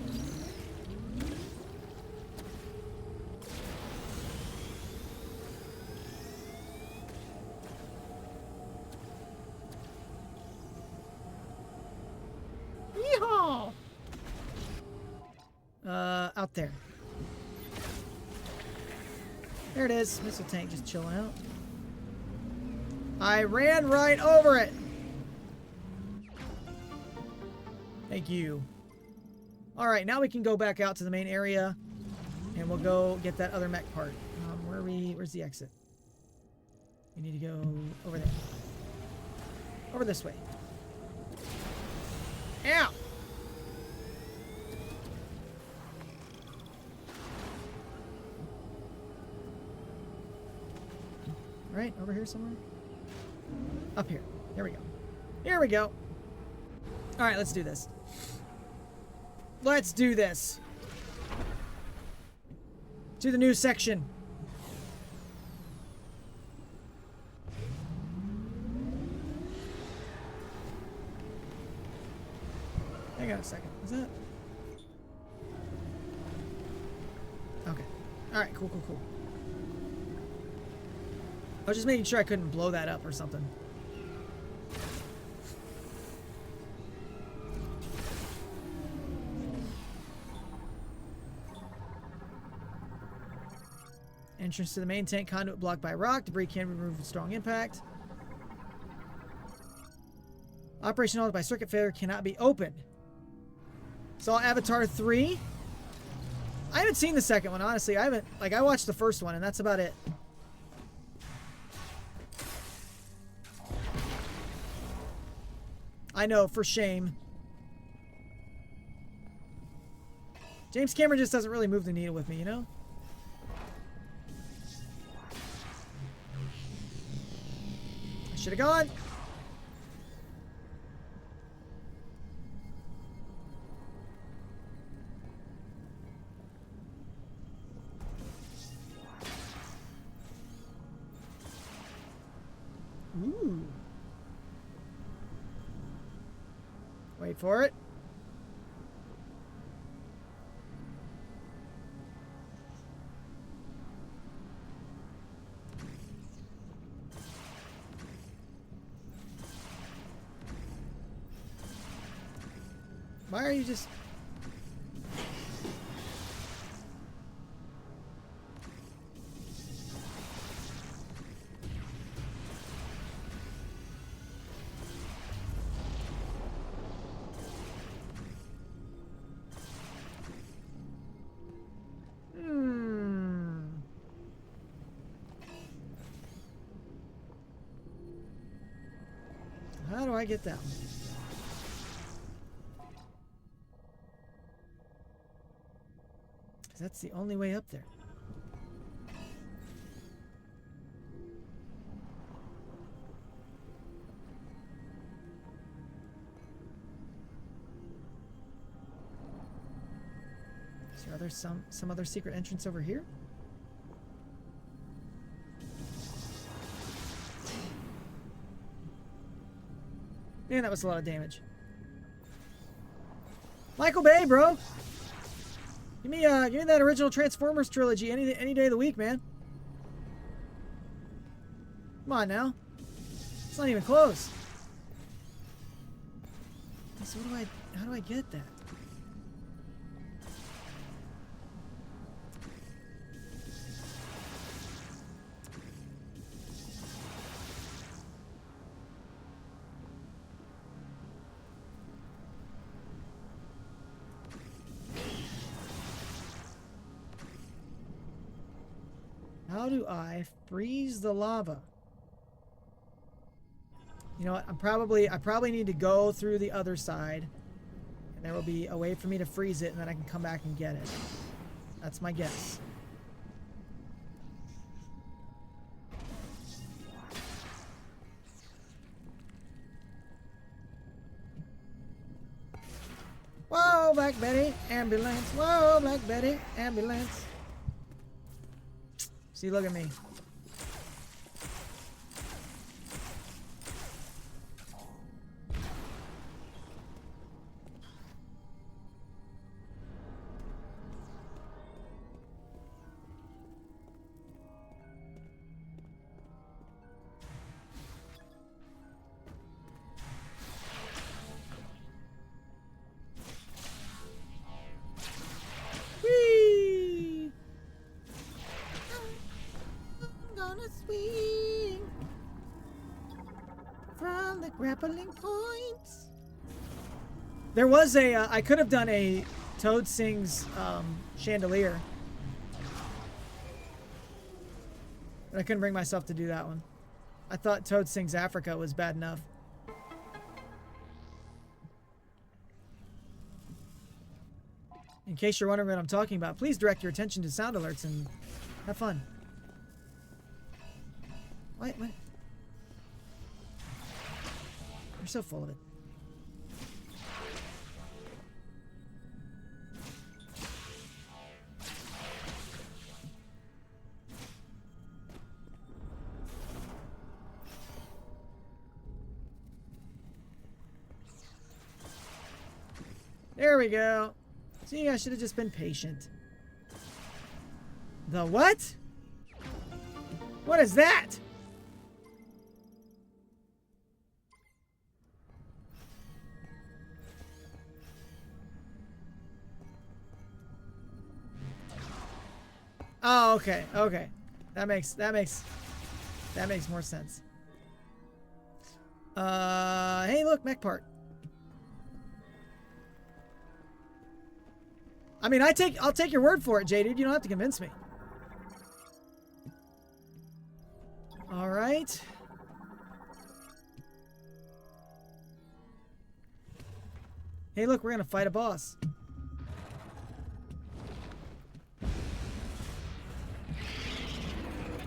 [SPEAKER 1] Yeehaw! Out there. There it is. Missile tank just chilling out. I ran right over it. Thank you. Alright, now we can go back out to the main area. And we'll go get that other mech part. Where's the exit? We need to go over there. Over this way. Ow! Right, over here somewhere? Up here. Here we go. Here we go. Alright, let's do this. Let's do this. To the new section. Hang on a second. Is that? Okay. Alright, cool. I was just making sure I couldn't blow that up or something. Entrance to the main tank conduit blocked by rock. Debris can be removed with strong impact. Operation halted by circuit failure cannot be opened. Saw Avatar 3. I haven't seen the second one, honestly. I watched the first one and that's about it. I know, for shame. James Cameron just doesn't really move the needle with me, you know? I should have gone. Ooh. Wait for it. Why are you just... How do I get that one? Because that's the only way up there. Is there some other secret entrance over here? Man, that was a lot of damage. Michael Bay, bro. Give me that original Transformers trilogy any day of the week, man. Come on now. It's not even close. So how do I get that? How do I freeze the lava? You know what? I probably need to go through the other side. And there will be a way for me to freeze it and then I can come back and get it. That's my guess. Whoa, Black Betty, ambulance. Whoa, Black Betty, ambulance. See, look at me. swing from the grappling points. There was a, I could have done a Toad Sings Chandelier. But I couldn't bring myself to do that one. I thought Toad Sings Africa was bad enough. In case you're wondering what I'm talking about, please direct your attention to sound alerts and have fun. What? You're so full of it. There we go. See, I should have just been patient. The what? What is that? Oh, okay, okay. That makes more sense. Hey, look, mech part. I mean, I'll take your word for it, J-Dude. You don't have to convince me. All right. Hey, look, we're gonna fight a boss.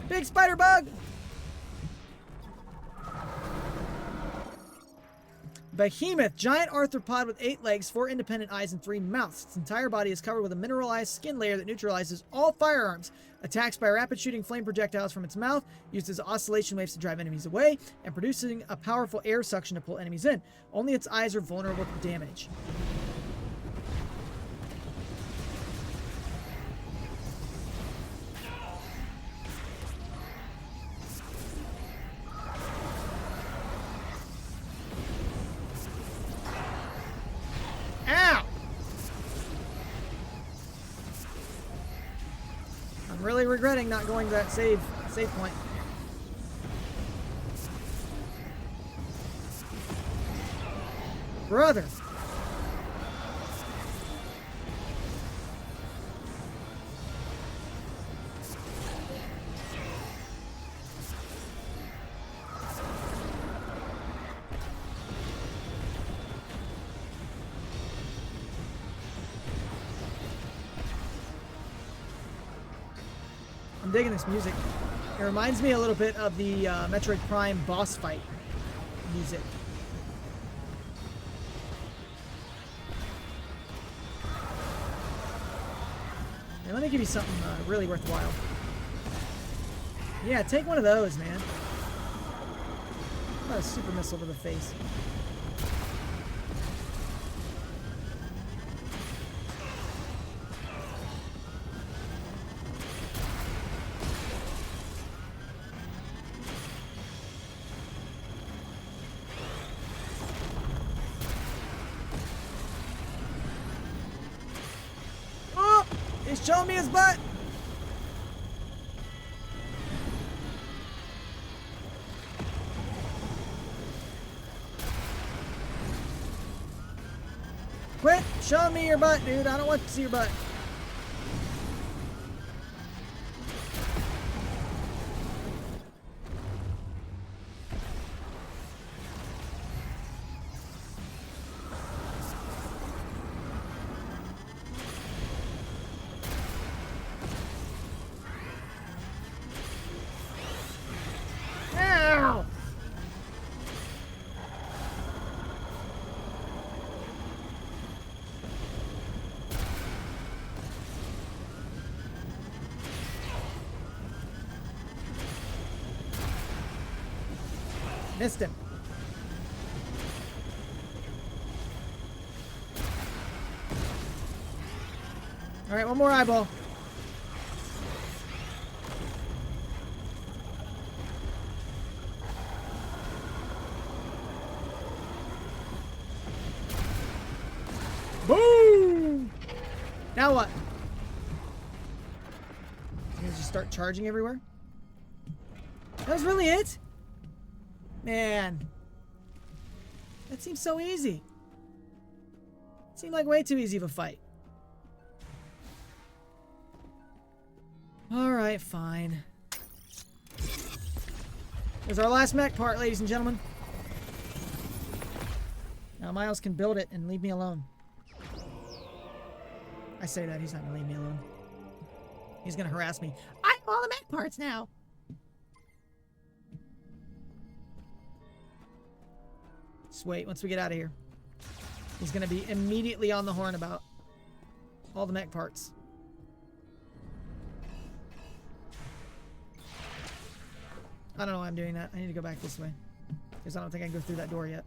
[SPEAKER 1] Big spider bug! Behemoth, giant arthropod with 8 legs, 4 independent eyes, and 3 mouths. Its entire body is covered with a mineralized skin layer that neutralizes all firearms. Attacks by rapid shooting flame projectiles from its mouth, uses oscillation waves to drive enemies away, and producing a powerful air suction to pull enemies in. Only its eyes are vulnerable to damage. Really regretting not going to that save point. Brother. I'm digging this music. It reminds me a little bit of the Metroid Prime boss fight music. Hey, let me give you something really worthwhile. Yeah, take one of those, man. How about a super missile to the face? He's showing me his butt. Quit showing me your butt, dude. I don't want to see your butt. Missed him. All right, one more eyeball. Boom! Now what? You guys just start charging everywhere? That was really it? Man. That seems so easy. It seemed like way too easy of a fight. Alright, fine. There's our last mech part, ladies and gentlemen. Now Miles can build it and leave me alone. I say that, he's not gonna leave me alone. He's gonna harass me. I have all the mech parts now! Just wait, once we get out of here. He's gonna be immediately on the horn about all the mech parts. I don't know why I'm doing that. I need to go back this way. Because I don't think I can go through that door yet.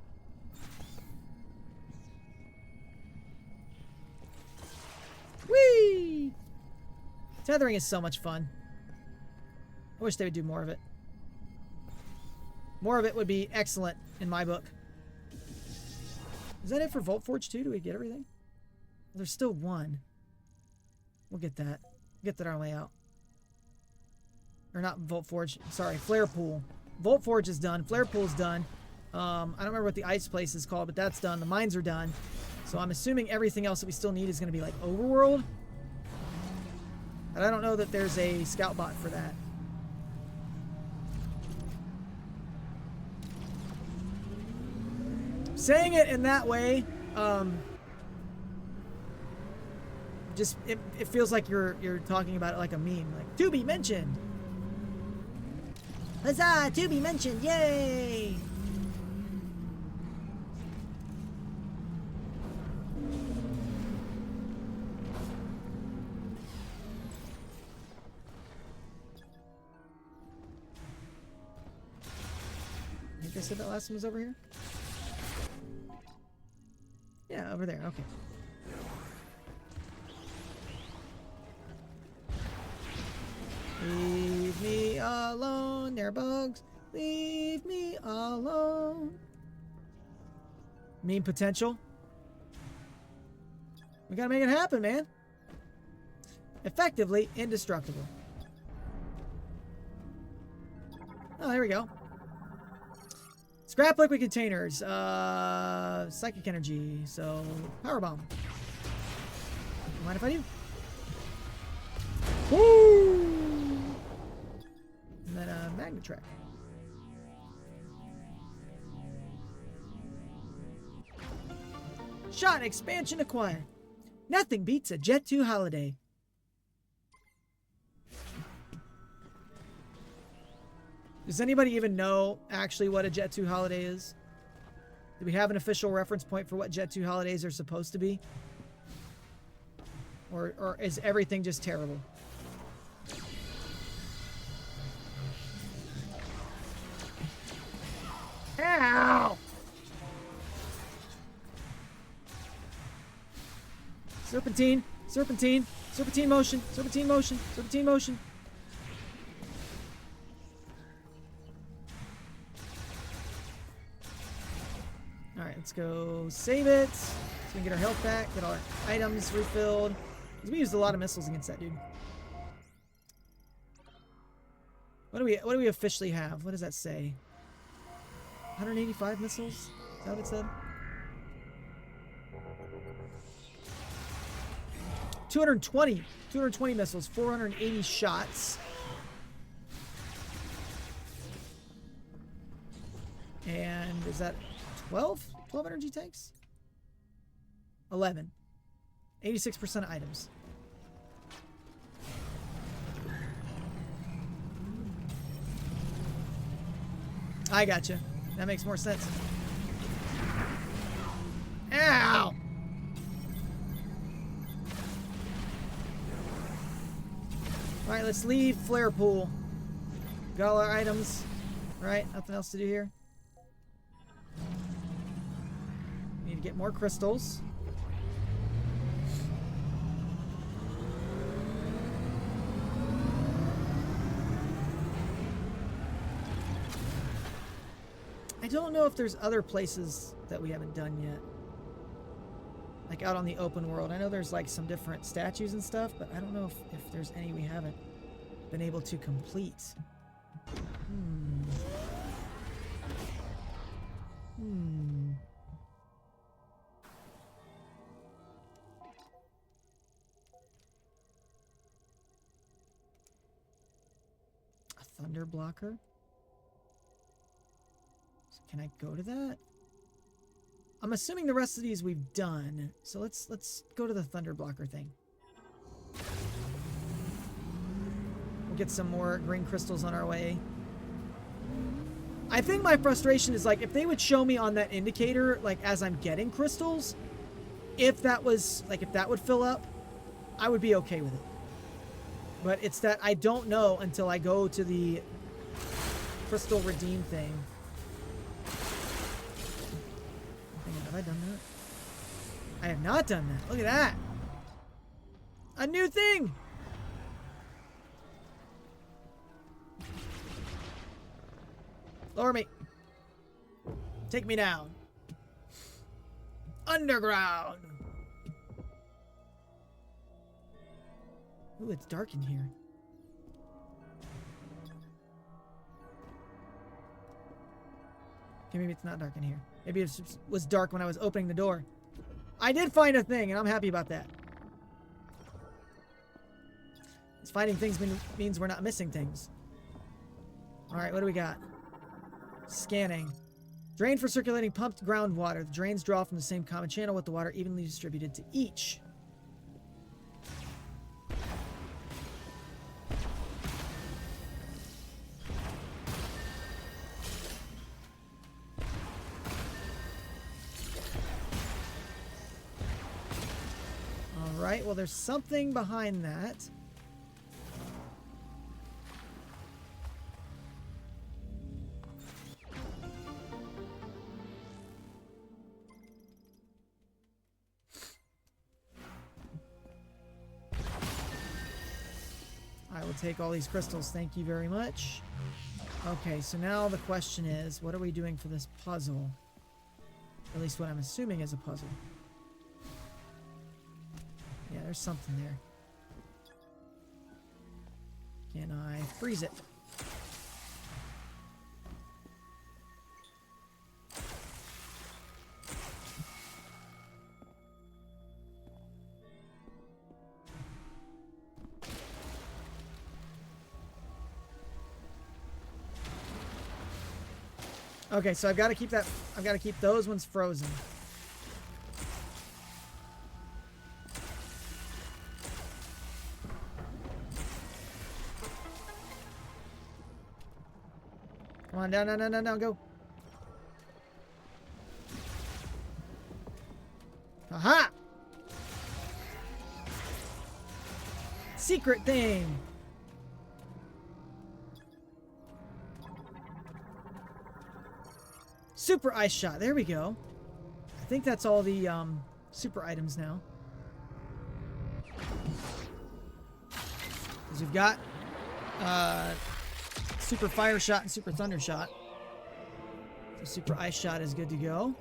[SPEAKER 1] Whee! Tethering is so much fun. I wish they would do more of it. More of it would be excellent in my book. Is that it for Volt Forge 2? Do we get everything? There's still one. We'll get that. We'll get that on our way out. Or not Volt Forge. Sorry, Flare Pool. Volt Forge is done. Flare Pool is done. I don't remember what the ice place is called, but that's done. The mines are done. So I'm assuming everything else that we still need is going to be like Overworld. But I don't know that there's a scout bot for that. Saying it in that way, just it feels like you're talking about it like a meme, like to be mentioned. Huzzah! To be mentioned! Yay! I think I said that last one was over here. Yeah, over there. Okay. Leave me alone, they're bugs. Leave me alone. Mean potential. We gotta make it happen, man. Effectively indestructible. Oh, there we go. Scrap liquid containers. Psychic energy. So, power bomb. Mind if I do? Woo! And then a magnet track. Shot expansion acquired. Nothing beats a Jet 2 holiday. Does anybody even know actually what a Jet 2 holiday is? Do we have an official reference point for what Jet 2 holidays are supposed to be? Or is everything just terrible? Ow! Serpentine, serpentine, serpentine motion, serpentine motion, serpentine motion. Alright, let's go save it. So we can get our health back, get all our items refilled. Because we used a lot of missiles against that dude. What do we officially have? What does that say? 185 missiles? Is that what it said? 220 missiles, 480 shots. And is that 12 energy tanks? 11. 86% of items. I gotcha. That makes more sense. Ow! Alright, let's leave Flare Pool. Got all our items. Right, nothing else to do here. Need to get more crystals. I don't know if there's other places that we haven't done yet. Like out on the open world. I know there's like some different statues and stuff, but I don't know if there's any we haven't been able to complete. thunder blocker. So can I go to that? I'm assuming the rest of these we've done. So let's go to the thunder blocker thing. We'll get some more green crystals on our way. I think my frustration is like if they would show me on that indicator, like as I'm getting crystals, if that was like if that would fill up, I would be okay with it. But it's that I don't know until I go to the crystal redeem thing. Hang on, have I done that? I have not done that. Look at that. A new thing. Lower me. Take me down. Underground. Ooh, it's dark in here. Okay, maybe it's not dark in here. Maybe it was dark when I was opening the door. I did find a thing, and I'm happy about that. It's finding things means we're not missing things. Alright, what do we got? Scanning. Drain for circulating pumped groundwater. The drains draw from the same common channel with the water evenly distributed to each. Alright, well there's something behind that. I will take all these crystals, thank you very much. Okay, so now the question is, what are we doing for this puzzle? At least what I'm assuming is a puzzle. Yeah, there's something there. Can I freeze it? Okay, so I've got to keep that. I've got to keep those ones frozen. Come on, down, go. Aha! Secret thing. Super ice shot. There we go. I think that's all the super items now. Because we've got super fire shot and super thunder shot. So super ice shot is good to go.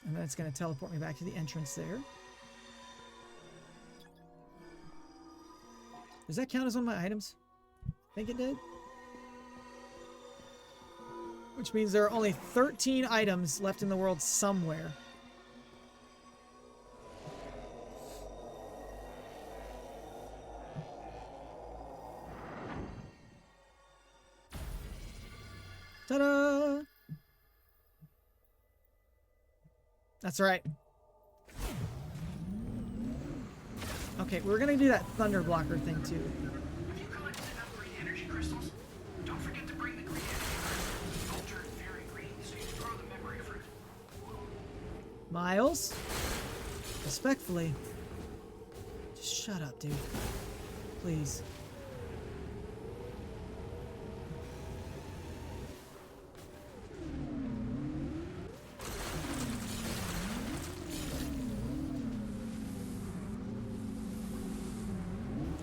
[SPEAKER 1] And then it's going to teleport me back to the entrance there. Does that count as one of my items? I think it did. Which means there are only 13 items left in the world somewhere. Ta-da! That's right. Okay, we're gonna do that thunder blocker thing too.
[SPEAKER 2] Have you collected enough green energy crystals? Don't forget to bring the green energy. I'll turn very green so you can grow the memory fruit.
[SPEAKER 1] Miles? Respectfully. Just shut up, dude. Please.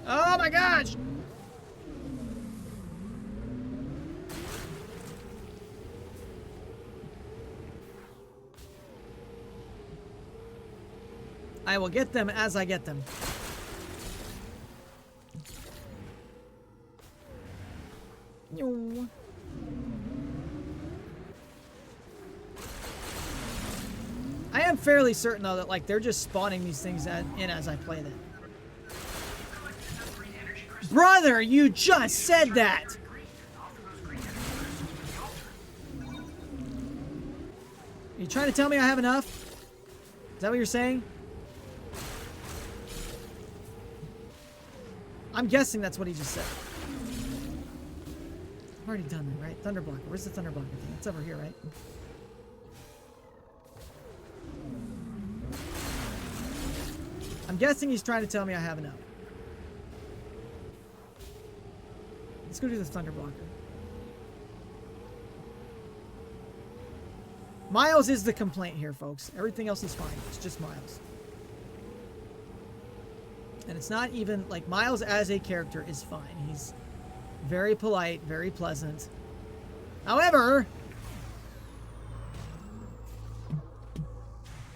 [SPEAKER 1] Oh my gosh! I will get them as I get them. No. I am fairly certain, though, that, like, they're just spawning these things in as I play them. Brother, you just said that! Are you trying to tell me I have enough? Is that what you're saying? I'm guessing that's what he just said. I've already done that, right? Thunder blocker. Where's the thunder blocker thing? It's over here, right? I'm guessing he's trying to tell me I have enough. Let's go do the thunder blocker. Miles is the complaint here, folks. Everything else is fine. It's just Miles. And it's not even, like, Miles as a character is fine. He's very polite, very pleasant. However,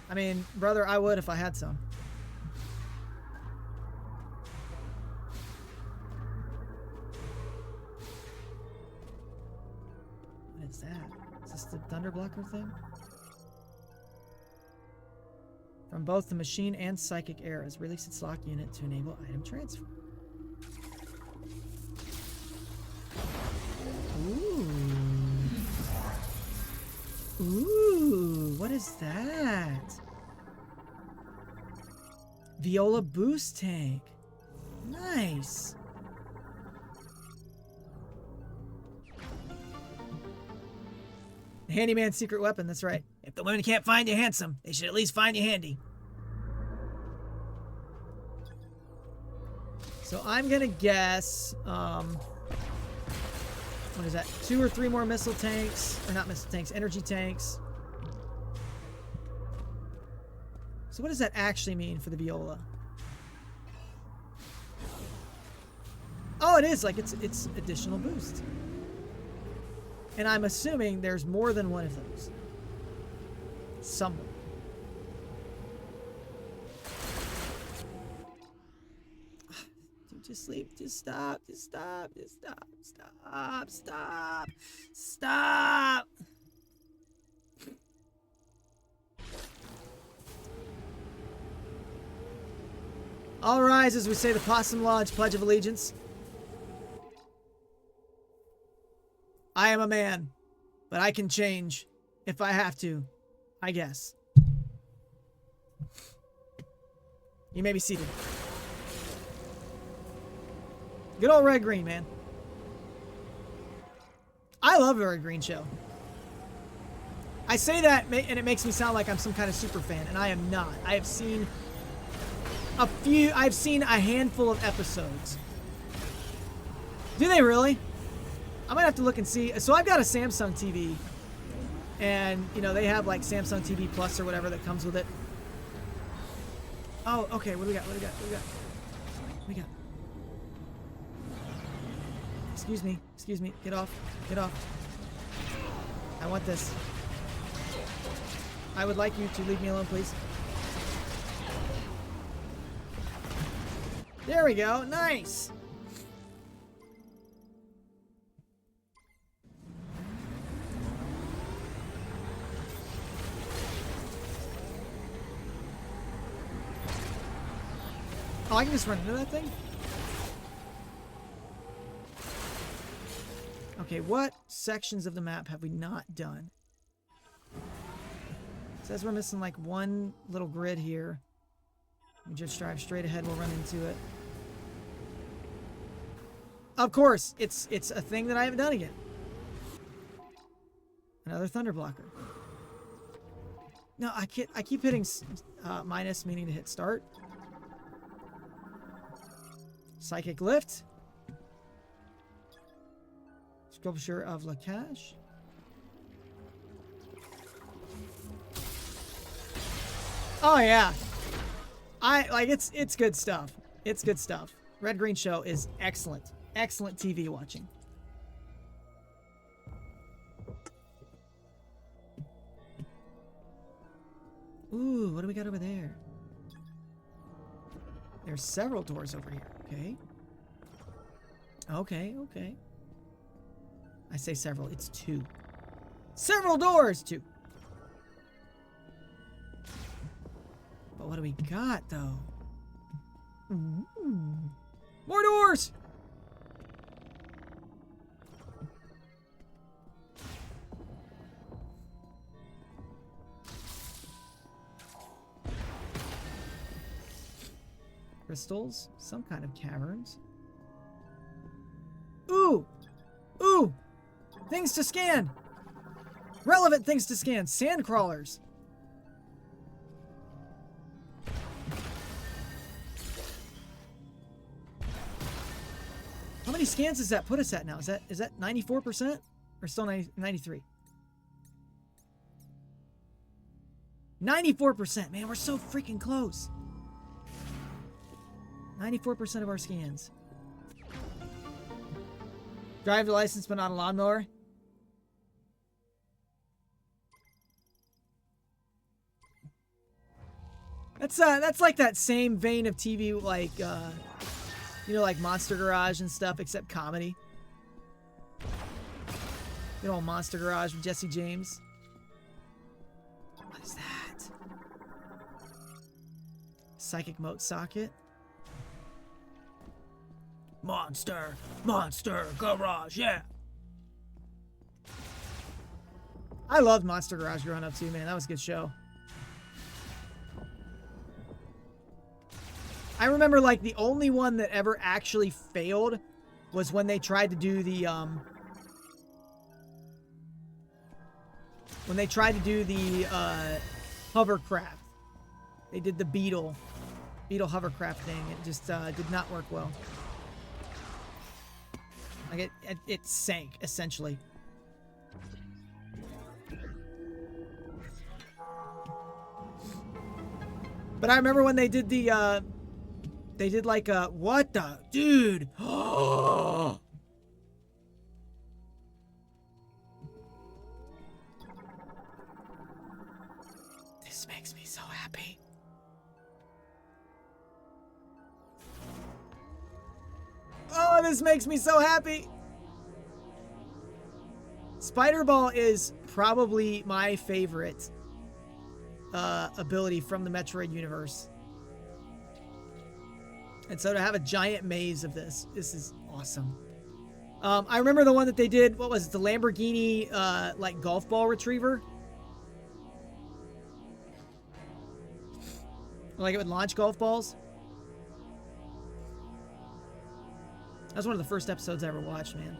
[SPEAKER 1] I mean, brother, I would if I had some. What is that? Is this the thunder blocker thing? From both the machine and psychic eras, release its lock unit to enable item transfer. Ooh. Ooh, what is that? Viola boost tank. Nice. Handyman's secret weapon, that's right. If the women can't find you handsome, they should at least find you handy. So I'm gonna guess, what is that? 2 or 3 more missile tanks, or not missile tanks, energy tanks. So what does that actually mean for the Viola? Oh, it is, like it's additional boost. And I'm assuming there's more than one of those. Somewhere. Dude, just sleep. Just stop. Just stop. Just stop. Stop. Stop. Stop. All rise as we say the Possum Lodge Pledge of Allegiance. I am a man, but I can change if I have to, I guess. You may be seated. Good old Red Green, man. I love the Red Green show. I say that, and it makes me sound like I'm some kind of super fan, and I am not. I have seen I've seen a handful of episodes. Do they really? I might have to look and see. So I've got a Samsung TV, and you know they have like Samsung TV Plus or whatever that comes with it. Oh, okay. What do we got? What do we got? What do we got? What do we got? Excuse me. Excuse me. Get off. Get off. I want this. I would like you to leave me alone, please. There we go. Nice. Oh, I can just run into that thing? Okay, what sections of the map have we not done? It says we're missing like one little grid here. We just drive straight ahead, we'll run into it. Of course, it's a thing that I haven't done again. Another thunder blocker. No, I keep hitting minus, meaning to hit start. Psychic lift. Sculpture of Lakash. Oh yeah. It's good stuff. It's good stuff. Red Green Show is excellent. Excellent TV watching. Ooh, what do we got over there? There's several doors over here. Okay. Okay, okay. I say several. It's 2. Several doors! 2. But what do we got, though? Ooh. More doors! Crystals, some kind of caverns. Ooh! Ooh! Things to scan! Relevant things to scan. Sand crawlers. How many scans does that put us at now? Is that 94%? Or still 93? 94%! Man, we're so freaking close. 94% of our scans. Drive the license but not a lawnmower. That's like that same vein of TV, like you know, like Monster Garage and stuff, except comedy. You know, Monster Garage with Jesse James. What is that? Psychic mote socket. Monster Garage, yeah. I loved Monster Garage growing up too, man. That was a good show. I remember, like, the only one that ever actually failed was when they tried to do the hovercraft. They did the Beetle hovercraft thing. It just did not work well. Like, it sank, essentially. But I remember when they did the, they did like a, what the, dude? This makes me so happy. Oh, this makes me so happy. Spider Ball is probably my favorite ability from the Metroid universe. And so to have a giant maze of this is awesome. I remember the one that they did, what was it, the Lamborghini like golf ball retriever? Like it would launch golf balls. That was one of the first episodes I ever watched, man.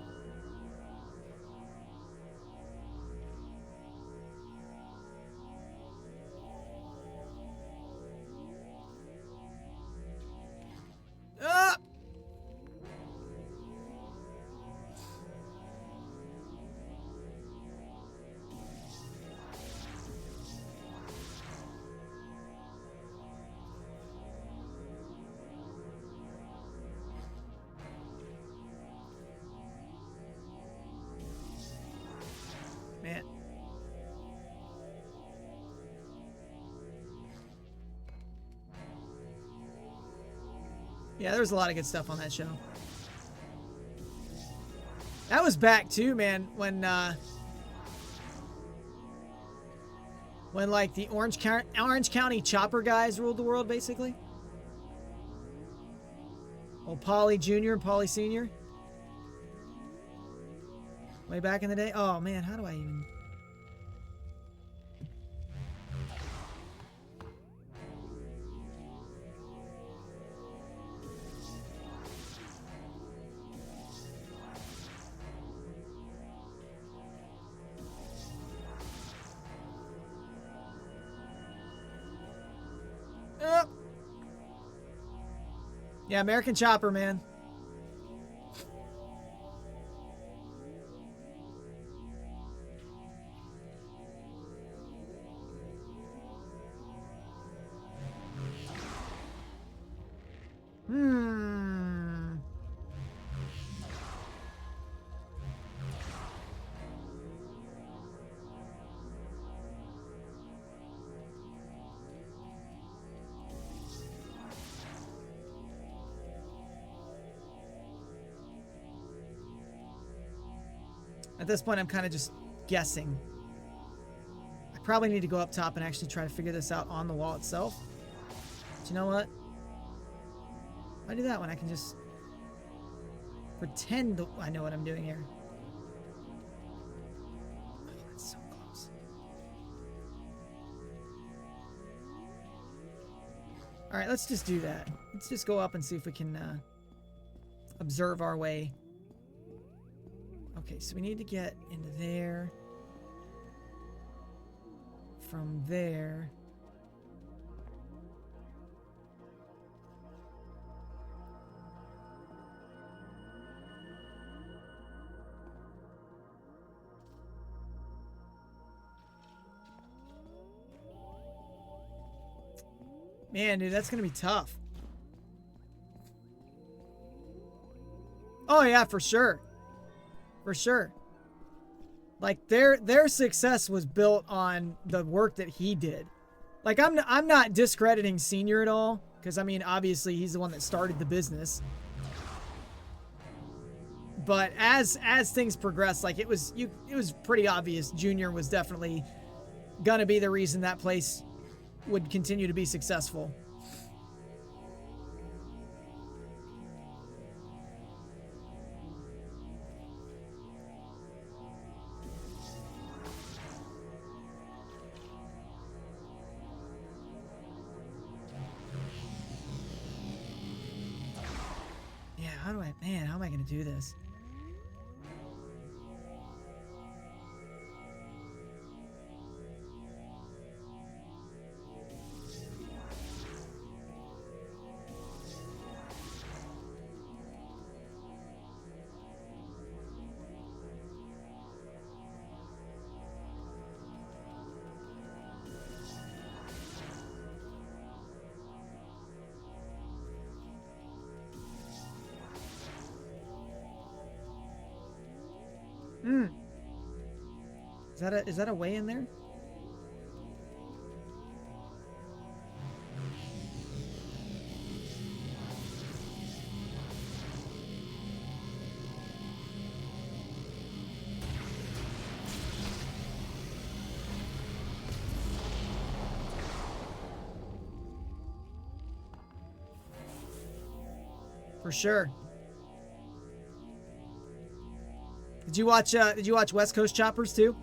[SPEAKER 1] Ah! Man. Yeah, there was a lot of good stuff on that show. That was back too, man, when like the Orange County Chopper guys ruled the world, basically. Old Paulie Jr. and Paulie Sr. Way back in the day. Oh man, how do I even... Yeah, American Chopper, man. At this point, I'm kind of just guessing. I probably need to go up top and actually try to figure this out on the wall itself. But you know what? Why do that when I can just pretend I know what I'm doing here? Oh, that's so close. All right, let's just do that. Let's just go up and see if we can observe our way. Okay, so we need to get into there. From there. Man, dude, that's gonna be tough. Oh yeah, for sure. For sure. Like their success was built on the work that he did. Like I'm not discrediting Senior at all, because I mean obviously he's the one that started the business. But as things progressed, like it was pretty obvious Junior was definitely gonna be the reason that place would continue to be successful. Yeah, how am I gonna do this? Is that a way in there? For sure. Did you watch West Coast Choppers too?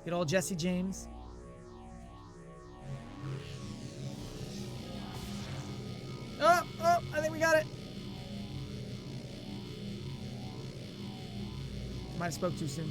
[SPEAKER 1] Good old Jesse James. Oh, I think we got it. Might have spoke too soon.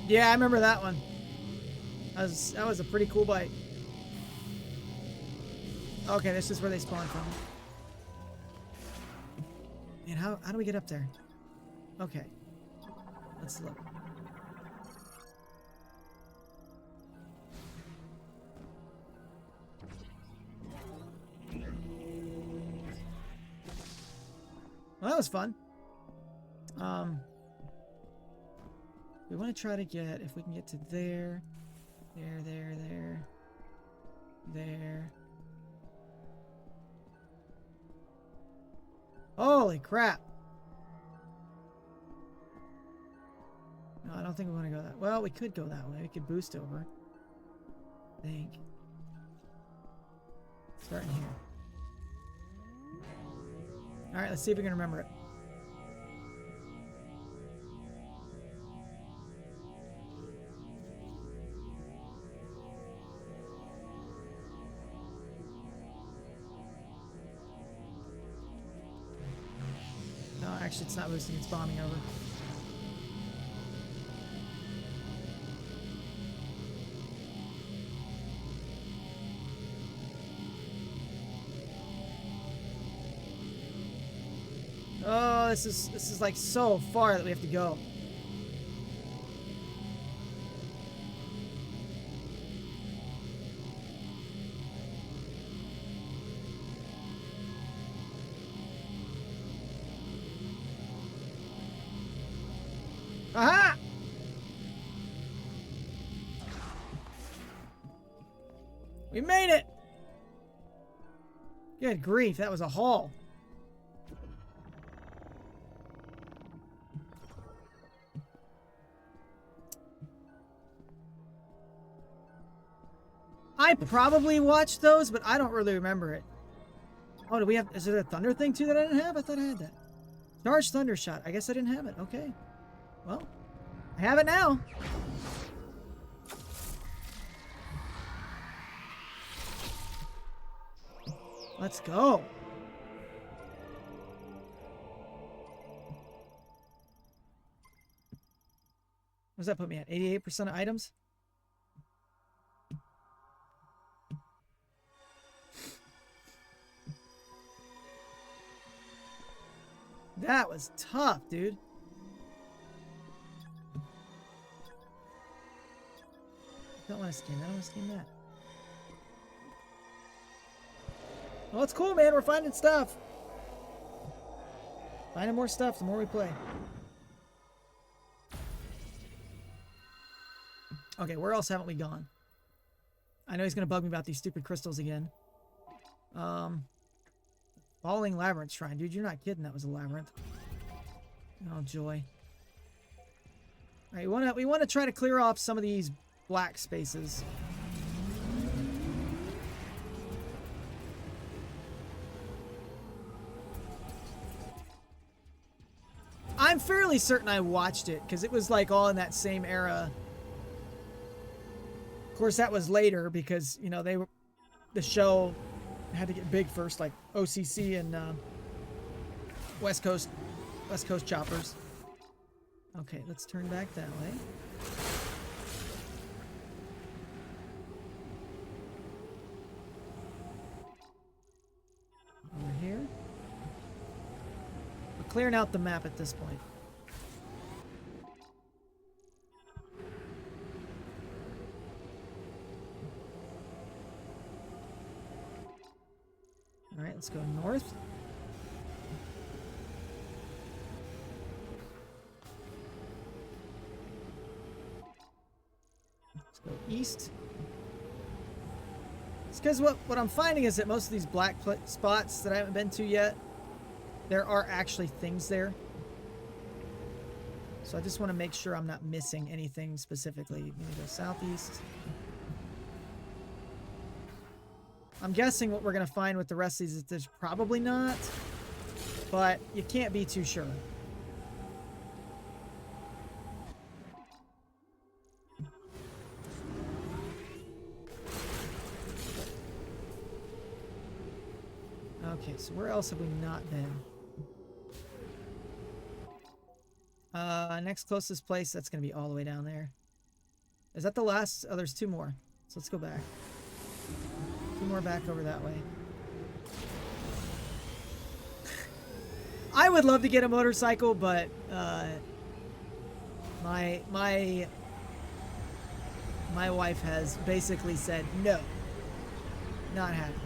[SPEAKER 1] Yeah, I remember that one. That was a pretty cool bite. Okay, this is where they spawn from. Man, how do we get up there? Okay. Let's look. Well, that was fun. We want to try to get, if we can get to there, there. Holy crap. No, I don't think we want to go that. Well, we could go that way. We could boost over. I think. Starting here. Alright, let's see if we can remember it. No, actually it's not boosting, it's bombing over. Oh, this is like so far that we have to go. Aha! We made it! Good grief, that was a haul. I probably watched those, but I don't really remember it. Oh, do we have... Is it a thunder thing, too, that I didn't have? I thought I had that. Charged thunder shot. I guess I didn't have it. Okay. Well, I have it now. Let's go. What does that put me at? 88% of items? That was tough, dude. Don't want to skin that. I don't want to skin that. Well, it's cool, man. We're finding stuff. Finding more stuff the more we play. Okay, where else haven't we gone? I know he's going to bug me about these stupid crystals again. Falling Labyrinth Shrine. Dude, you're not kidding. That was a labyrinth. Oh, joy. All right, we want to try to clear off some of these black spaces. I'm fairly certain I watched it because it was like all in that same era. Of course, that was later because, you know, the show had to get big first, like OCC and West Coast choppers. Okay, let's turn back that way. Over here. We're clearing out the map at this point. All right, let's go north. Let's go east. It's because what I'm finding is that most of these black spots that I haven't been to yet, there are actually things there. So I just want to make sure I'm not missing anything specifically. I'm going to go southeast. I'm guessing what we're going to find with the rest of these is there's probably not, but you can't be too sure. Okay, so where else have we not been? Next closest place, that's going to be all the way down there. Is that the last? Oh, there's two more. So let's go back. Two more back over that way. I would love to get a motorcycle, but my wife has basically said no. Not happening.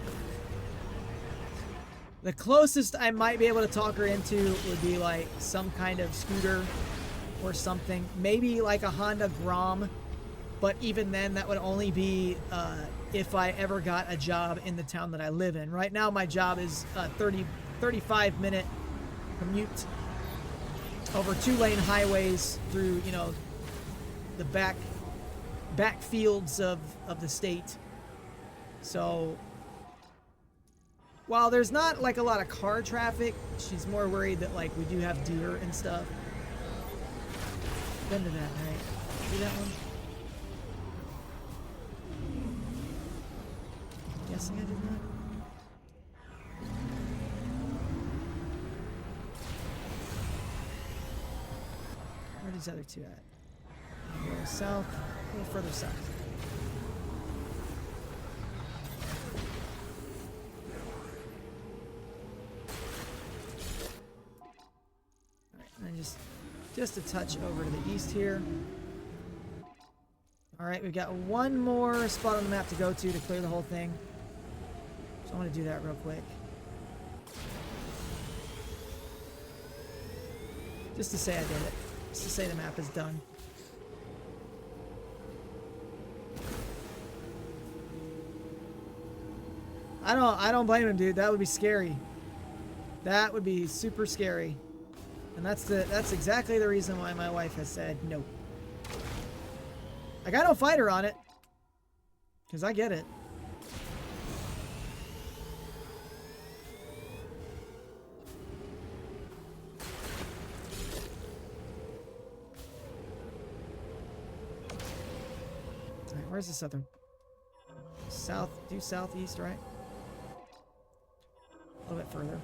[SPEAKER 1] The closest I might be able to talk her into would be like some kind of scooter or something. Maybe like a Honda Grom. But even then, that would only be if I ever got a job in the town that I live in. Right now, my job is a 35-minute commute over 2-lane highways through, you know, the back fields of the state. So while there's not like a lot of car traffic, she's more worried that like we do have deer and stuff. Been to that, right? See that one? Guessing I did not. Where are these other two at? Go south, a little further south. Alright, and then just a touch over to the east here. Alright, we've got one more spot on the map to go to clear the whole thing. So I'm going to do that real quick. Just to say I did it. Just to say the map is done. I don't blame him, dude. That would be scary. That would be super scary. And that's exactly the reason why my wife has said no. Like, I don't fight her on it. Because I get it. Alright, where's this other? South, due southeast, right? A little bit further.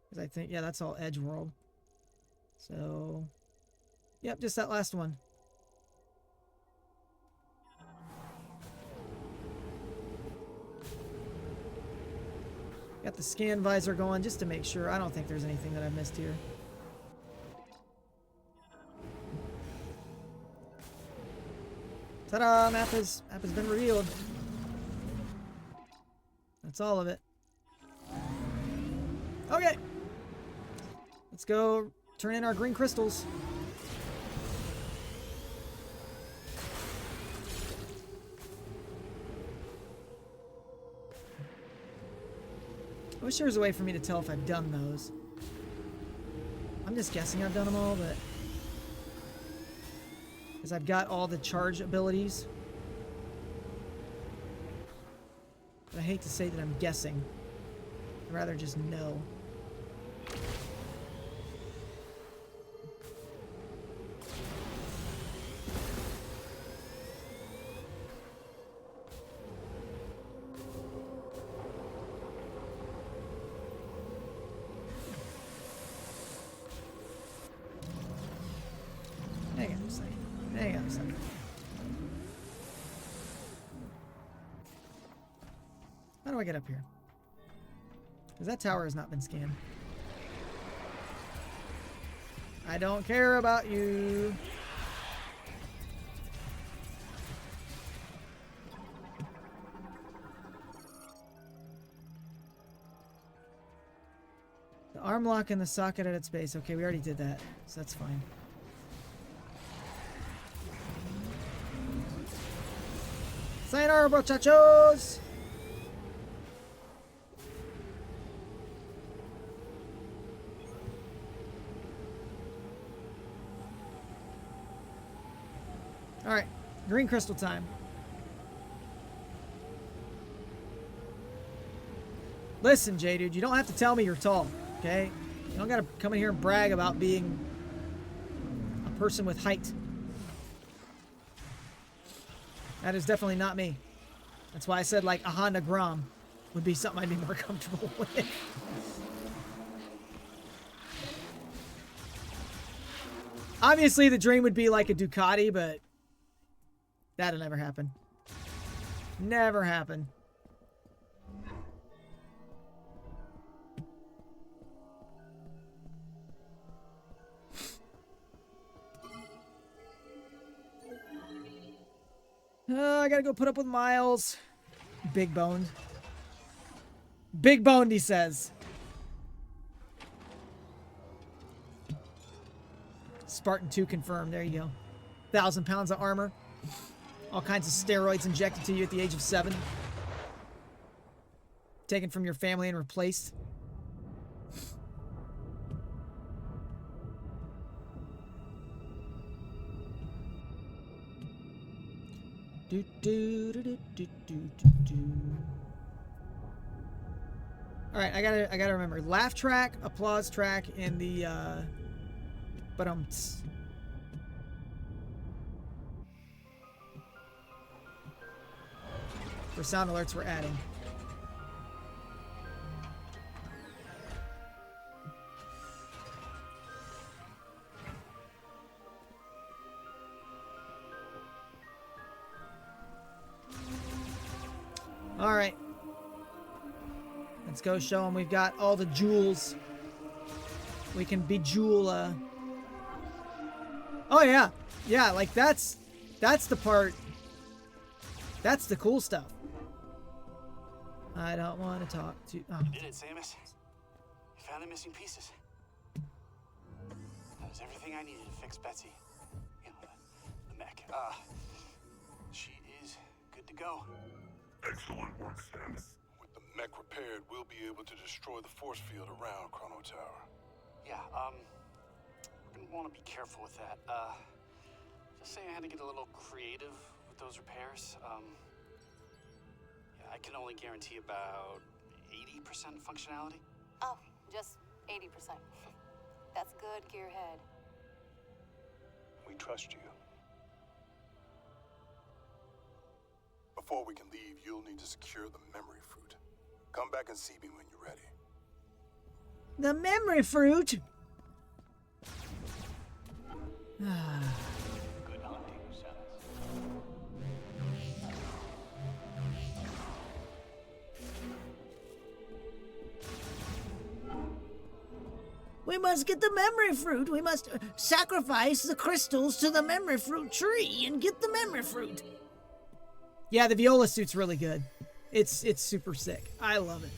[SPEAKER 1] Because I think, yeah, that's all edge world. So, yep, just that last one. Got the scan visor going just to make sure. I don't think there's anything that I missed here. Ta-da! Map has been revealed. That's all of it. Okay. Let's go turn in our green crystals. I wish there was a way for me to tell if I've done those. I'm just guessing I've done them all, but... because I've got all the charge abilities. But I hate to say that I'm guessing. I'd rather just know. Hang on a second. Hang on a second. How do I get up here? Because that tower has not been scanned. I don't care about you. The arm lock in the socket at its base. Okay, we already did that, so that's fine. Sayonara, muchachos! Alright, green crystal time. Listen, J-Dude, you don't have to tell me you're tall, okay? You don't gotta come in here and brag about being a person with height. That is definitely not me. That's why I said, like, a Honda Grom would be something I'd be more comfortable with. Obviously, the dream would be like a Ducati, but that'll never happen. Never happen. I gotta go put up with Miles. Big boned. Big boned, he says. Spartan 2 confirmed. There you go. 1,000 pounds of armor. All kinds of steroids injected to you at the age of 7. Taken from your family and replaced. Do, do, do, do, do, do, do. All right, I gotta remember. Laugh track, applause track, and the for sound alerts we're adding. All right. Let's go show them we've got all the jewels. We can bejewel, Oh, yeah. Yeah, like, that's the part. That's the cool stuff. I don't want to talk to... Oh.
[SPEAKER 2] You did it, Samus. You found the missing pieces.
[SPEAKER 3] was everything I needed to fix Betsy. You know, the mech. She is good to go.
[SPEAKER 4] Excellent work, Stannis. With the mech repaired, we'll be able to destroy the force field around Chrono Tower.
[SPEAKER 3] Yeah, we're gonna want to be careful with that. Just saying I had to get a little creative with those repairs. Yeah, I can only guarantee about 80% functionality.
[SPEAKER 5] Oh, just 80%. That's good, Gearhead.
[SPEAKER 4] We trust you. Before we can leave, you'll need to secure the memory fruit. Come back and see me when you're ready.
[SPEAKER 1] The memory fruit.
[SPEAKER 3] Good hunting, Stannis.
[SPEAKER 1] We must get the memory fruit. We must sacrifice the crystals to the memory fruit tree and get the memory fruit. Yeah, the Viola suit's really good. It's super sick. I love it.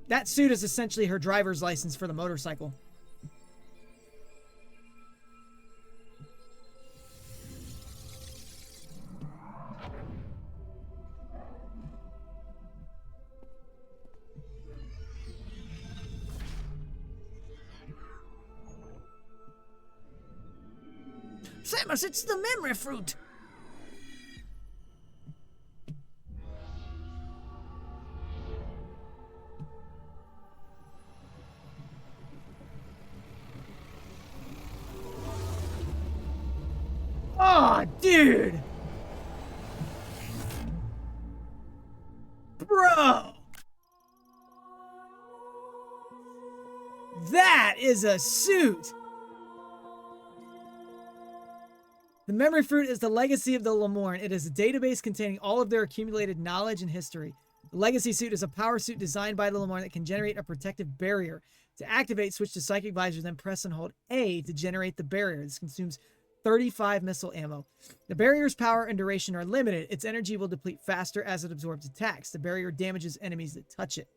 [SPEAKER 1] That suit is essentially her driver's license for the motorcycle. Samus, it's the memory fruit. Oh, dude. Bro. That is a suit. The memory fruit is the legacy of the Lemorn. It is a database containing all of their accumulated knowledge and history. The legacy suit is a power suit designed by the Lemorn that can generate a protective barrier. To activate, switch to Psychic Visor, then press and hold A to generate the barrier. This consumes 35 missile ammo. The barrier's power and duration are limited. Its energy will deplete faster as it absorbs attacks. The barrier damages enemies that touch it.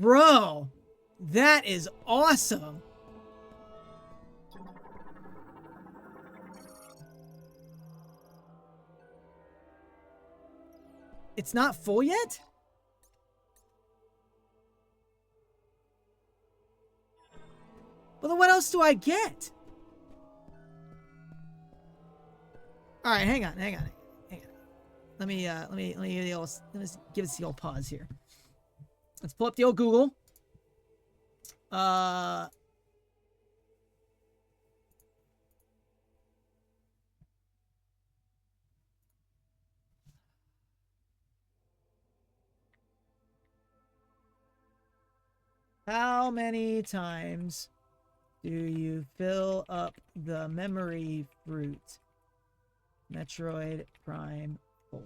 [SPEAKER 1] Bro, that is awesome. It's not full yet? Well, then what else do I get? All right, hang on. Let me give us the old pause here. Let's pull up the old Google. How many times do you fill up the memory fruit? Metroid Prime 4.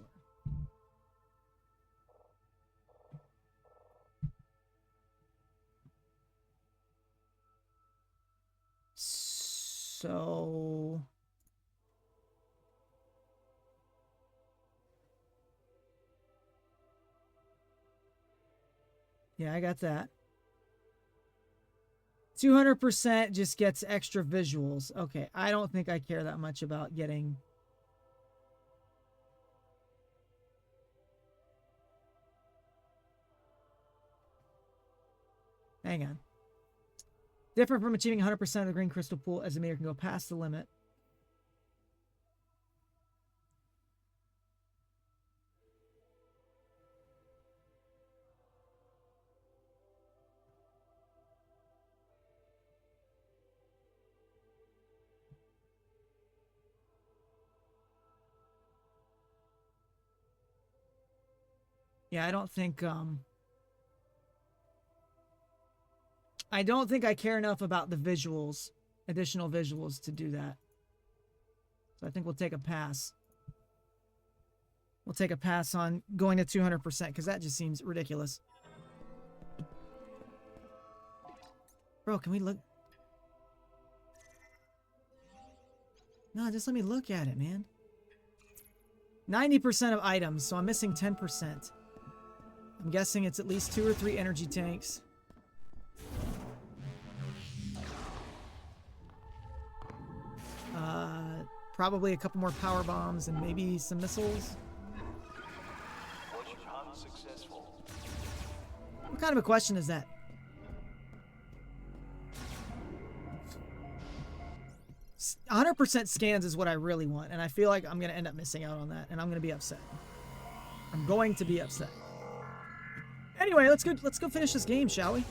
[SPEAKER 1] So... yeah, I got that. 200% just gets extra visuals. Okay, I don't think I care that much about getting... hang on. Different from achieving 100% of the green crystal pool, as the meter can go past the limit. Yeah, I don't think I care enough about the visuals, additional visuals to do that. So I think we'll take a pass. We'll take a pass on going to 200% because that just seems ridiculous. Bro, can we look? No, just let me look at it, man. 90% of items, so I'm missing 10%. I'm guessing it's at least 2 or 3 energy tanks. probably a couple more power bombs and maybe some missiles.
[SPEAKER 6] Unsuccessful.
[SPEAKER 1] What kind of a question is that? 100% scans is what I really want, and I feel like I'm going to end up missing out on that, and I'm going to be upset. I'm going to be upset. Anyway, let's go finish this game, shall we?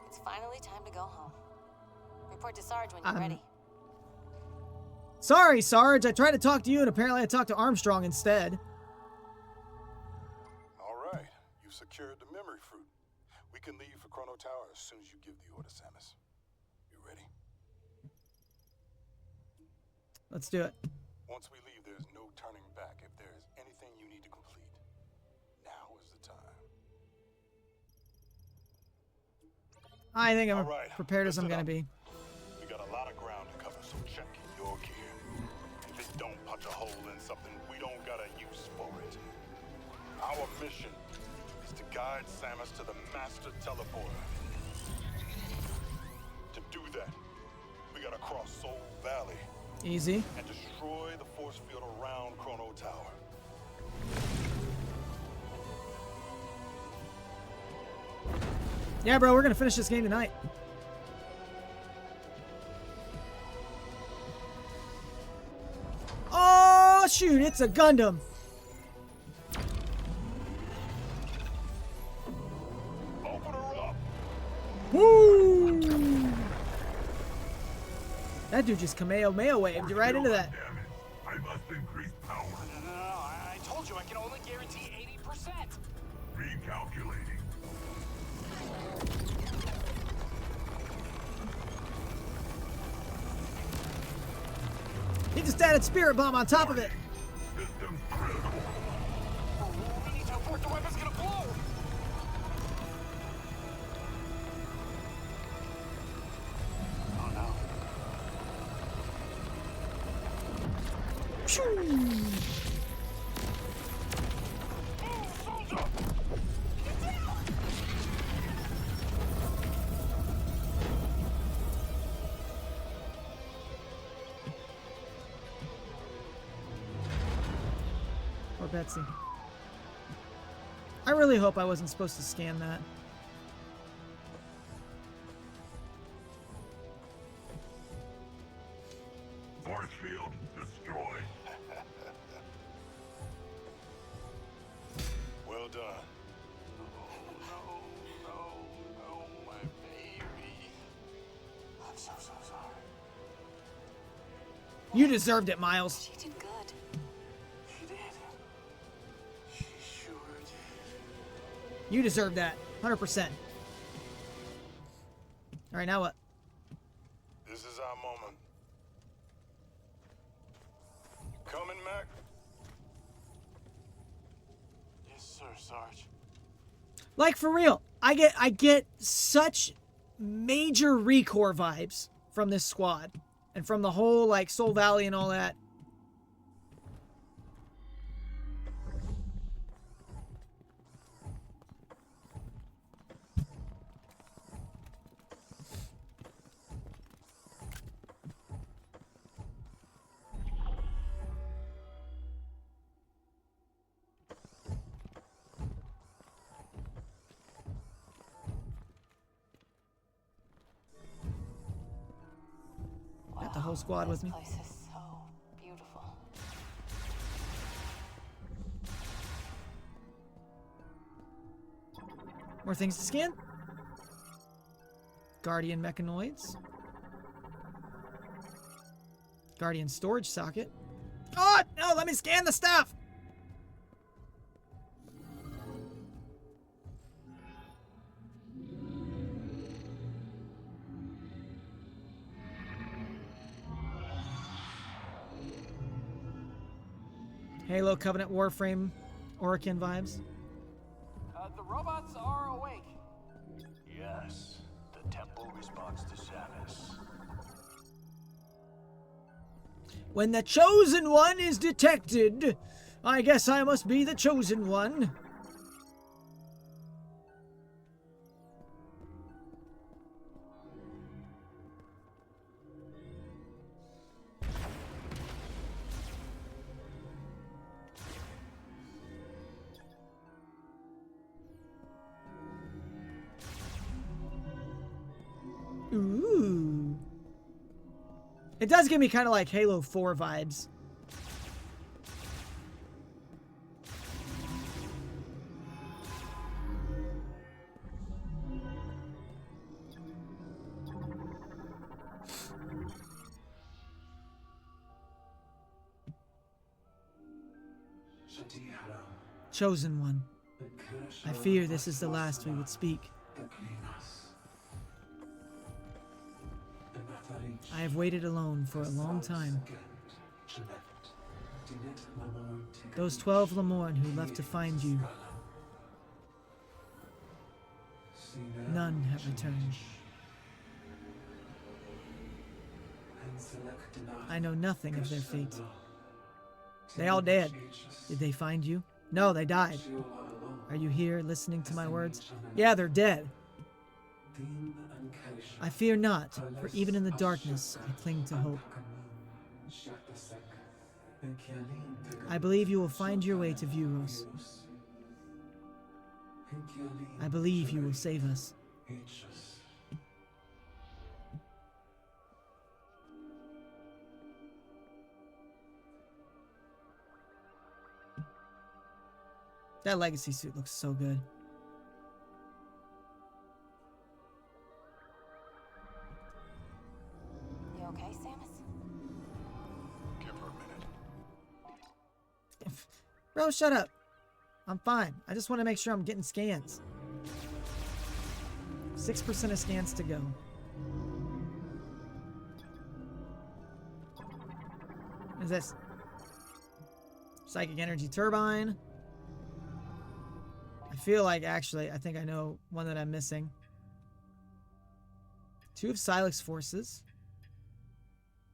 [SPEAKER 5] It's finally time to go home. Report to Sarge when you're ready.
[SPEAKER 1] Sorry, Sarge. I tried to talk to you, and apparently I talked to Armstrong instead.
[SPEAKER 4] All right, you've secured the memory fruit. We can leave for Chrono Tower as soon as you give the order, Samus. You ready?
[SPEAKER 1] Let's do it.
[SPEAKER 4] Once we leave, there's no turning back. If there is anything you need to complete, now is the time.
[SPEAKER 1] I think I'm
[SPEAKER 4] All right,
[SPEAKER 1] prepared as I'm
[SPEAKER 4] listen
[SPEAKER 1] going to
[SPEAKER 4] up.
[SPEAKER 1] be.
[SPEAKER 4] We got a lot of ground to cover, so check your gear. If it don't punch a hole in something, we don't got a use for it. Our mission is to guide Samus to the Master Teleporter. To do that, we gotta cross Soul Valley
[SPEAKER 1] Easy.
[SPEAKER 4] and destroy the force field around Chrono Tower.
[SPEAKER 1] Yeah, bro, we're going to finish this game tonight. Oh, shoot, it's a Gundam.
[SPEAKER 4] Open her up!
[SPEAKER 1] Woo! That dude just Kamehameha waved right into that.
[SPEAKER 4] I must increase power.
[SPEAKER 3] No, I told you I can only guarantee 80%.
[SPEAKER 4] Recalculating.
[SPEAKER 1] He just added Spirit Bomb on top of it.
[SPEAKER 4] System critical.
[SPEAKER 3] We need to abort, the weapon's gonna blow. Oh no.
[SPEAKER 1] Poor Betsy. I really hope I wasn't supposed to scan that.
[SPEAKER 4] Force field destroyed. Well done.
[SPEAKER 3] No, my baby. I'm so sorry.
[SPEAKER 1] You deserved it, Miles.
[SPEAKER 5] She did good.
[SPEAKER 3] She did. She sure did.
[SPEAKER 1] You deserved that. 100%. All right, now what?
[SPEAKER 4] This is our moment. You coming, Mac?
[SPEAKER 3] Yes, sir, Sarge.
[SPEAKER 1] Like, for real, I get such major Recore vibes from this squad. And from the whole, like, Soul Valley and all that. Got the whole squad with me.
[SPEAKER 5] This place is so beautiful.
[SPEAKER 1] More things to scan. Guardian mechanoids. Guardian storage socket. Oh, no, let me scan the stuff. Halo Covenant Warframe Orican vibes.
[SPEAKER 3] The robots are awake.
[SPEAKER 6] Yes, the temple responds to Samus.
[SPEAKER 1] When the chosen one is detected, I guess I must be the chosen one. Ooh. It does give me kind of like Halo 4 vibes. Chosen one. I fear this is the last we would speak. I have waited alone for a long time. Those 12 Lamorn who left to find you, none have returned. I know nothing of their fate. They all dead. Did they find you? No, they died. Are you here listening to my words? Yeah, they're dead. I fear not, for even in the darkness, I cling to hope. I believe you will find your way to Vuros. I believe you will save us. That legacy suit looks so good.
[SPEAKER 5] You okay, Samus?
[SPEAKER 4] Give her a minute.
[SPEAKER 1] Bro, shut up. I'm fine. I just want to make sure I'm getting scans. 6% of scans to go. What is this? Psychic energy turbine. I feel like, actually, I think I know one that I'm missing. 2 of Silex forces.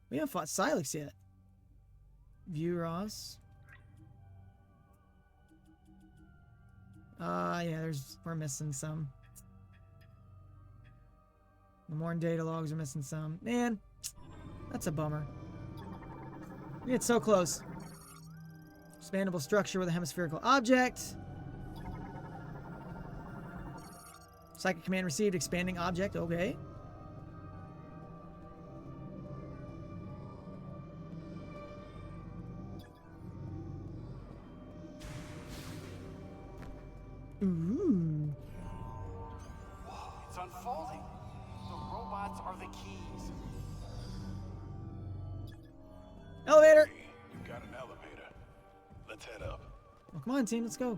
[SPEAKER 1] We haven't fought Silex yet. Vuros. Yeah, we're missing some. The Morn data logs are missing some. Man, that's a bummer. We get so close. Expandable structure with a hemispherical object. Psychic command received, expanding object, okay. Ooh.
[SPEAKER 3] It's unfolding. The robots are the keys.
[SPEAKER 1] Elevator!
[SPEAKER 4] You got an elevator. Let's head up.
[SPEAKER 1] Well, come on, team, let's go.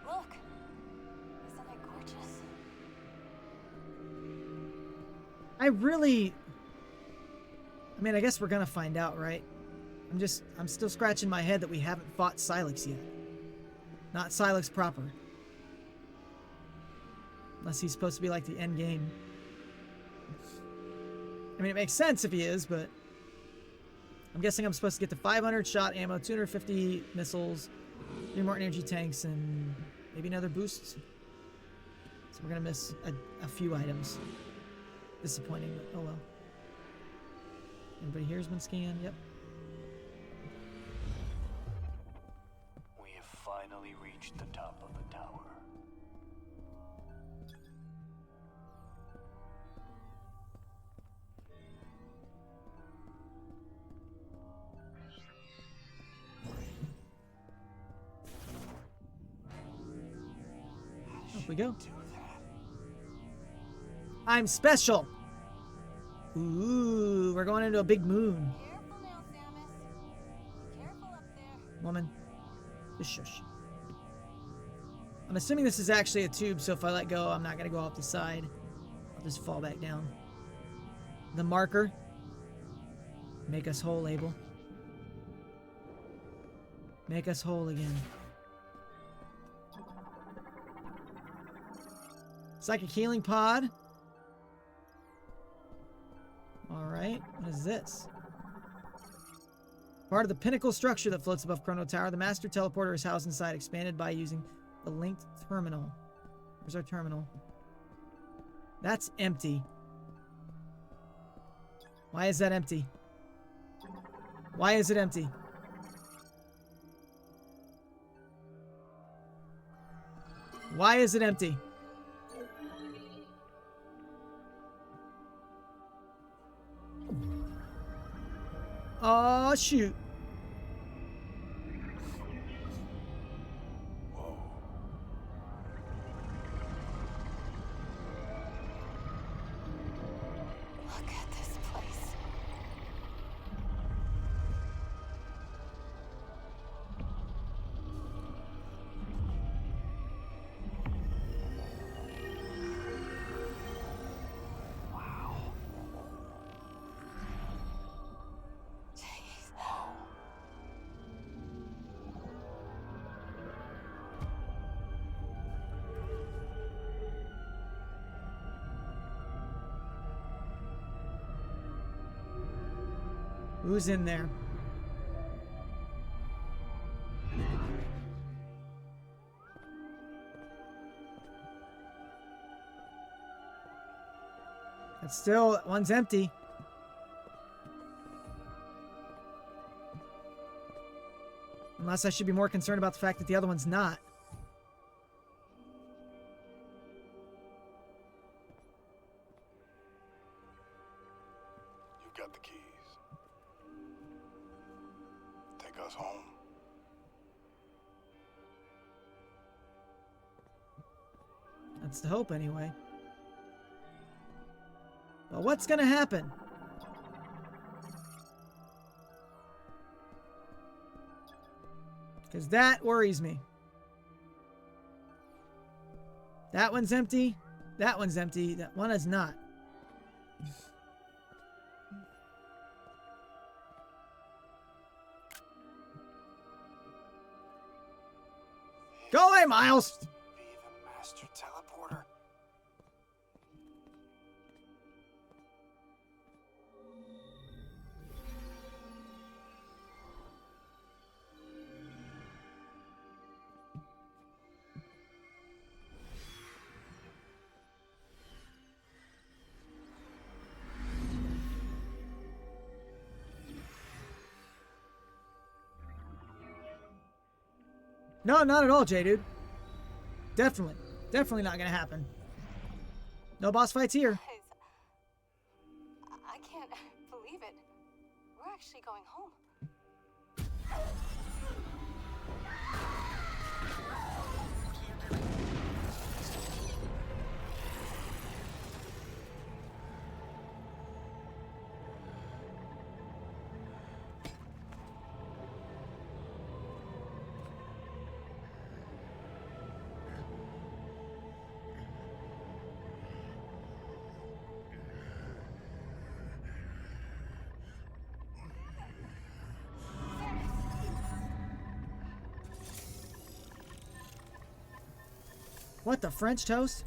[SPEAKER 5] Look! Isn't it gorgeous?
[SPEAKER 1] I mean, I guess we're gonna find out, right? I'm still scratching my head that we haven't fought Silex yet. Not Silex proper. Unless he's supposed to be like the end game. I mean, it makes sense if he is, but I'm guessing I'm supposed to get the 500 shot ammo, 250 missiles, 3 more energy tanks, and maybe another boost. So we're gonna miss a few items. Disappointing, but oh well. Everybody here's been scanned, yep.
[SPEAKER 6] We have finally reached the top of the tower.
[SPEAKER 1] Up we go. I'm special! Ooh, we're going into a big moon.
[SPEAKER 5] Careful now, Samus. Careful up there.
[SPEAKER 1] Woman. Just shush. I'm assuming this is actually a tube, so if I let go, I'm not going to go off the side. I'll just fall back down. The marker. Make us whole, Abel. Make us whole again. Psychic healing pod. Alright, what is this? Part of the pinnacle structure that floats above Chrono Tower, the master teleporter is housed inside, expanded by using the linked terminal. Where's our terminal? That's empty. Why is that empty? Why is it empty? Why is it empty? Oh, shoot.
[SPEAKER 5] Look at this place. Jeez.
[SPEAKER 1] Who's in there? It's still, one's empty. Unless I should be more concerned about the fact that the other one's not.
[SPEAKER 4] You got the keys. Take us home.
[SPEAKER 1] That's the hope, anyway. But what's gonna happen? Because that worries me. That one's empty. That one's empty. That one is not. Go away, Miles!
[SPEAKER 3] Be the master teleporter.
[SPEAKER 1] No, not at all, J-Dude. Definitely. Definitely not gonna happen. No boss fights here.
[SPEAKER 5] Guys, I can't believe it. We're actually going home.
[SPEAKER 1] What the French toast?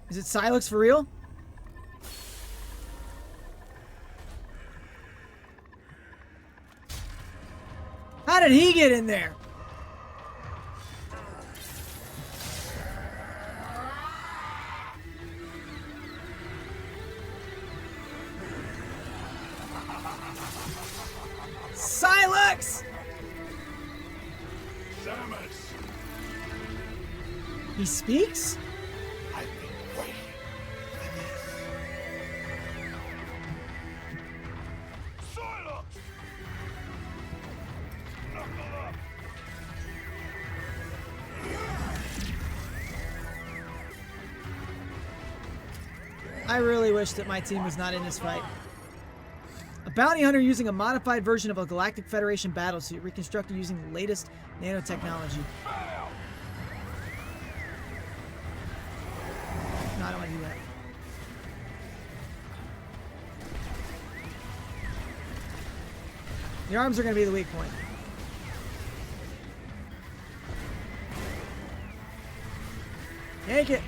[SPEAKER 1] Is it Silex for real? How did he get in there? Silex!
[SPEAKER 4] Samus!
[SPEAKER 1] He speaks?
[SPEAKER 4] I've been waiting for this. Silence! Knuckle up!
[SPEAKER 1] I really wish that my team was not in this fight. A bounty hunter using a modified version of a Galactic Federation battlesuit reconstructed using the latest nanotechnology. No, I don't want to do that. The arms are going to be the weak point. Yank it!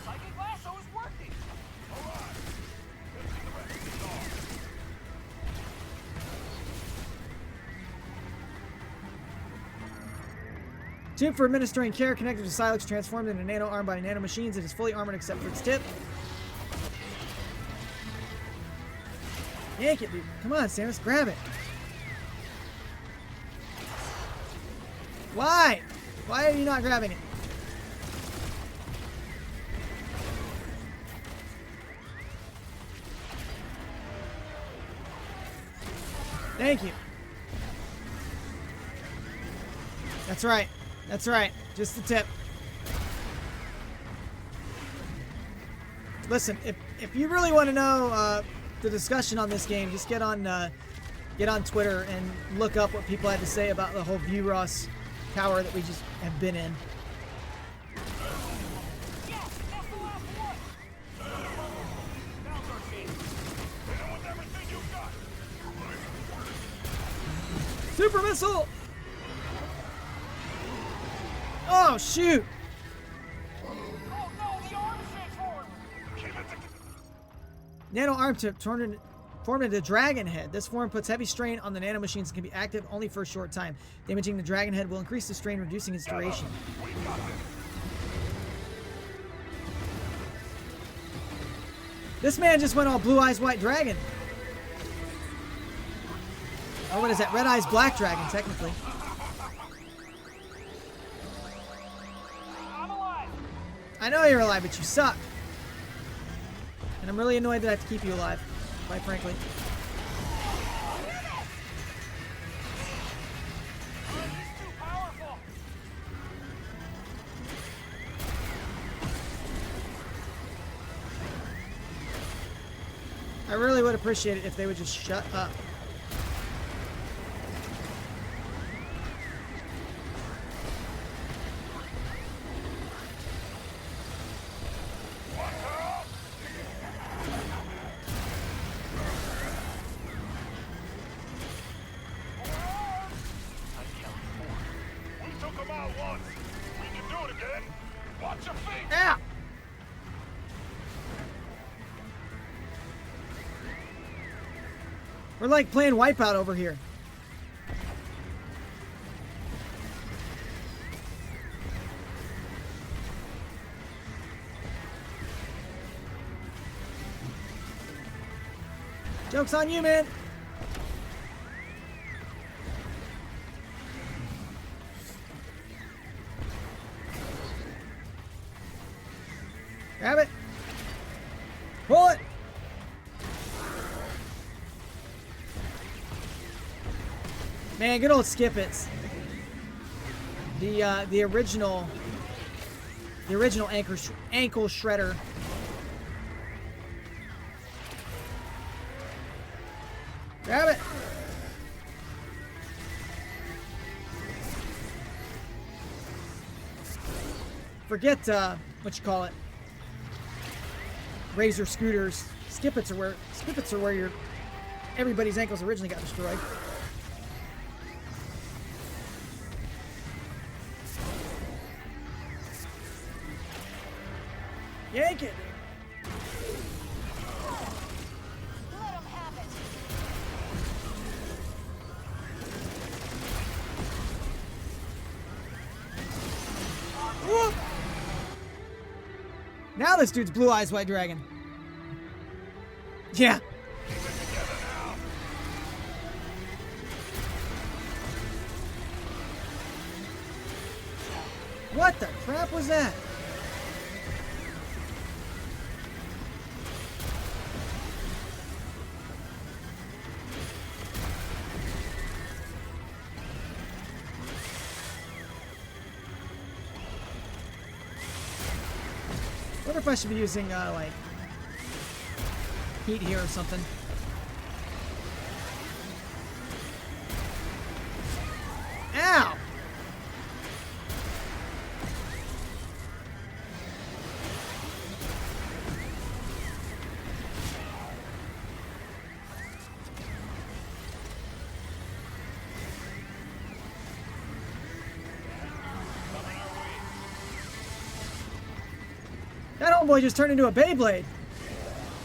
[SPEAKER 2] Psychic lasso is working!
[SPEAKER 4] Alright! Let's see the rest of this off.
[SPEAKER 1] Tube for administering care connected to Silex transformed into nano arm by nano machines. It is fully armored except for its tip. Yank it, dude. Come on, Samus, grab it. Why? Why are you not grabbing it? Thank you. That's right. That's right. Just the tip. Listen, if you really want to know the discussion on this game, just get on Twitter and look up what people had to say about the whole View Ross tower that we just have been in. Super missile! Oh shoot! Nano arm tip formed into dragon head. This form puts heavy strain on the nano machines and can be active only for a short time. Damaging the dragon head will increase the strain, reducing its duration. This man just went all Blue Eyes White Dragon. Or what is that? Red Eyes Black Dragon, technically.
[SPEAKER 2] I'm alive.
[SPEAKER 1] I know you're alive, but you suck. And I'm really annoyed that I have to keep you alive, quite frankly.
[SPEAKER 2] He's too powerful.
[SPEAKER 1] I really would appreciate it if they would just shut up. Ow! We're like playing Wipeout over here. Joke's on you, man. Grab it. Pull it. Man, good old Skip-Its. The original ankle shredder. Grab it. Forget what you call it. Razor scooters. Skip-Its are where your everybody's ankles originally got destroyed. Yank it.
[SPEAKER 5] Let him have it.
[SPEAKER 1] Whoop. Now this dude's Blue Eyes White Dragon. Yeah. What the crap was that? I wonder if I should be using, like, heat here or something. Ow! That homeboy just turned into a Beyblade.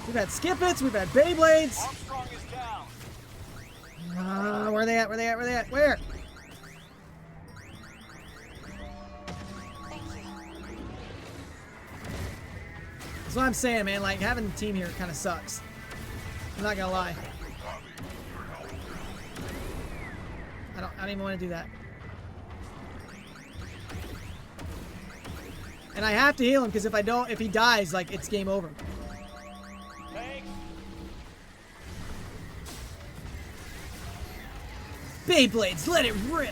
[SPEAKER 1] We've had Skip-Its, we've had Beyblades.
[SPEAKER 6] Armstrong is down.
[SPEAKER 1] Where are they at? Where are they at? Where are they at? Where? what I'm saying, man. Like, having the team here kind of sucks. I'm not gonna lie. I don't even want to do that. And I have to heal him because if I don't, if he dies, like, it's game over. Beyblades, let it rip!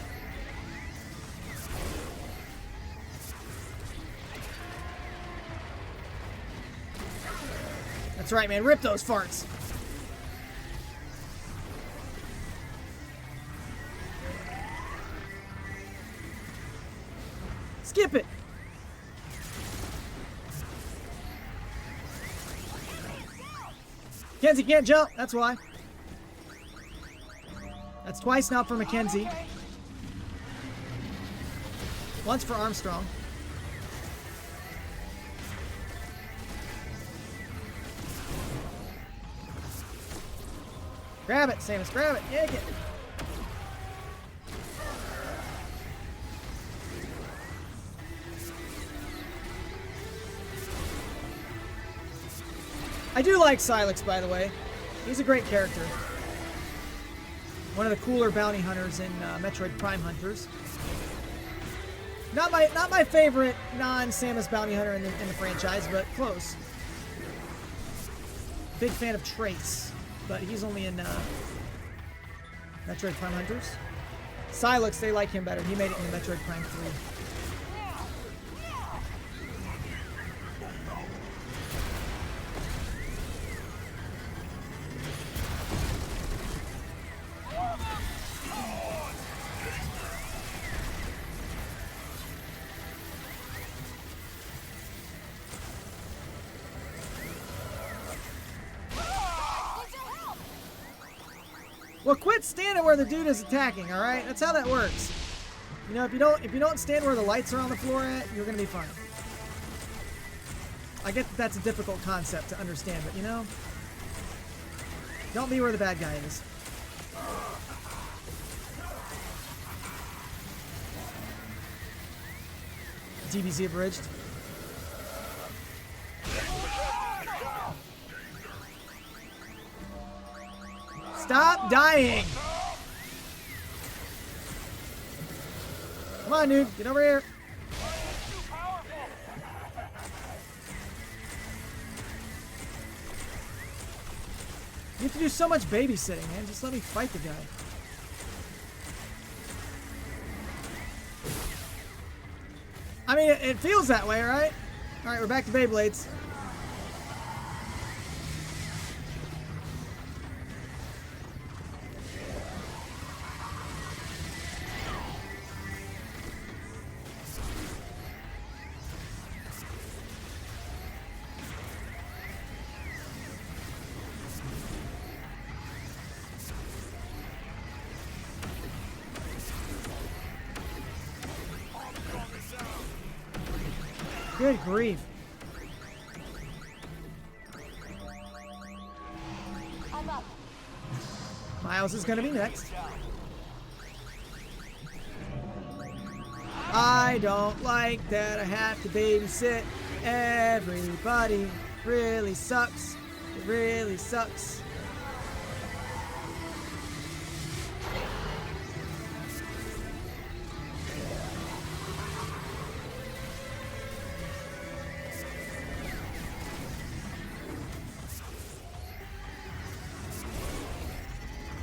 [SPEAKER 1] That's right, man. Rip those farts. Skip it. Mackenzie can't jump. That's why. That's twice now for Mackenzie. Once for Armstrong. Grab it, Samus, grab it, yank it. I do like Silex, by the way. He's a great character. One of the cooler bounty hunters in Metroid Prime Hunters. Not my favorite non-Samus bounty hunter in the franchise, but close. Big fan of Trace, but he's only in Metroid Prime Hunters. Silex, they like him better. He made it in the Metroid Prime 3. Well, quit standing where the dude is attacking, all right? That's how that works. You know, if you don't stand where the lights are on the floor at, you're gonna be fine. I get that that's a difficult concept to understand, but you know, don't be where the bad guy is. DBZ abridged. Stop dying! Come on, dude. Get over here. You have to do so much babysitting, man. Just let me fight the guy. I mean, it feels that way, right? Alright, we're back to Beyblades. Good grief.
[SPEAKER 5] I'm up.
[SPEAKER 1] Miles is gonna be next. I don't like that I have to babysit everybody. Really sucks. It really sucks.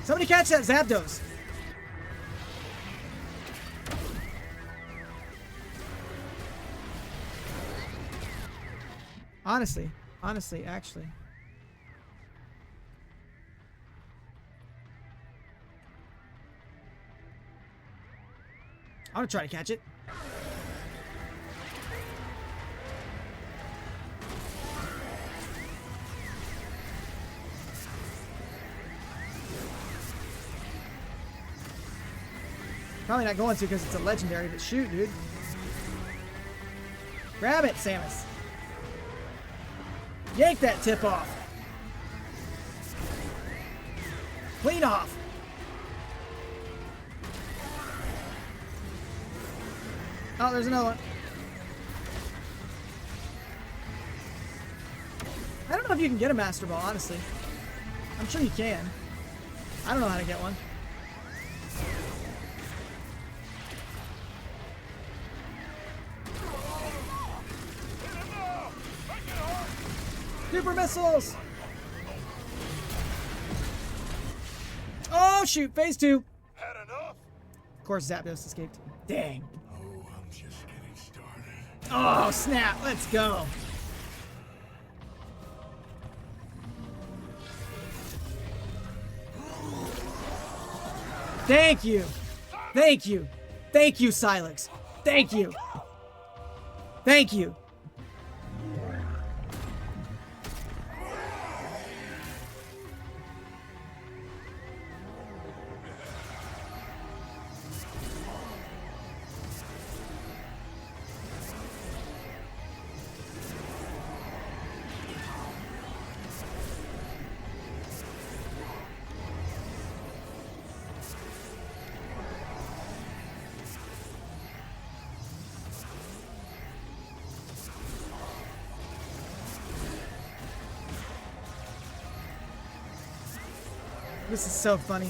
[SPEAKER 1] Somebody catch that Zapdos. Honestly, actually. I'm gonna try to catch it. Probably not going to because it's a legendary, but shoot, dude. Grab it, Samus. Yank that tip off. Clean off. Oh, there's another one. I don't know if you can get a Master Ball, honestly. I'm sure you can. I don't know how to get one. Super missiles! Oh shoot, phase 2.
[SPEAKER 4] Had enough?
[SPEAKER 1] Of course Zapdos escaped. Dang.
[SPEAKER 4] Oh, I'm just getting started.
[SPEAKER 1] Oh snap, let's go. Thank you. Thank you. Thank you, Silex. Thank you. Thank you. This is so funny.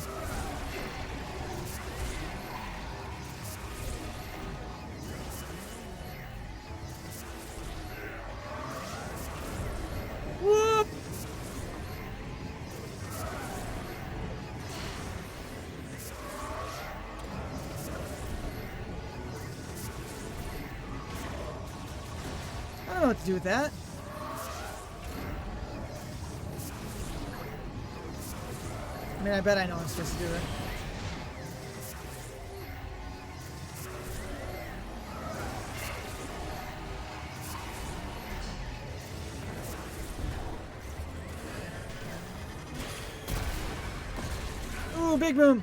[SPEAKER 1] Whoop! I don't know what to do with that. I mean, I bet I know what I'm supposed to do, right? Ooh, big boom.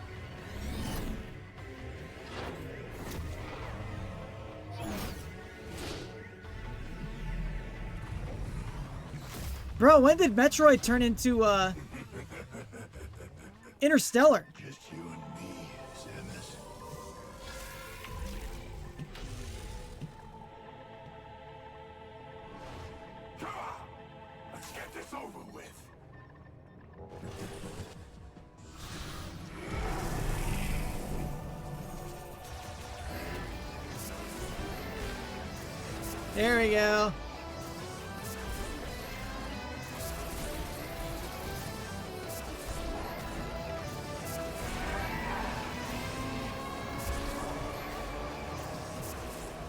[SPEAKER 1] Bro, when did Metroid turn into, Interstellar?
[SPEAKER 4] Just you and me, Samus. Come on! Let's get this over with.
[SPEAKER 1] There we go.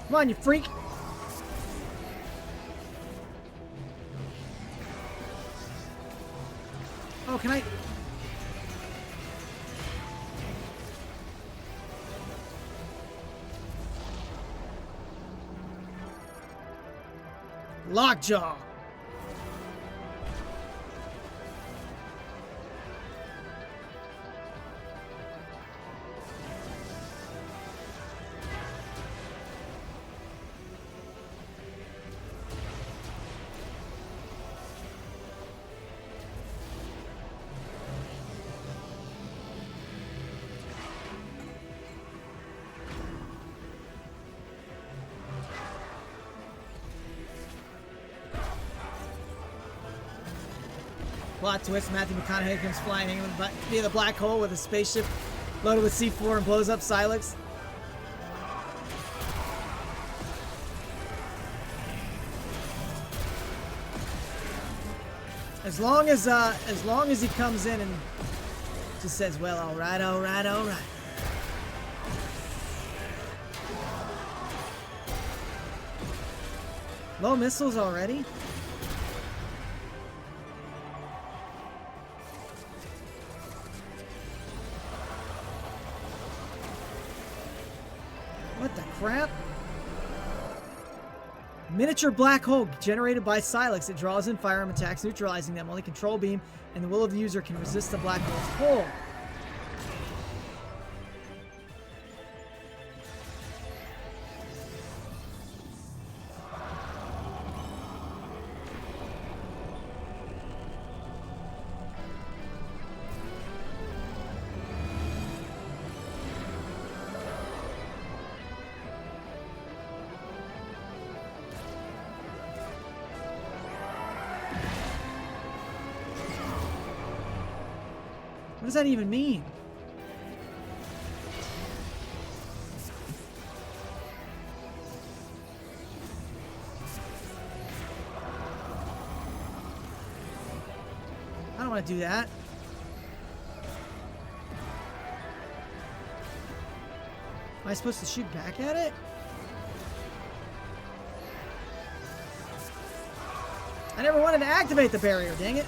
[SPEAKER 1] Come on, you freak. Oh, can I? Lockjaw. Plot twist, Matthew McConaughey comes flying in via the black hole with a spaceship loaded with C4 and blows up Silex. As long as he comes in and just says, well, all right, all right, all right. Low missiles already? What the crap? Miniature black hole generated by Silex. It draws in firearm attacks, neutralizing them. Only control beam and the will of the user can resist the black hole's pull. What does that even mean? I don't want to do that. Am I supposed to shoot back at it? I never wanted to activate the barrier, dang it.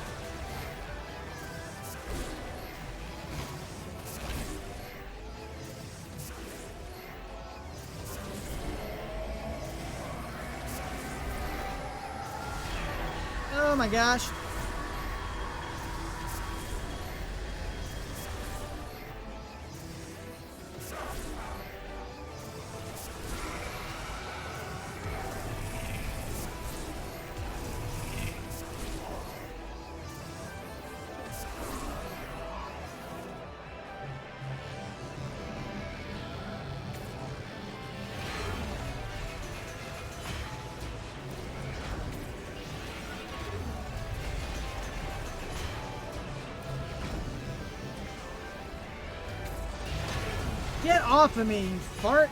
[SPEAKER 1] Oh my gosh. Get off of me, you fart!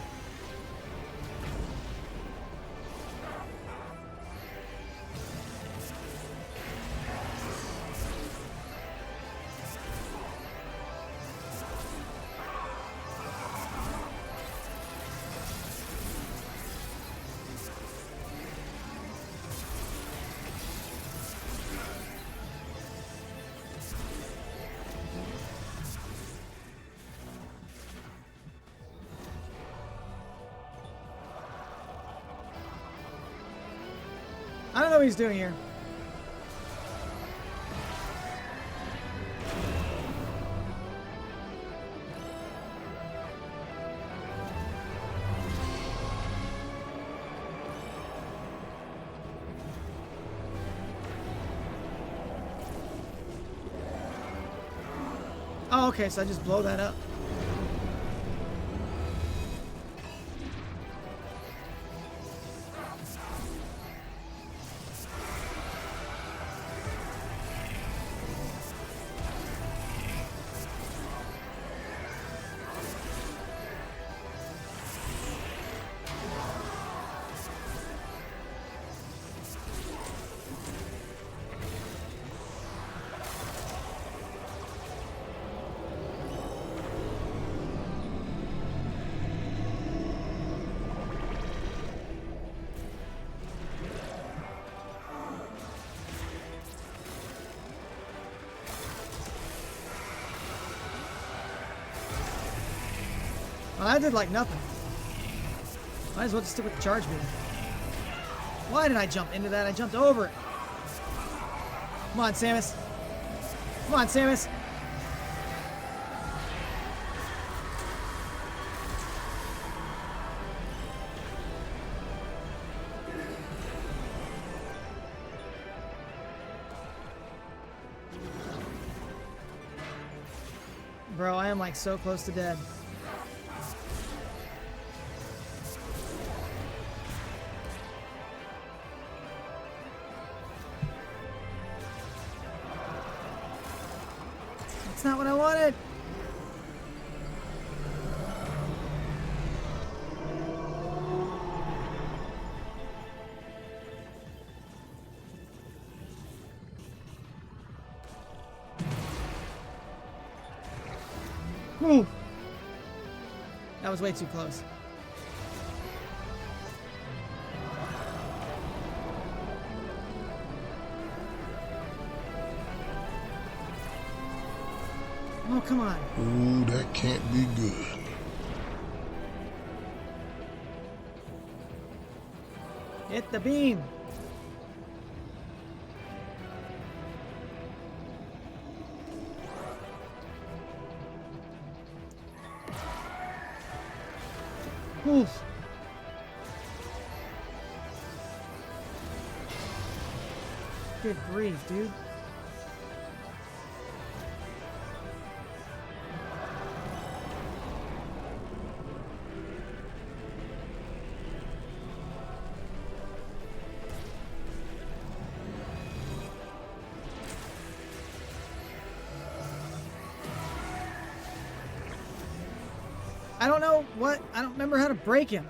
[SPEAKER 1] I don't know what he's doing here. Oh, okay, so I just blow that up. Well, I did like nothing. Might as well just stick with the charge beam. Why did I jump into that? I jumped over it. Come on, Samus. Come on, Samus. Bro, I am like so close to dead. That's not what I wanted. Ooh. That was way too close. Oh, come on.
[SPEAKER 7] Ooh, that can't be good.
[SPEAKER 1] Hit the beam. Oof. Good grief, dude. I don't know what... I don't remember how to break him.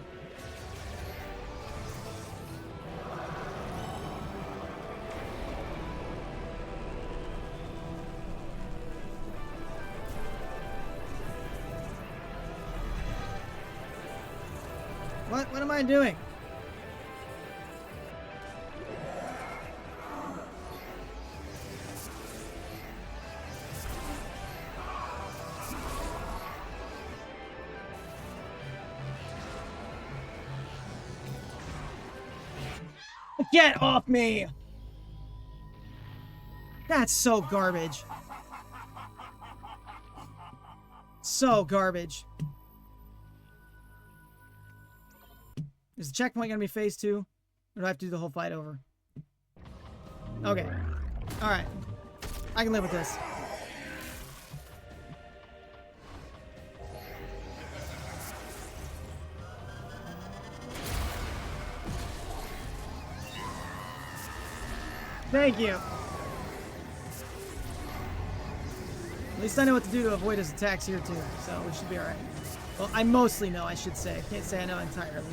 [SPEAKER 1] What am I doing? Get off me! That's so garbage. So garbage. Is the checkpoint gonna be phase 2? Or do I have to do the whole fight over? Okay. Alright. I can live with this. Thank you. At least I know what to do to avoid his attacks here too, so we should be alright. Well, I mostly know, I should say. I can't say I know entirely.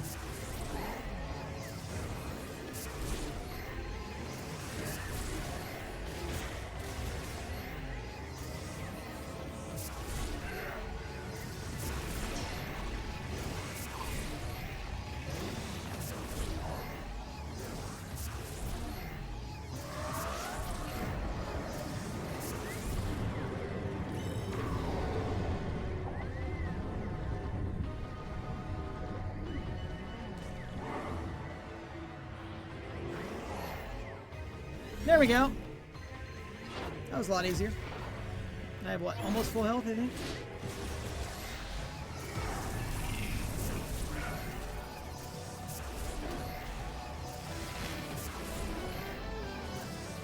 [SPEAKER 1] There we go. That was a lot easier. I have what? Almost full health, I think.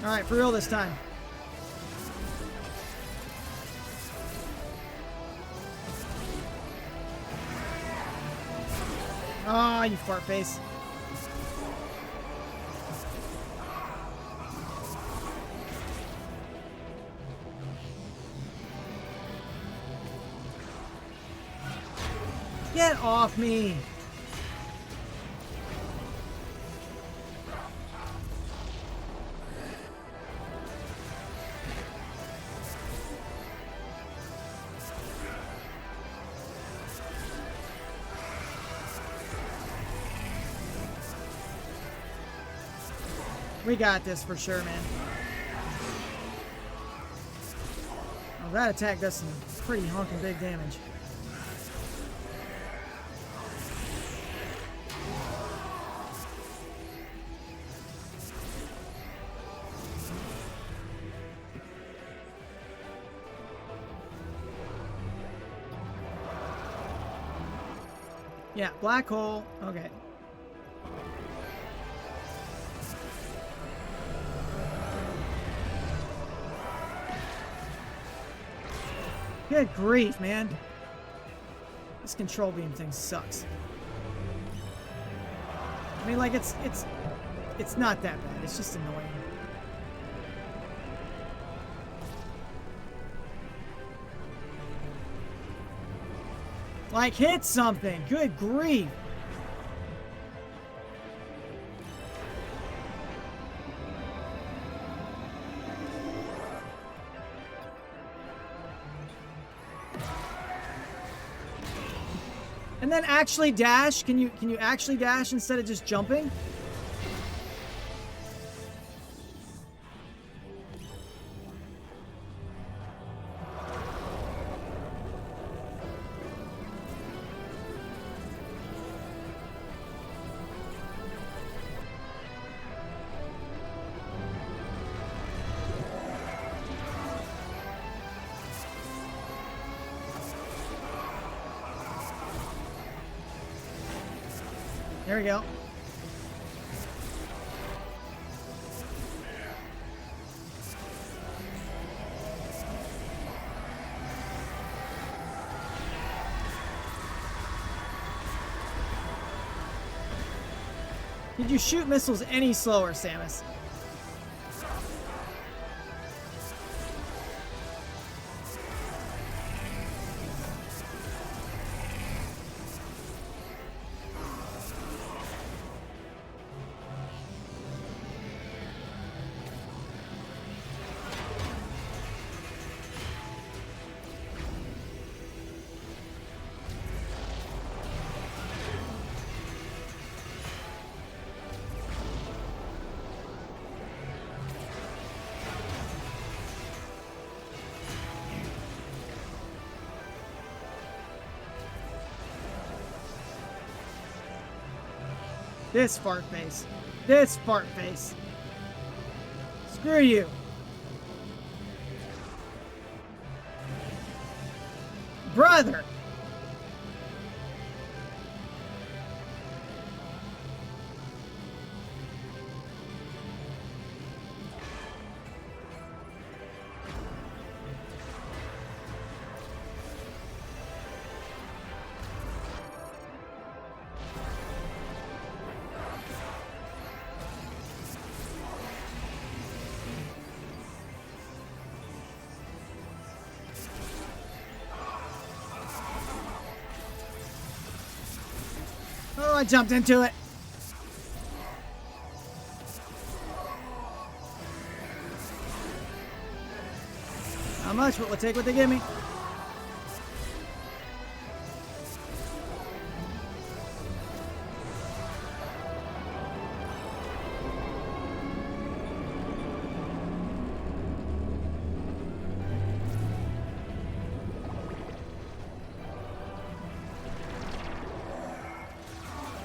[SPEAKER 1] Alright, for real this time. Ah, you fart face. Get off me! We got this for sure, man. Oh, that attack does some pretty honking big damage. Yeah, black hole. Okay. Good grief, man. This control beam thing sucks. I mean, like, it's not that bad. It's just annoying. Like, hit something. Good grief. And then actually dash? Can you actually dash instead of just jumping? There we go. Did you shoot missiles any slower, Samus? This fart face. This fart face. Screw you. Brother. Oh, I jumped into it. How much? What will take what they give me?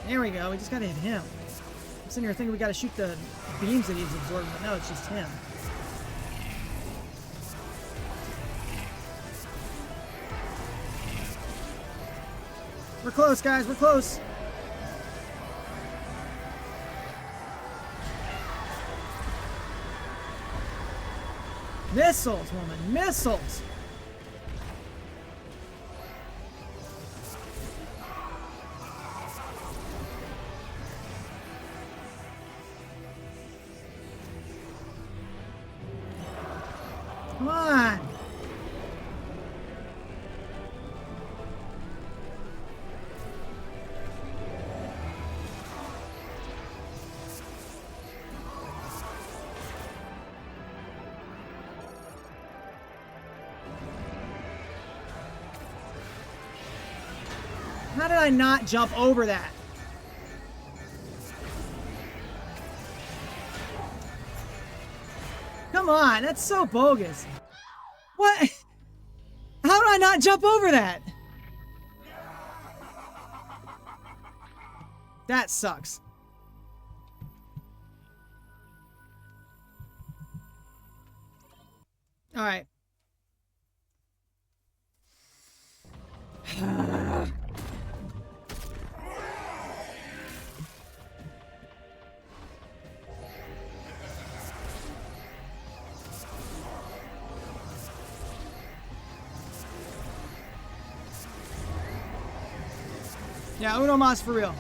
[SPEAKER 1] There we go. We just gotta hit him. I'm sitting here thinking we gotta shoot the beams that he's absorbing, but no, it's just him. We're close, guys. We're close. Missiles, woman. Missiles. Come on. How did I not jump over that? Come on, that's so bogus. What? How did I not jump over that? That sucks. All right. Yeah, uno mas for real.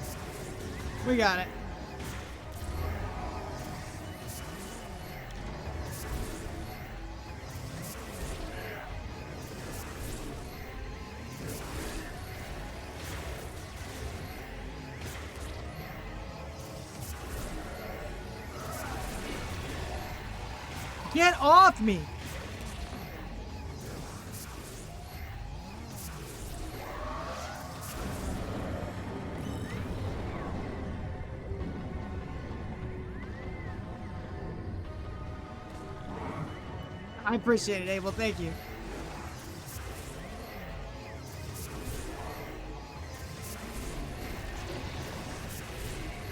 [SPEAKER 1] We got it. Get off me! I appreciate it, Abel. Thank you.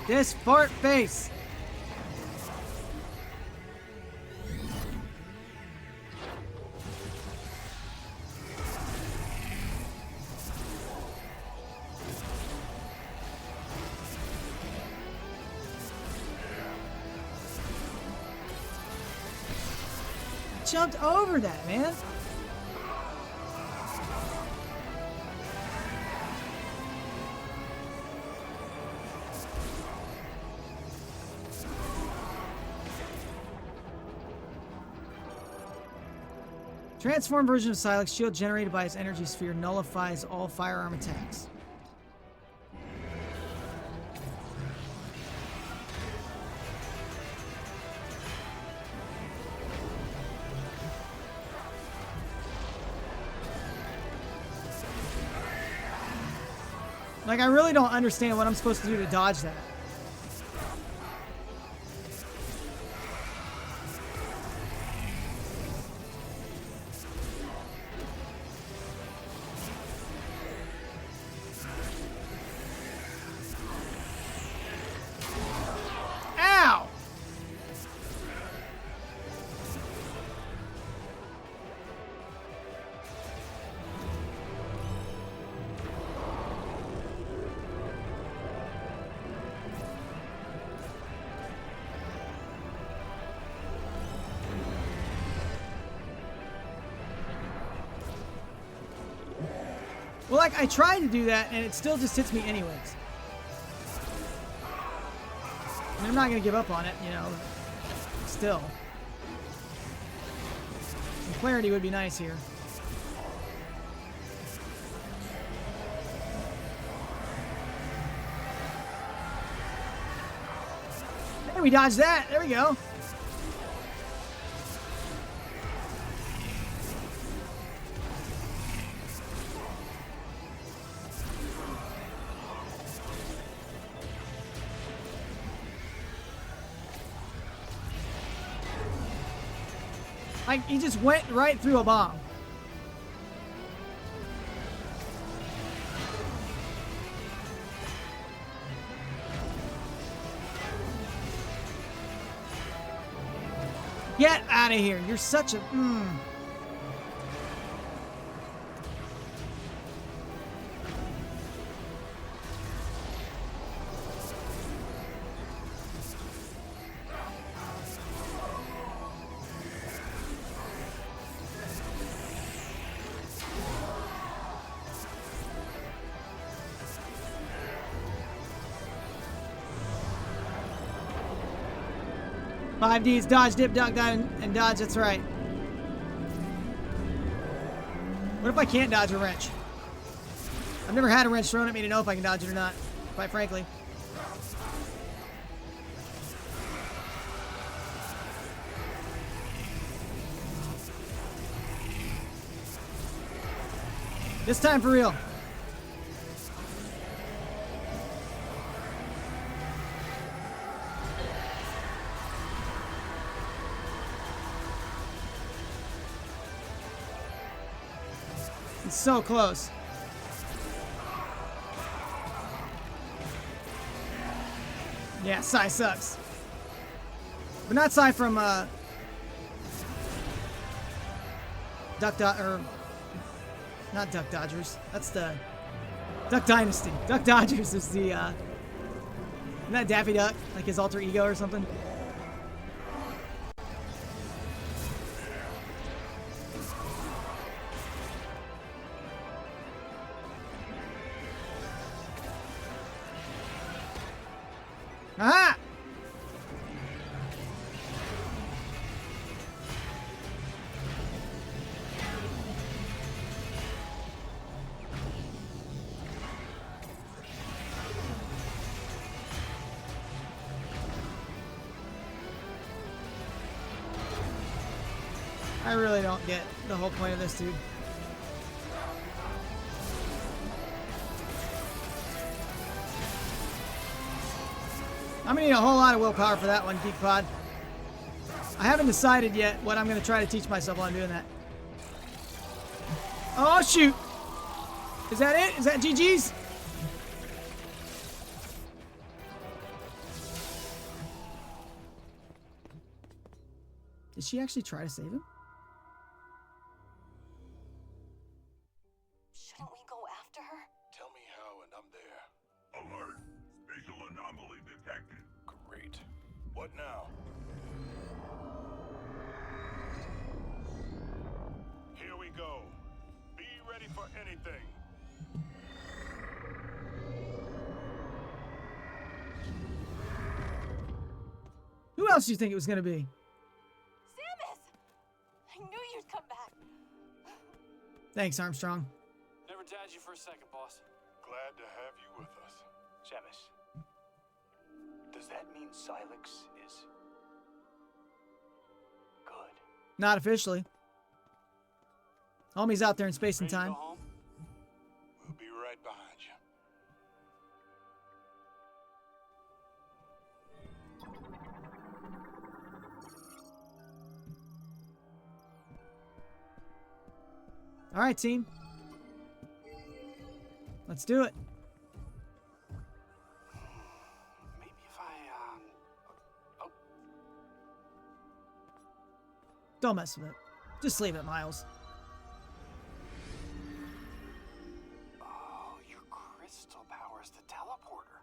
[SPEAKER 1] This fart face. Jumped over that, man. Transformed version of Silex shield generated by its energy sphere nullifies all firearm attacks. Like, I really don't understand what I'm supposed to do to dodge that. Well, like, I tried to do that, and it still just hits me anyways. I mean, I'm not going to give up on it, you know. Still. Some clarity would be nice here. There, we dodged that. There we go. Like, he just went right through a bomb. Get out of here. You're such a... Five Ds, dodge, dip, duck, dive, and dodge, that's right. What if I can't dodge a wrench? I've never had a wrench thrown at me to know if I can dodge it or not, quite frankly. This time for real. It's so close. Yeah, Psy sucks. But not Psy from, or not Duck Dodgers. That's the Duck Dynasty. Duck Dodgers is the, isn't that Daffy Duck? Like his alter ego or something? Ah! I really don't get the whole point of this, dude. I'm gonna need a whole lot of willpower for that one, Geek Pod. I haven't decided yet what I'm gonna try to teach myself while I'm doing that. Oh, shoot! Is that it? Is that GG's? Did she actually try to save him?
[SPEAKER 5] Shouldn't we go after her?
[SPEAKER 4] Tell me how and I'm there.
[SPEAKER 8] Alert. Spatial anomaly detected.
[SPEAKER 4] Great. What now? Here we go. Be ready for anything.
[SPEAKER 1] Who else do you think it was gonna be?
[SPEAKER 5] Samus! I knew you'd come back.
[SPEAKER 1] Thanks, Armstrong.
[SPEAKER 3] Never doubted you for a second, boss.
[SPEAKER 4] Glad to have you with us.
[SPEAKER 6] Samus, does that mean Silex is good?
[SPEAKER 1] Not officially. Homie's out there in space and
[SPEAKER 3] Ready to
[SPEAKER 1] time.
[SPEAKER 3] go home?
[SPEAKER 4] We'll be right behind you.
[SPEAKER 1] All right, team. Let's do it.
[SPEAKER 3] Maybe if I, oh,
[SPEAKER 1] Don't mess with it. Just leave it, Miles.
[SPEAKER 3] oh, your crystal powers the teleporter.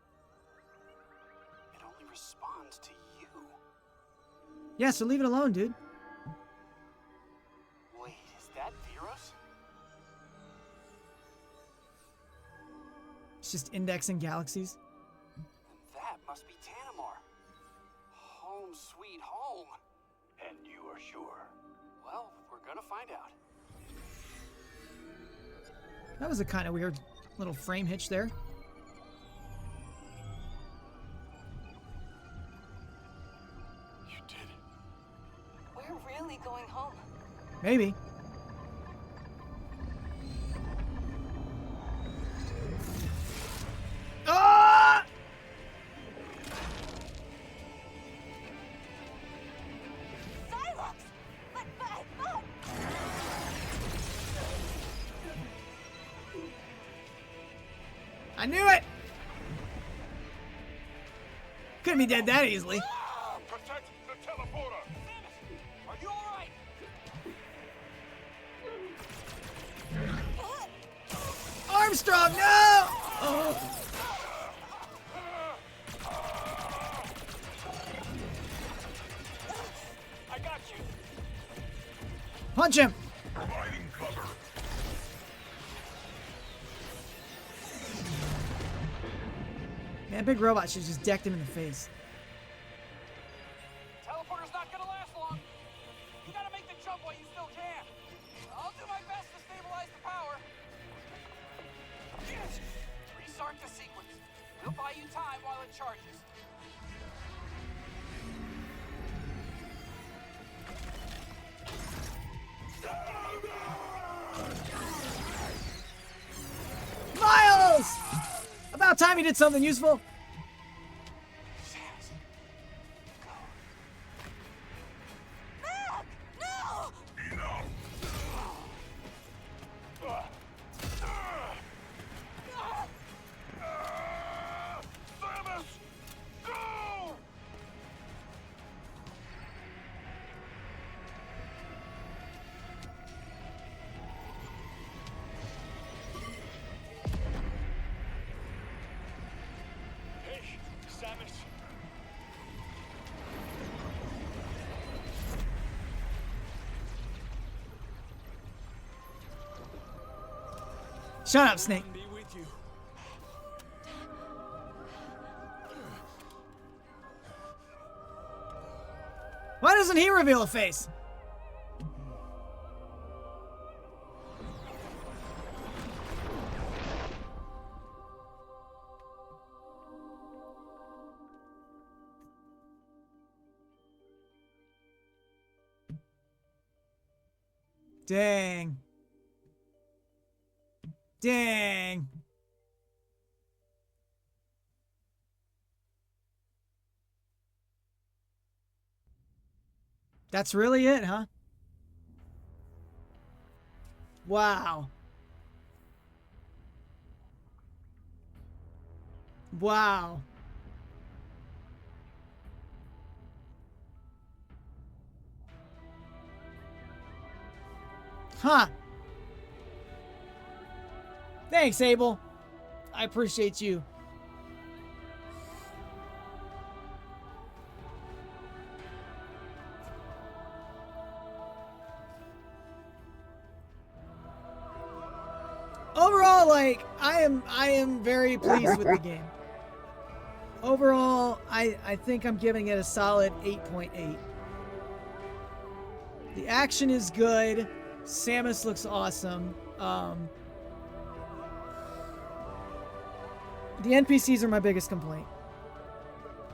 [SPEAKER 3] It only responds to you.
[SPEAKER 1] Yeah, so leave it alone, dude.
[SPEAKER 3] Wait, is that Veros?
[SPEAKER 1] just indexing galaxies.
[SPEAKER 3] And that must be Tanamar. Home sweet home.
[SPEAKER 6] And you are sure?
[SPEAKER 3] Well, we're gonna find out.
[SPEAKER 1] That was a kind of weird little frame hitch there.
[SPEAKER 4] You did it.
[SPEAKER 5] We're really going home.
[SPEAKER 1] Maybe. Ah!
[SPEAKER 5] Psylocke! But.
[SPEAKER 1] I knew it! Couldn't be dead that easily.
[SPEAKER 4] Protect the teleporter.
[SPEAKER 3] Are you alright?
[SPEAKER 1] Armstrong, no! Oh.
[SPEAKER 3] I got you.
[SPEAKER 1] Punch him!
[SPEAKER 8] Providing cover.
[SPEAKER 1] Man, big robot should just decked him in the face.
[SPEAKER 3] Teleporter's not gonna last long. You gotta make the jump while you still can. I'll do my best to stabilize the power. Yes. Restart the sequence. We'll buy you time while it charges.
[SPEAKER 1] Miles! About time he did something useful.
[SPEAKER 5] Mac! No!
[SPEAKER 8] Enough.
[SPEAKER 4] Samus! Go!
[SPEAKER 3] Hey, Samus.
[SPEAKER 1] Shut up, Snake.
[SPEAKER 3] Be with you.
[SPEAKER 1] Why doesn't he reveal a face? Dang. Dang. That's really it, huh? Wow. Wow. Huh. Thanks, Abel. I appreciate you. Overall, like, I am very pleased with the game. Overall, I think I'm giving it a solid 8.8. The action is good. Samus looks awesome. The NPCs are my biggest complaint.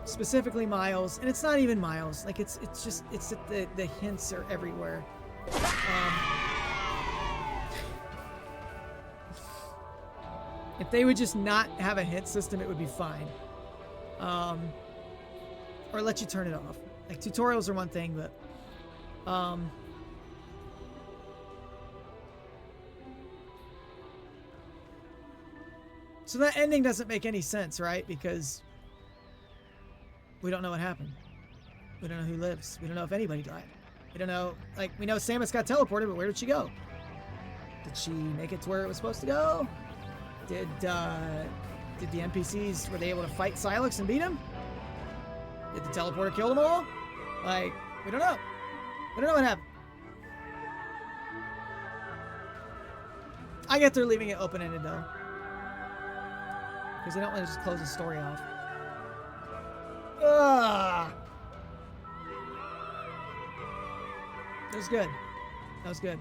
[SPEAKER 1] Specifically Miles, and it's not even Miles. Like it's that the hints are everywhere. If they would just not have a hint system, it would be fine. Or let you turn it off. Like tutorials are one thing, but so that ending doesn't make any sense, right? Because we don't know what happened. We don't know who lives. We don't know if anybody died. We don't know, like, we know Samus got teleported, but where did she go? Did she make it to where it was supposed to go? Did the NPCs, were they able to fight Psylocke and beat him? Did the teleporter kill them all? Like, we don't know. We don't know what happened. I get they're leaving it open-ended, though. because they don't want to just close the story off. Ugh. That was good. That was good.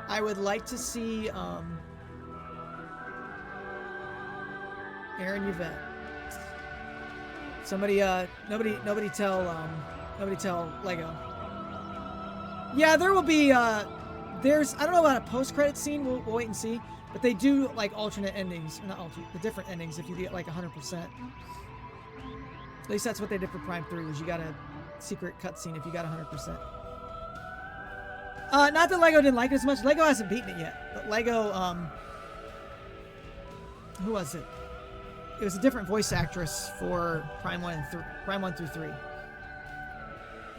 [SPEAKER 1] I would like to see Aaron Yvette. Somebody nobody tell Lego. Yeah, there will be there's, I don't know about a post-credit scene, we'll wait and see, but they do like alternate endings, not alternate, the different endings if you get like 100%. At least that's what they did for Prime 3, was you got a secret cutscene if you got 100%. Not that Lego didn't like it as much. Lego hasn't beaten it yet, but Lego, who was it? It was a different voice actress for Prime 1 and Prime 1 through 3.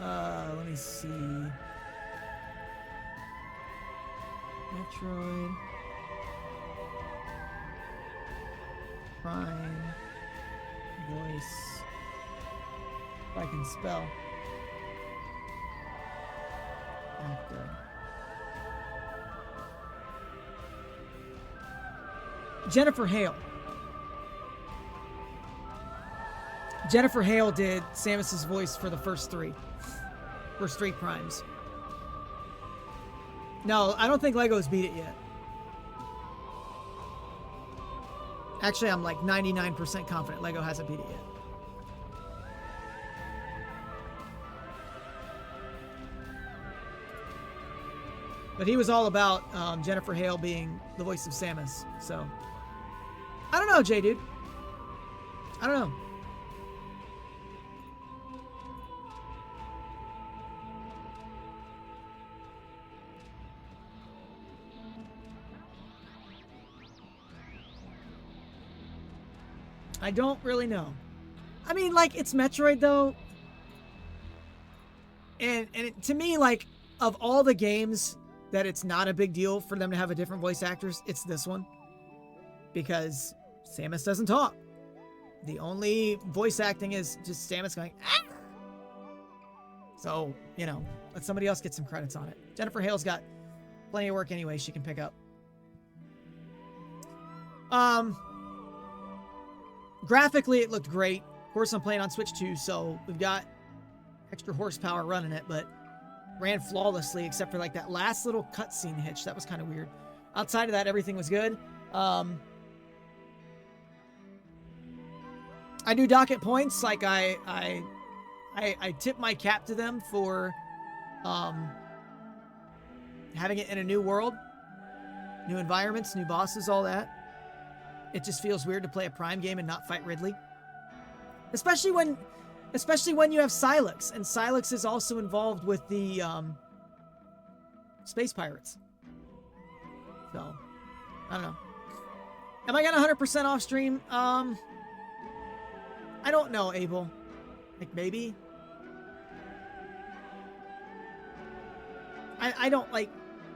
[SPEAKER 1] Let me see. Metroid. Prime. Voice. If I can spell. Actor. Jennifer Hale. Jennifer Hale did Samus's voice for the first three primes. No, I don't think Lego's beat it yet. Actually, I'm like 99% confident Lego hasn't beat it yet. But he was all about Jennifer Hale being the voice of Samus, so... I don't know, Jay, dude. I don't know. I don't really know. I mean, like, it's Metroid, though. And to me, like, of all the games that it's not a big deal for them to have a different voice actors, it's this one. Because Samus doesn't talk. The only voice acting is just Samus going, ah! So, you know, let somebody else get some credits on it. Jennifer Hale's got plenty of work anyway she can pick up. Graphically, it looked great. Of course, I'm playing on Switch 2, so we've got extra horsepower running it, but ran flawlessly except for like that last little cutscene hitch. That was kind of weird. Outside of that, everything was good. I do docket points. Like I tip my cap to them for having it in a new world, new environments, new bosses, all that. It just feels weird to play a Prime game and not fight Ridley. Especially when you have Sylux, and Sylux is also involved with the Space Pirates. So, I don't know. Am I gonna 100% off stream? I don't know, Abel. Like, maybe? I don't, like...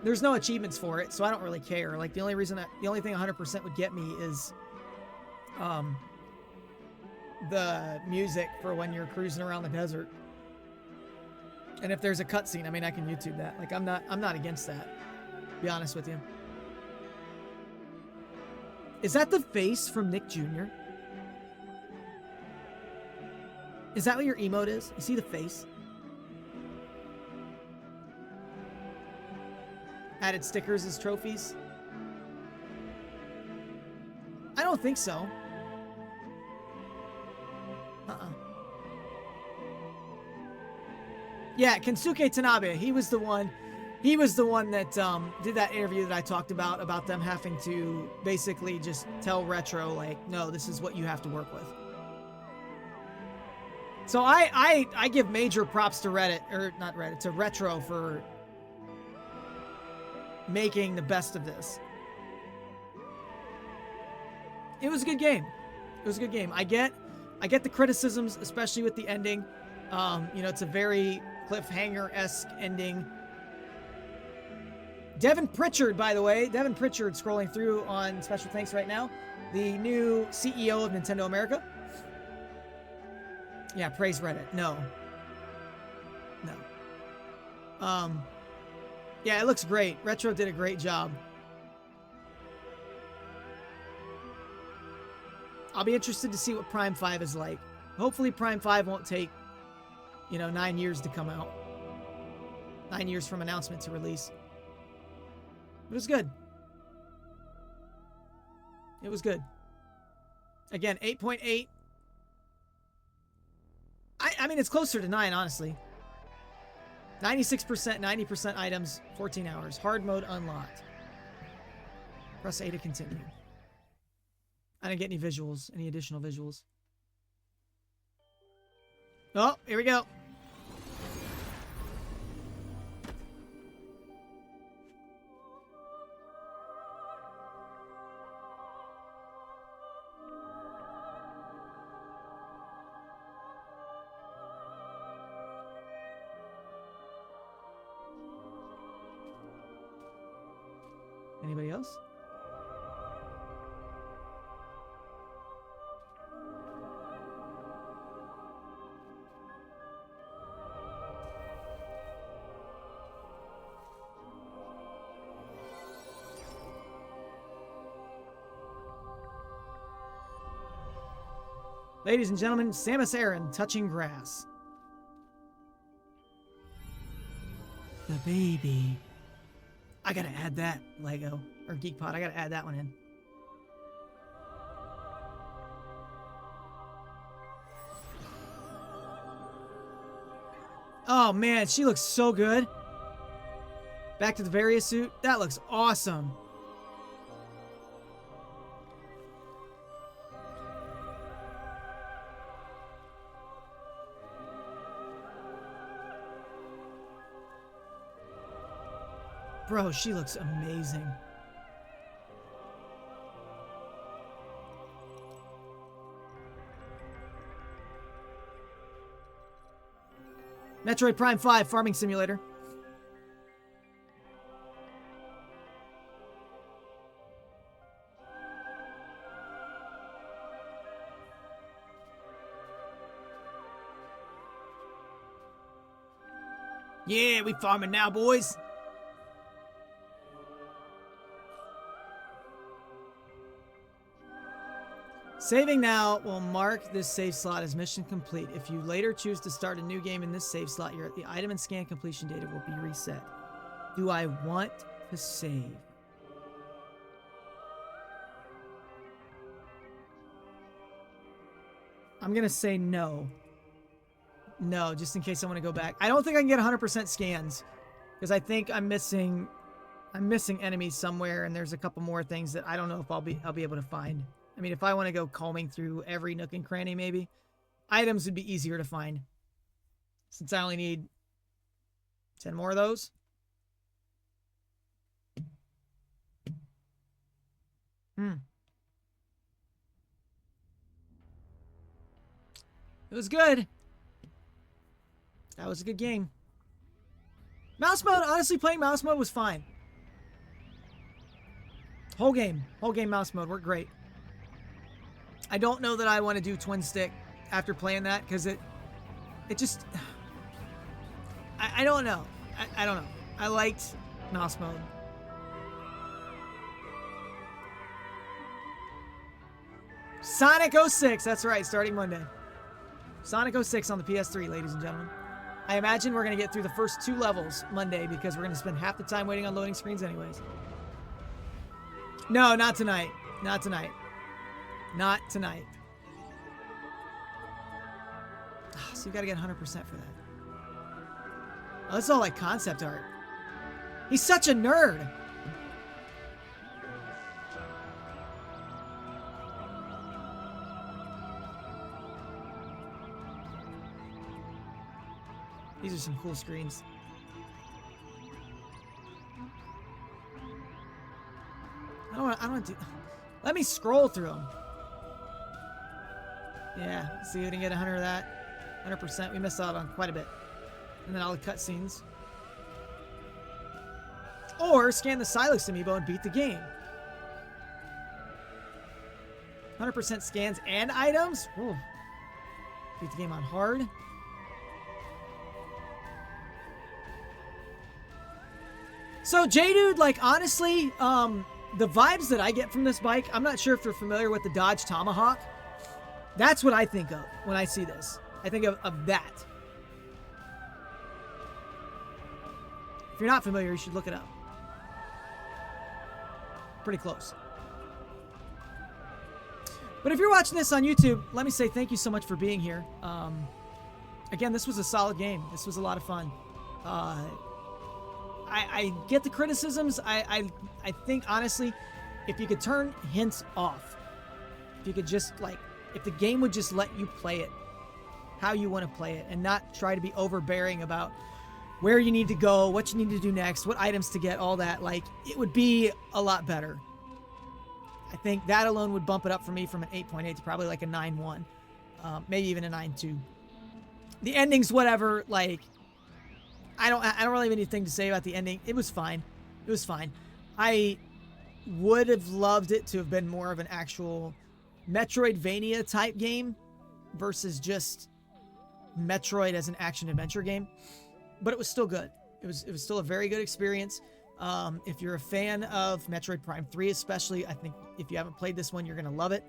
[SPEAKER 1] There's no achievements for it, so I don't really care. Like, the only thing 100% would get me is the music for when you're cruising around the desert. And if there's a cutscene, I mean, I can YouTube that. Like, I'm not against that, to be honest with you. Is that the face from Nick Jr.? Is that what your emote is? You see the face? Added stickers as trophies? I don't think so. Yeah, Kensuke Tanabe, he was the one that did that interview that I talked about them having to basically just tell Retro, like, no, this is what you have to work with. So I give major props to to Retro for making the best of this. It was a good game. It was a good game. I get the criticisms, especially with the ending. You know, it's a very cliffhanger-esque ending. Devin Pritchard, by the way. Devin Pritchard scrolling through on special thanks right now. The new CEO of Nintendo America. Yeah, praise Reddit. No. Yeah, it looks great. Retro did a great job. I'll be interested to see what Prime 5 is like. Hopefully Prime 5 won't take, 9 years to come out. 9 years from announcement to release. It was good. It was good. Again, 8.8. I mean, it's closer to 9, honestly. 96%, 90% items, 14 hours. Hard mode unlocked. Press A to continue. I didn't get any visuals, any additional visuals. Oh, here we go. Anybody else? Ladies and gentlemen, Samus Aran touching grass. The baby. I gotta add that, Lego. Or GeekPod, I gotta add that one in. Oh man, she looks so good. Back to the Varia suit. That looks awesome. Bro, she looks amazing. Metroid Prime 5 Farming Simulator. Yeah, we farming now, boys. Saving now will mark this save slot as mission complete. If you later choose to start a new game in this save slot, the item and scan completion data will be reset. Do I want to save? I'm going to say no. No, just in case I want to go back. I don't think I can get 100% scans because I think I'm missing enemies somewhere, and there's a couple more things that I don't know if I'll be able to find. I mean, if I want to go combing through every nook and cranny, maybe items would be easier to find since I only need 10 more of those. It was good. That was a good game. Mouse mode, honestly, playing mouse mode was fine. Whole game mouse mode worked great. I don't know that I want to do twin stick after playing that because it just, I don't know. I don't know. I liked mouse mode. Sonic 06, that's right, starting Monday. Sonic 06 on the PS3, ladies and gentlemen. I imagine we're going to get through the first 2 levels Monday because we're going to spend half the time waiting on loading screens anyways. No, not tonight. Not tonight. Not tonight. So you got to get 100% for that. Oh, that's all like concept art. He's such a nerd. These are some cool screens. I don't want to. Let me scroll through them. Yeah, see if we can get 100 of that. 100%. We missed out on quite a bit. And then all the cutscenes. Or scan the Silex amiibo and beat the game. 100% scans and items? Ooh. Beat the game on hard. So, J-Dude, like, honestly, the vibes that I get from this bike, I'm not sure if you're familiar with the Dodge Tomahawk. That's what I think of when I see this. I think of that. If you're not familiar, you should look it up. Pretty close. But if you're watching this on YouTube, let me say thank you so much for being here. Again, this was a solid game. This was a lot of fun. I get the criticisms. I think, honestly, if you could turn hints off, if you could just, like, if the game would just let you play it how you want to play it and not try to be overbearing about where you need to go, what you need to do next, what items to get, all that, like, it would be a lot better. I think that alone would bump it up for me from an 8.8 to probably like a 9.1, maybe even a 9.2. The endings, whatever, like, I don't really have anything to say about the ending. It was fine. It was fine. I would have loved it to have been more of an actual Metroidvania type game versus just Metroid as an action adventure game, but it was still good. It was still a very good experience. If you're a fan of Metroid Prime 3, especially, I think if you haven't played this one, you're gonna love it.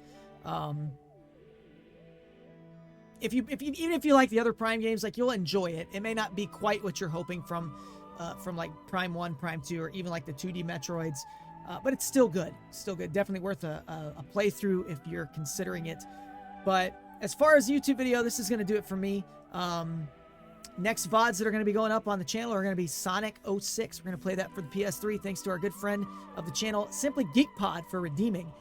[SPEAKER 1] Even if you like the other Prime games, like, you'll enjoy it. It may not be quite what you're hoping from like Prime 1, Prime 2, or even like the 2D Metroids, but it's still good. Still good. Definitely worth a playthrough if you're considering it. But as far as YouTube video, this is gonna do it for me. Next VODs that are going to be going up on the channel are going to be Sonic 06. We're going to play that for the PS3 thanks to our good friend of the channel, Simply GeekPod, for redeeming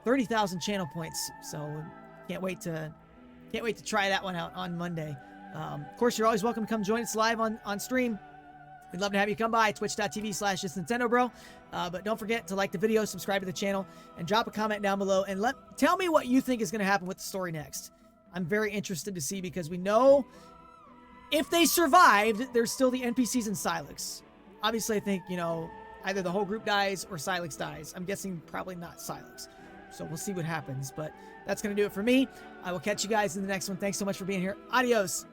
[SPEAKER 1] 30,000 channel points. So can't wait to try that one out on Monday. Of course, you're always welcome to come join us live on stream. We'd love to have you come by, twitch.tv/thisnintendobro. But don't forget to like the video, subscribe to the channel, and drop a comment down below. And tell me what you think is going to happen with the story next. I'm very interested to see, because we know if they survived, there's still the NPCs and Silex. Obviously, I think, either the whole group dies or Silex dies. I'm guessing probably not Silex. So we'll see what happens. But that's going to do it for me. I will catch you guys in the next one. Thanks so much for being here. Adios.